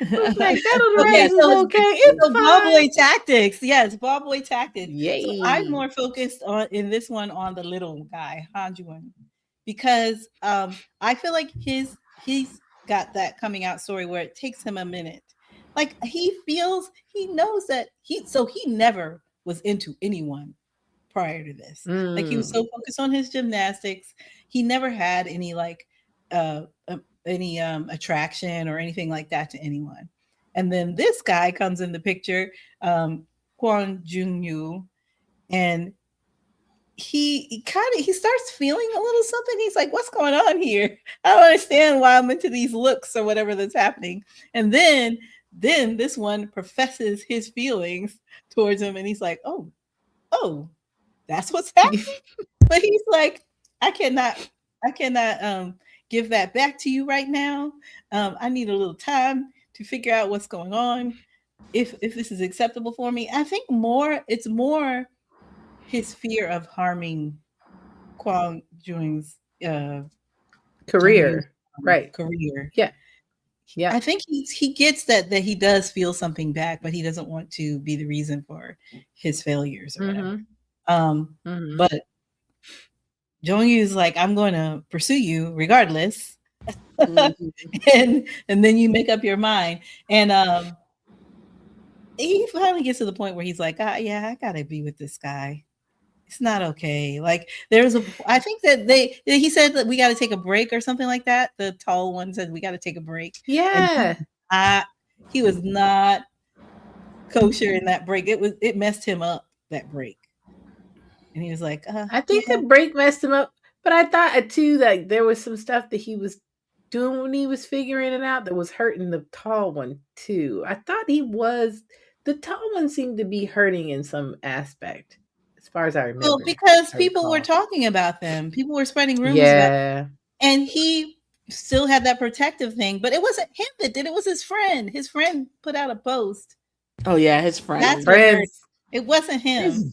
[SPEAKER 1] It's like Battle of the
[SPEAKER 3] Okay,
[SPEAKER 1] Writers is okay. It's
[SPEAKER 3] so
[SPEAKER 1] fine.
[SPEAKER 3] ballboy tactics. Yes, ballboy tactics.
[SPEAKER 1] Yay.
[SPEAKER 3] So I'm more focused in this one on the little guy, Hanjuan, because I feel like he's got that coming out story where it takes him a minute. Like he knows that he never was into anyone prior to this. Like he was so focused on his gymnastics. He never had any attraction or anything like that to anyone. And then this guy comes in the picture, Kwon Jung-yu, and he starts feeling a little something. He's like, what's going on here? I don't understand why I'm into these looks or whatever that's happening. And then this one professes his feelings towards him, and he's like, oh, that's what's happening. But he's like, I cannot give that back to you right now. I need a little time to figure out what's going on. If this is acceptable for me. I think it's more his fear of harming Kwon Jung's
[SPEAKER 1] career. Right.
[SPEAKER 3] Career.
[SPEAKER 1] Yeah. Yeah.
[SPEAKER 3] I think he gets that he does feel something back, but he doesn't want to be the reason for his failures or whatever. But Jung-Yu's like, I'm going to pursue you regardless. and then you make up your mind. And he finally gets to the point where he's like, yeah, I gotta be with this guy. It's not okay. Like I think that he said that we got to take a break or something like that. The tall one said we got to take a break.
[SPEAKER 1] Yeah.
[SPEAKER 3] And he was not kosher in that break. It messed him up, that break. And he was like,
[SPEAKER 1] I think the break messed him up. But I thought too that there was some stuff that he was doing when he was figuring it out that was hurting the tall one too. I thought the tall one seemed to be hurting in some aspect. as far as I remember.
[SPEAKER 3] Well, because
[SPEAKER 1] I
[SPEAKER 3] people were
[SPEAKER 1] recall.
[SPEAKER 3] talking about them. People were spreading rumors about them.
[SPEAKER 1] Yeah.
[SPEAKER 3] And he still had that protective thing, but it wasn't him that did it. It was his friend. His friend put out a post.
[SPEAKER 4] Oh yeah, his friends.
[SPEAKER 3] That's what hurt. It wasn't him.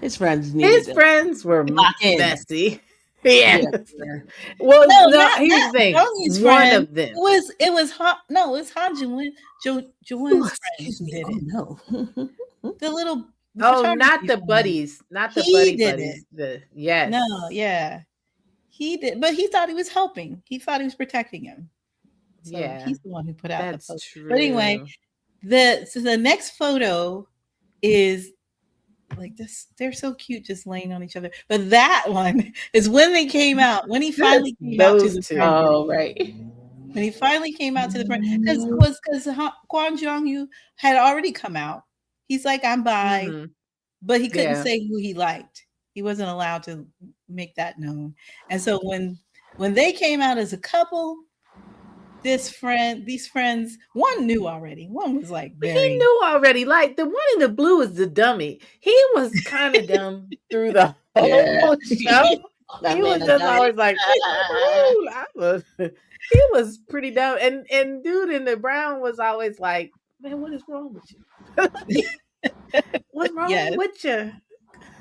[SPEAKER 4] His friends needed
[SPEAKER 1] His friends were
[SPEAKER 4] lock in.
[SPEAKER 1] messy. Yeah.
[SPEAKER 4] Yeah.
[SPEAKER 1] Well,
[SPEAKER 3] No,
[SPEAKER 1] no,
[SPEAKER 3] not
[SPEAKER 1] here's the thing.
[SPEAKER 3] Tony's
[SPEAKER 1] One
[SPEAKER 3] friend.
[SPEAKER 1] of them.
[SPEAKER 3] It was Han Jewin's friend who did it.
[SPEAKER 4] Oh, no.
[SPEAKER 3] The little
[SPEAKER 1] Oh, not the
[SPEAKER 3] friend.
[SPEAKER 1] buddies. Not the
[SPEAKER 3] He
[SPEAKER 1] buddy
[SPEAKER 3] did
[SPEAKER 1] buddies.
[SPEAKER 3] it.
[SPEAKER 1] Yes.
[SPEAKER 3] No, yeah. He did, but he thought he was helping. He thought he was protecting him. So
[SPEAKER 1] Yeah.
[SPEAKER 3] he's the one who put out
[SPEAKER 1] That's
[SPEAKER 3] the post.
[SPEAKER 1] true.
[SPEAKER 3] But anyway, the next photo is like this. They're so cute, just laying on each other. But that one is when they came out. When he finally came out to the
[SPEAKER 1] two.
[SPEAKER 3] front.
[SPEAKER 4] Oh, right.
[SPEAKER 3] When he finally came out to the front, because Kwon Jong-yu had already come out. He's like, I'm bi,
[SPEAKER 1] Mhm.
[SPEAKER 3] but he couldn't
[SPEAKER 1] Yeah.
[SPEAKER 3] say who he liked. He wasn't allowed to make that known. And so when they came out as a couple, these friends, one knew already. One was like,
[SPEAKER 1] He knew already. Like the one in the blue is the dummy. He was kind of dumb through the whole show. He was just always like, he was pretty dumb. And dude in the brown was always like, man, what is wrong with you? What's wrong with you?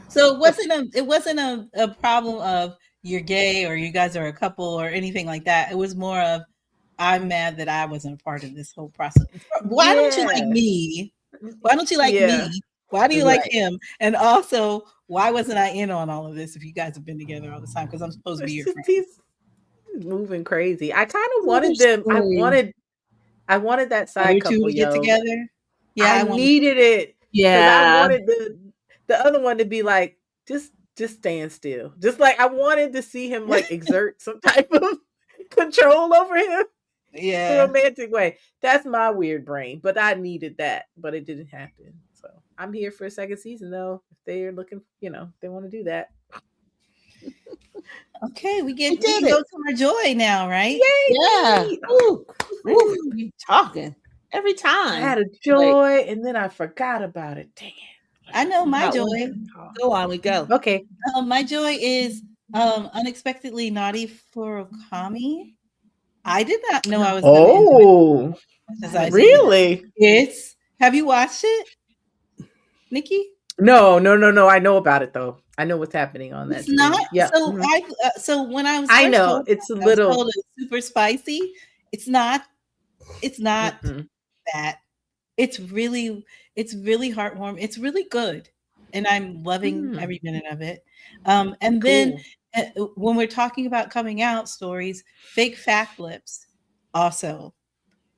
[SPEAKER 3] So it wasn't a problem of you're gay or you guys are a couple or anything like that. It was more of, I'm mad that I wasn't a part of this whole process. Why don't you like me? Why don't you like me? Why do you like him? And also, why wasn't I in on all of this if you guys have been together all the time? Because I'm supposed to be your friend.
[SPEAKER 1] He's moving crazy. I kind of wanted them. I wanted that side couple
[SPEAKER 3] to get together.
[SPEAKER 1] Yeah, I needed it.
[SPEAKER 4] Yeah,
[SPEAKER 1] I wanted the other one to be like, just stand still. Just like I wanted to see him like exert some type of control over him.
[SPEAKER 3] Yeah,
[SPEAKER 1] in a romantic way. That's my weird brain, but I needed that, but it didn't happen. So I'm here for a second season though. If they're looking, they want to do that.
[SPEAKER 3] Okay, we go to our joy now, right?
[SPEAKER 1] Yay!
[SPEAKER 4] Yeah. Ooh, you talking every time.
[SPEAKER 1] I had a joy, and then I forgot about it. Dang it!
[SPEAKER 3] I know my joy.
[SPEAKER 4] Go on, we go.
[SPEAKER 1] Okay.
[SPEAKER 3] My joy is unexpectedly naughty for Okami. I did not know I was.
[SPEAKER 1] Oh, really?
[SPEAKER 3] Have you watched it, Nikki?
[SPEAKER 1] No. I know about it though. I know what's happening on that.
[SPEAKER 3] It's not.
[SPEAKER 1] Yeah.
[SPEAKER 3] So so when I was,
[SPEAKER 1] I know it's a little
[SPEAKER 3] super spicy. It's not that. It's really heartwarming. It's really good, and I'm loving every minute of it. And then when we're talking about coming out stories, Fake Fact Lips, also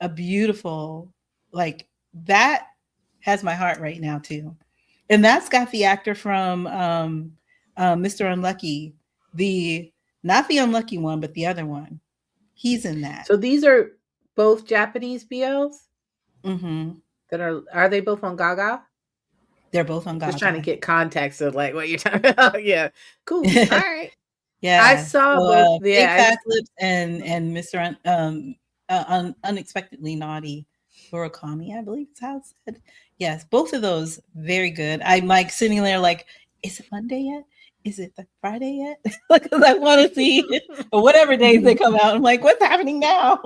[SPEAKER 3] a beautiful, like that has my heart right now too. And that's got the actor from Mr. Unlucky, not the unlucky one, but the other one. He's in that.
[SPEAKER 1] So these are both Japanese BLs?
[SPEAKER 3] Mm-hmm.
[SPEAKER 1] That are they both on Gaga?
[SPEAKER 3] They're both on Gaga.
[SPEAKER 1] Just trying to get context of like what you're talking about. Yeah. Cool. All right.
[SPEAKER 3] Yeah.
[SPEAKER 1] I saw both.
[SPEAKER 3] Fake Fact Lips and Mr. Unexpectedly Naughty Murakami, I believe is how it's said. Yes, both of those very good. I'm like sitting there like, is it Monday yet? Is it the Friday yet? Because I want to see it. Or whatever days they come out. I'm like, what's happening now?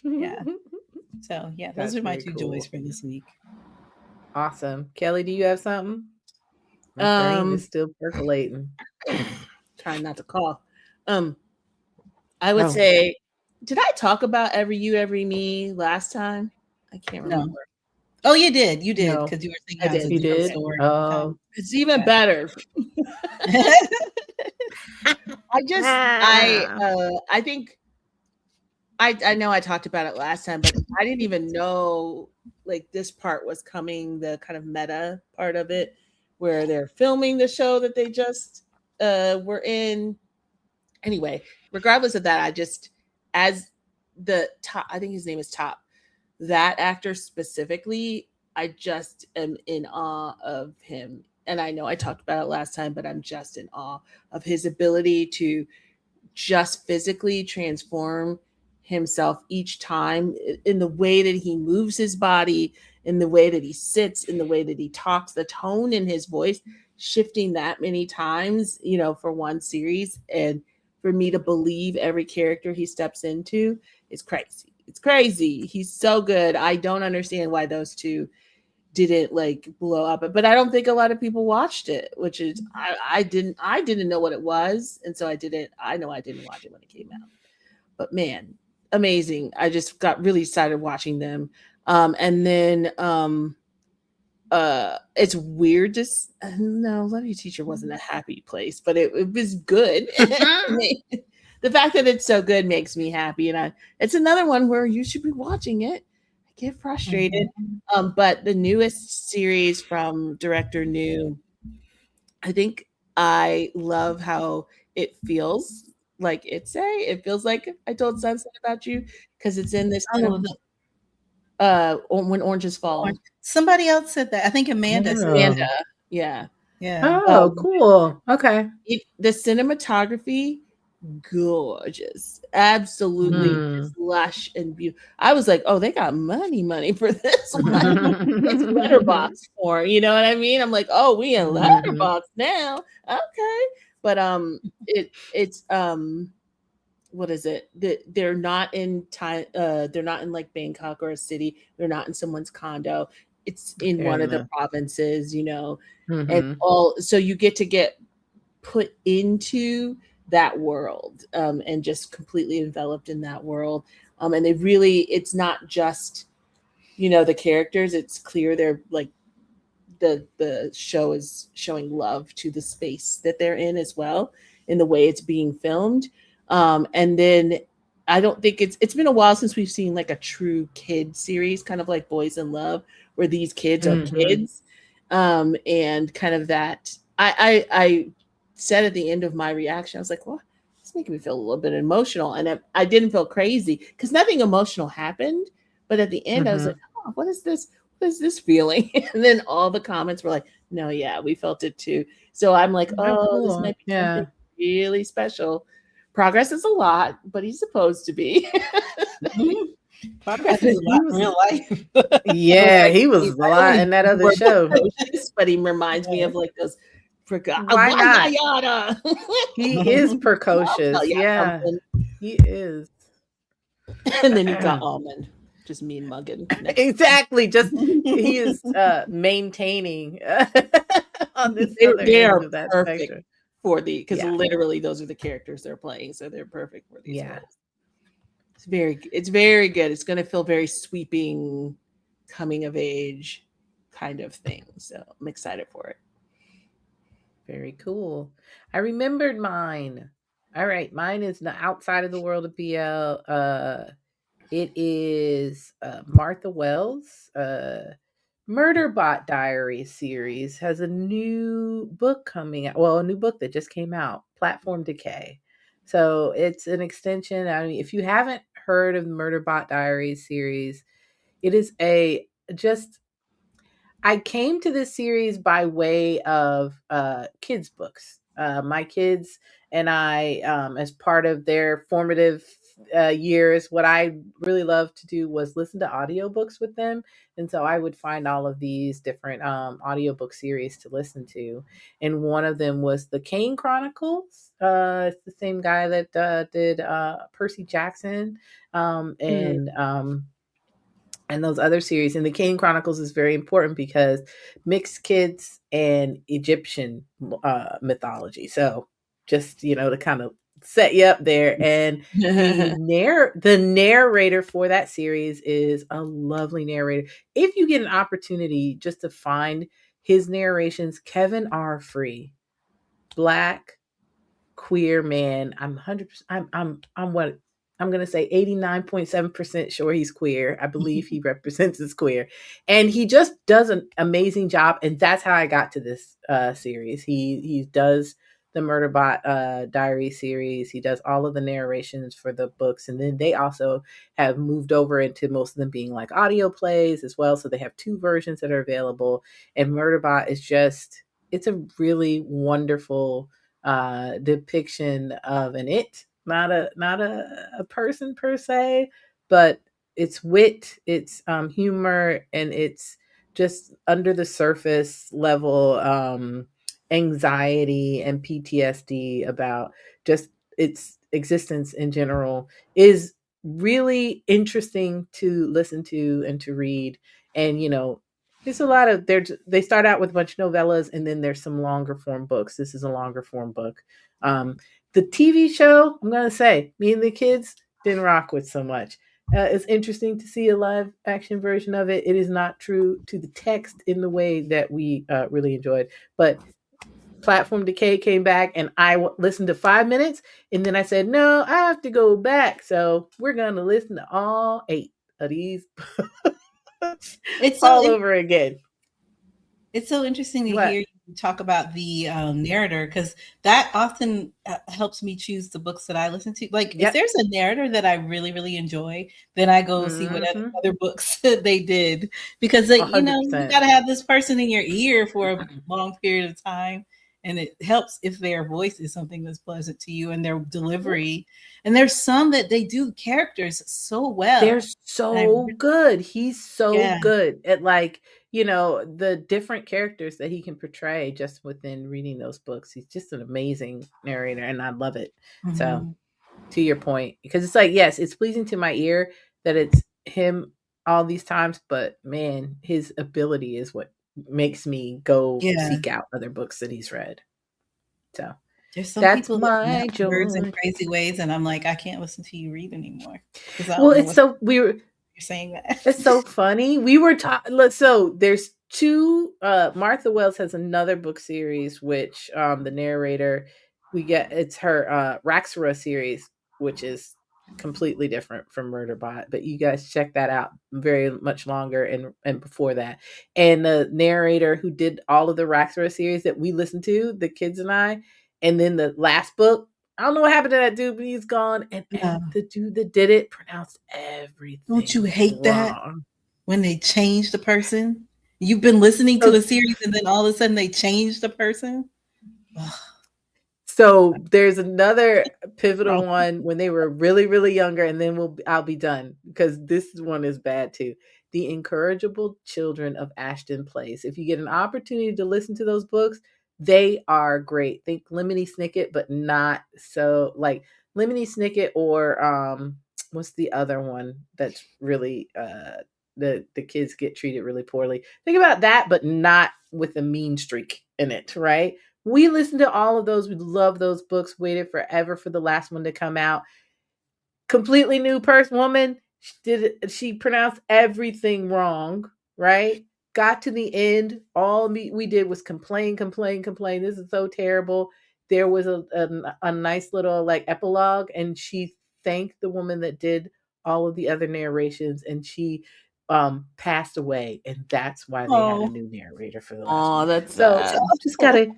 [SPEAKER 3] Yeah. So yeah, those are my two joys for this week.
[SPEAKER 1] Awesome. Kelly, do you have something? My brain is still percolating.
[SPEAKER 4] Trying not to cough. I would say, did I talk about Every You, Every Me last time? I can't remember.
[SPEAKER 3] No. Oh, you did. You did, because you were thinking I did.
[SPEAKER 1] You did. Oh,
[SPEAKER 4] it's even better. I think I know I talked about it last time, but I didn't even know like this part was coming, the kind of meta part of it, where they're filming the show that they just were in. Anyway, regardless of that, I just, as the top, I think his name is Top, that actor specifically, I just am in awe of him. And I know I talked about it last time, but I'm just in awe of his ability to just physically transform himself each time in the way that he moves his body, in the way that he sits, in the way that he talks, the tone in his voice. shifting that many times, for one series, and for me to believe every character he steps into is crazy. It's crazy. He's so good. I don't understand why those two didn't like blow up, but I don't think a lot of people watched it, which is I didn't know what it was, and so I know I didn't watch it when it came out. But man, amazing. I just got really excited watching them. And then it's weird to no, Love You Teacher wasn't a happy place, but it was good. The fact that it's so good makes me happy, and it's another one where you should be watching it. I get frustrated. But the newest series from director New, I think I love how it feels like it feels like I Told Sunset About You, because it's in this kind of When Oranges Fall.
[SPEAKER 3] Somebody else said that. I think Amanda said
[SPEAKER 4] Amanda, yeah.
[SPEAKER 1] Oh, cool. Okay.
[SPEAKER 4] The cinematography, gorgeous, absolutely just lush and beautiful. I was like, oh, they got money for this one. It's letterbox form, you know what I mean? I'm like, oh, we in letterbox now, okay. But it's what is it? They're not in time. They're not in like Bangkok or a city. They're not in someone's condo. It's in one of the provinces, and all. So you get put into that world, and just completely enveloped in that world. And it's not just, the characters. It's clear they're like the show is showing love to the space that they're in as well, in the way it's being filmed. And then I don't think it's been a while since we've seen like a true kid series, kind of like Boys in Love, where these kids are kids. And kind of that I said at the end of my reaction, I was like, well, it's making me feel a little bit emotional. And I didn't feel crazy because nothing emotional happened. But at the end, I was like, oh, what is this? What is this feeling? And then all the comments were like, no, yeah, we felt it too. So I'm like, oh, this might be something really special. Progress is a lot, but he's supposed to be.
[SPEAKER 3] Progress is a lot in real life.
[SPEAKER 1] Yeah, he was a lot in that other show.
[SPEAKER 4] But he reminds me of like those.
[SPEAKER 1] Why not?
[SPEAKER 4] Yada.
[SPEAKER 1] He is precocious. Yeah, he is.
[SPEAKER 4] And then you got Almond, just mean mugging.
[SPEAKER 1] Exactly. Just he is maintaining on this other end of that spectrum.
[SPEAKER 4] Because literally those are the characters they're playing, so they're perfect for these roles. It's very good. It's going to feel very sweeping, coming of age kind of thing. So I'm excited for it.
[SPEAKER 1] Very cool. I remembered mine. All right, mine is outside of the world of BL. It is Martha Wells. Murderbot Diary series has a new book coming out. Well, a new book that just came out, Platform Decay. So it's an extension. I mean, if you haven't heard of the Murderbot Diary series, it is I came to this series by way of kids' books. My kids and I, as part of their formative years, what I really loved to do was listen to audiobooks with them. And so I would find all of these different audiobook series to listen to. And one of them was the Kane Chronicles. It's the same guy that did Percy Jackson and those other series. And the Kane Chronicles is very important because mixed kids and Egyptian mythology. So just, to kind of set you up there. And the narrator for that series is a lovely narrator. If you get an opportunity just to find his narrations, Kevin R. Free, Black queer man. I'm 100%. I'm what I'm going to say 89.7% sure he's queer. I believe he represents as queer. And he just does an amazing job. And that's how I got to this series. He does the Murderbot Diary series. He does all of the narrations for the books. And then they also have moved over into most of them being like audio plays as well. So they have 2 versions that are available. And Murderbot is it's a really wonderful depiction of an not a person per se, but it's wit, it's humor, and it's just under the surface level anxiety and PTSD, about just its existence in general, is really interesting to listen to and to read. And there's a lot of they start out with a bunch of novellas, and then there's some longer form books. This is a longer form book. The TV show, I'm gonna say, me and the kids didn't rock with so much. It's interesting to see a live action version of it. It is not true to the text in the way that we really enjoyed. But Platform Decay came back, and I listened to 5 minutes, and then I said, no, I have to go back. So we're going to listen to all 8 of these
[SPEAKER 3] It's
[SPEAKER 1] all over again.
[SPEAKER 3] It's so interesting to hear you talk about the narrator, because that often helps me choose the books that I listen to. Like, if there's a narrator that I really, really enjoy, then I go see what other books they did, because you got to have this person in your ear for a long period of time. And it helps if their voice is something that's pleasant to you, and their delivery. And there's some that they do characters so well.
[SPEAKER 1] They're so good. He's so good at, like, the different characters that he can portray just within reading those books. He's just an amazing narrator, and I love it. Mm-hmm. So, to your point, because it's like, yes, it's pleasing to my ear that it's him all these times, but man, his ability is what makes me go seek out other books that he's read. So
[SPEAKER 3] there's some people that joy. Words in crazy ways, and I'm like, I can't listen to you read anymore.
[SPEAKER 1] Well, it's so you're
[SPEAKER 3] saying that.
[SPEAKER 1] It's so funny. We were so there's 2. Martha Wells has another book series, which the narrator it's her Raxora series, which is completely different from Murderbot, but you guys check that out. Very much longer and before that. And the narrator who did all of the Raxora series that we listened to, the kids and I, and then the last book, I don't know what happened to that dude, but he's gone. And the dude that did it pronounced everything.
[SPEAKER 3] Don't you hate wrong. That when they change the person? You've been listening to a series, and then all of a sudden they change the person.
[SPEAKER 1] So there's another pivotal one when they were really, really younger, and then I'll be done, because this one is bad too. The Incorrigible Children of Ashton Place. If you get an opportunity to listen to those books, they are great. Think Lemony Snicket, but not so like Lemony Snicket, or what's the other one that's really the kids get treated really poorly. Think about that, but not with a mean streak in it, right? We listened to all of those. We love those books. Waited forever for the last one to come out. Completely new woman. She pronounced everything wrong, right? Got to the end. All we did was complain. This is so terrible. There was a nice little like epilogue, and she thanked the woman that did all of the other narrations, and she passed away, and that's why they had a new narrator for the last one.
[SPEAKER 4] That's
[SPEAKER 1] so
[SPEAKER 4] sad.
[SPEAKER 1] Just gotta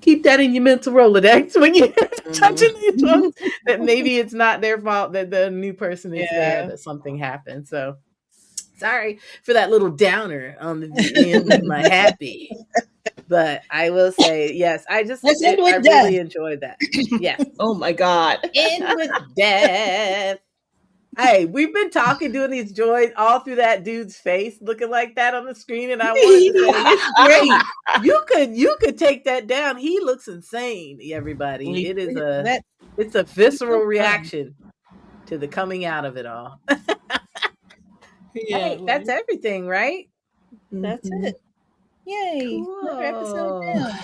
[SPEAKER 1] keep that in your mental Rolodex when you're touching these books, that maybe it's not their fault that the new person is there, that something happened. So sorry for that little downer on the end of my happy. But I will say, yes, I really enjoyed that. Yes.
[SPEAKER 4] Oh my God.
[SPEAKER 1] End with death. Hey, we've been doing these joys all through that dude's face looking like that on the screen, and I wanted to say, it's great. You could take that down. He looks insane, everybody. It's a visceral reaction to the coming out of it all. Hey, that's everything, right?
[SPEAKER 3] That's it. Yay.
[SPEAKER 1] Cool.
[SPEAKER 3] Another episode down.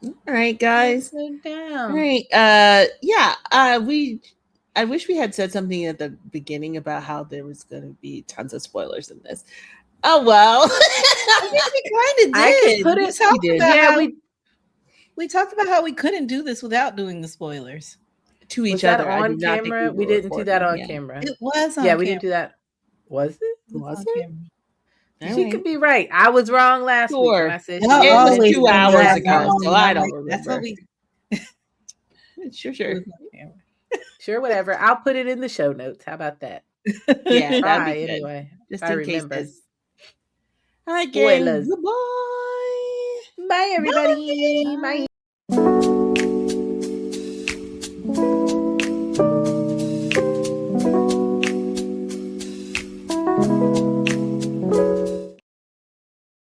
[SPEAKER 4] All right, guys.
[SPEAKER 1] All
[SPEAKER 4] right. I wish we had said something at the beginning about how there was going to be tons of spoilers in this. Oh, well.
[SPEAKER 3] I think we kind of did.
[SPEAKER 1] I could put it.
[SPEAKER 3] We talked about how we couldn't do this without doing the spoilers.
[SPEAKER 4] To each other.
[SPEAKER 1] On camera? We didn't do that on camera.
[SPEAKER 3] It was on camera.
[SPEAKER 1] Yeah, we didn't do that. Was it?
[SPEAKER 3] Was it?
[SPEAKER 1] She could be right. I was wrong last week when I said
[SPEAKER 4] it was 2 hours ago, so I don't remember.
[SPEAKER 3] That's what we...
[SPEAKER 4] Sure.
[SPEAKER 1] Sure, whatever. I'll put it in the show notes. How about that?
[SPEAKER 4] Yeah,
[SPEAKER 1] try anyway.
[SPEAKER 4] Just
[SPEAKER 1] I
[SPEAKER 4] in
[SPEAKER 1] remember.
[SPEAKER 4] Case. All right, gang. Goodbye.
[SPEAKER 1] Bye, everybody. Bye.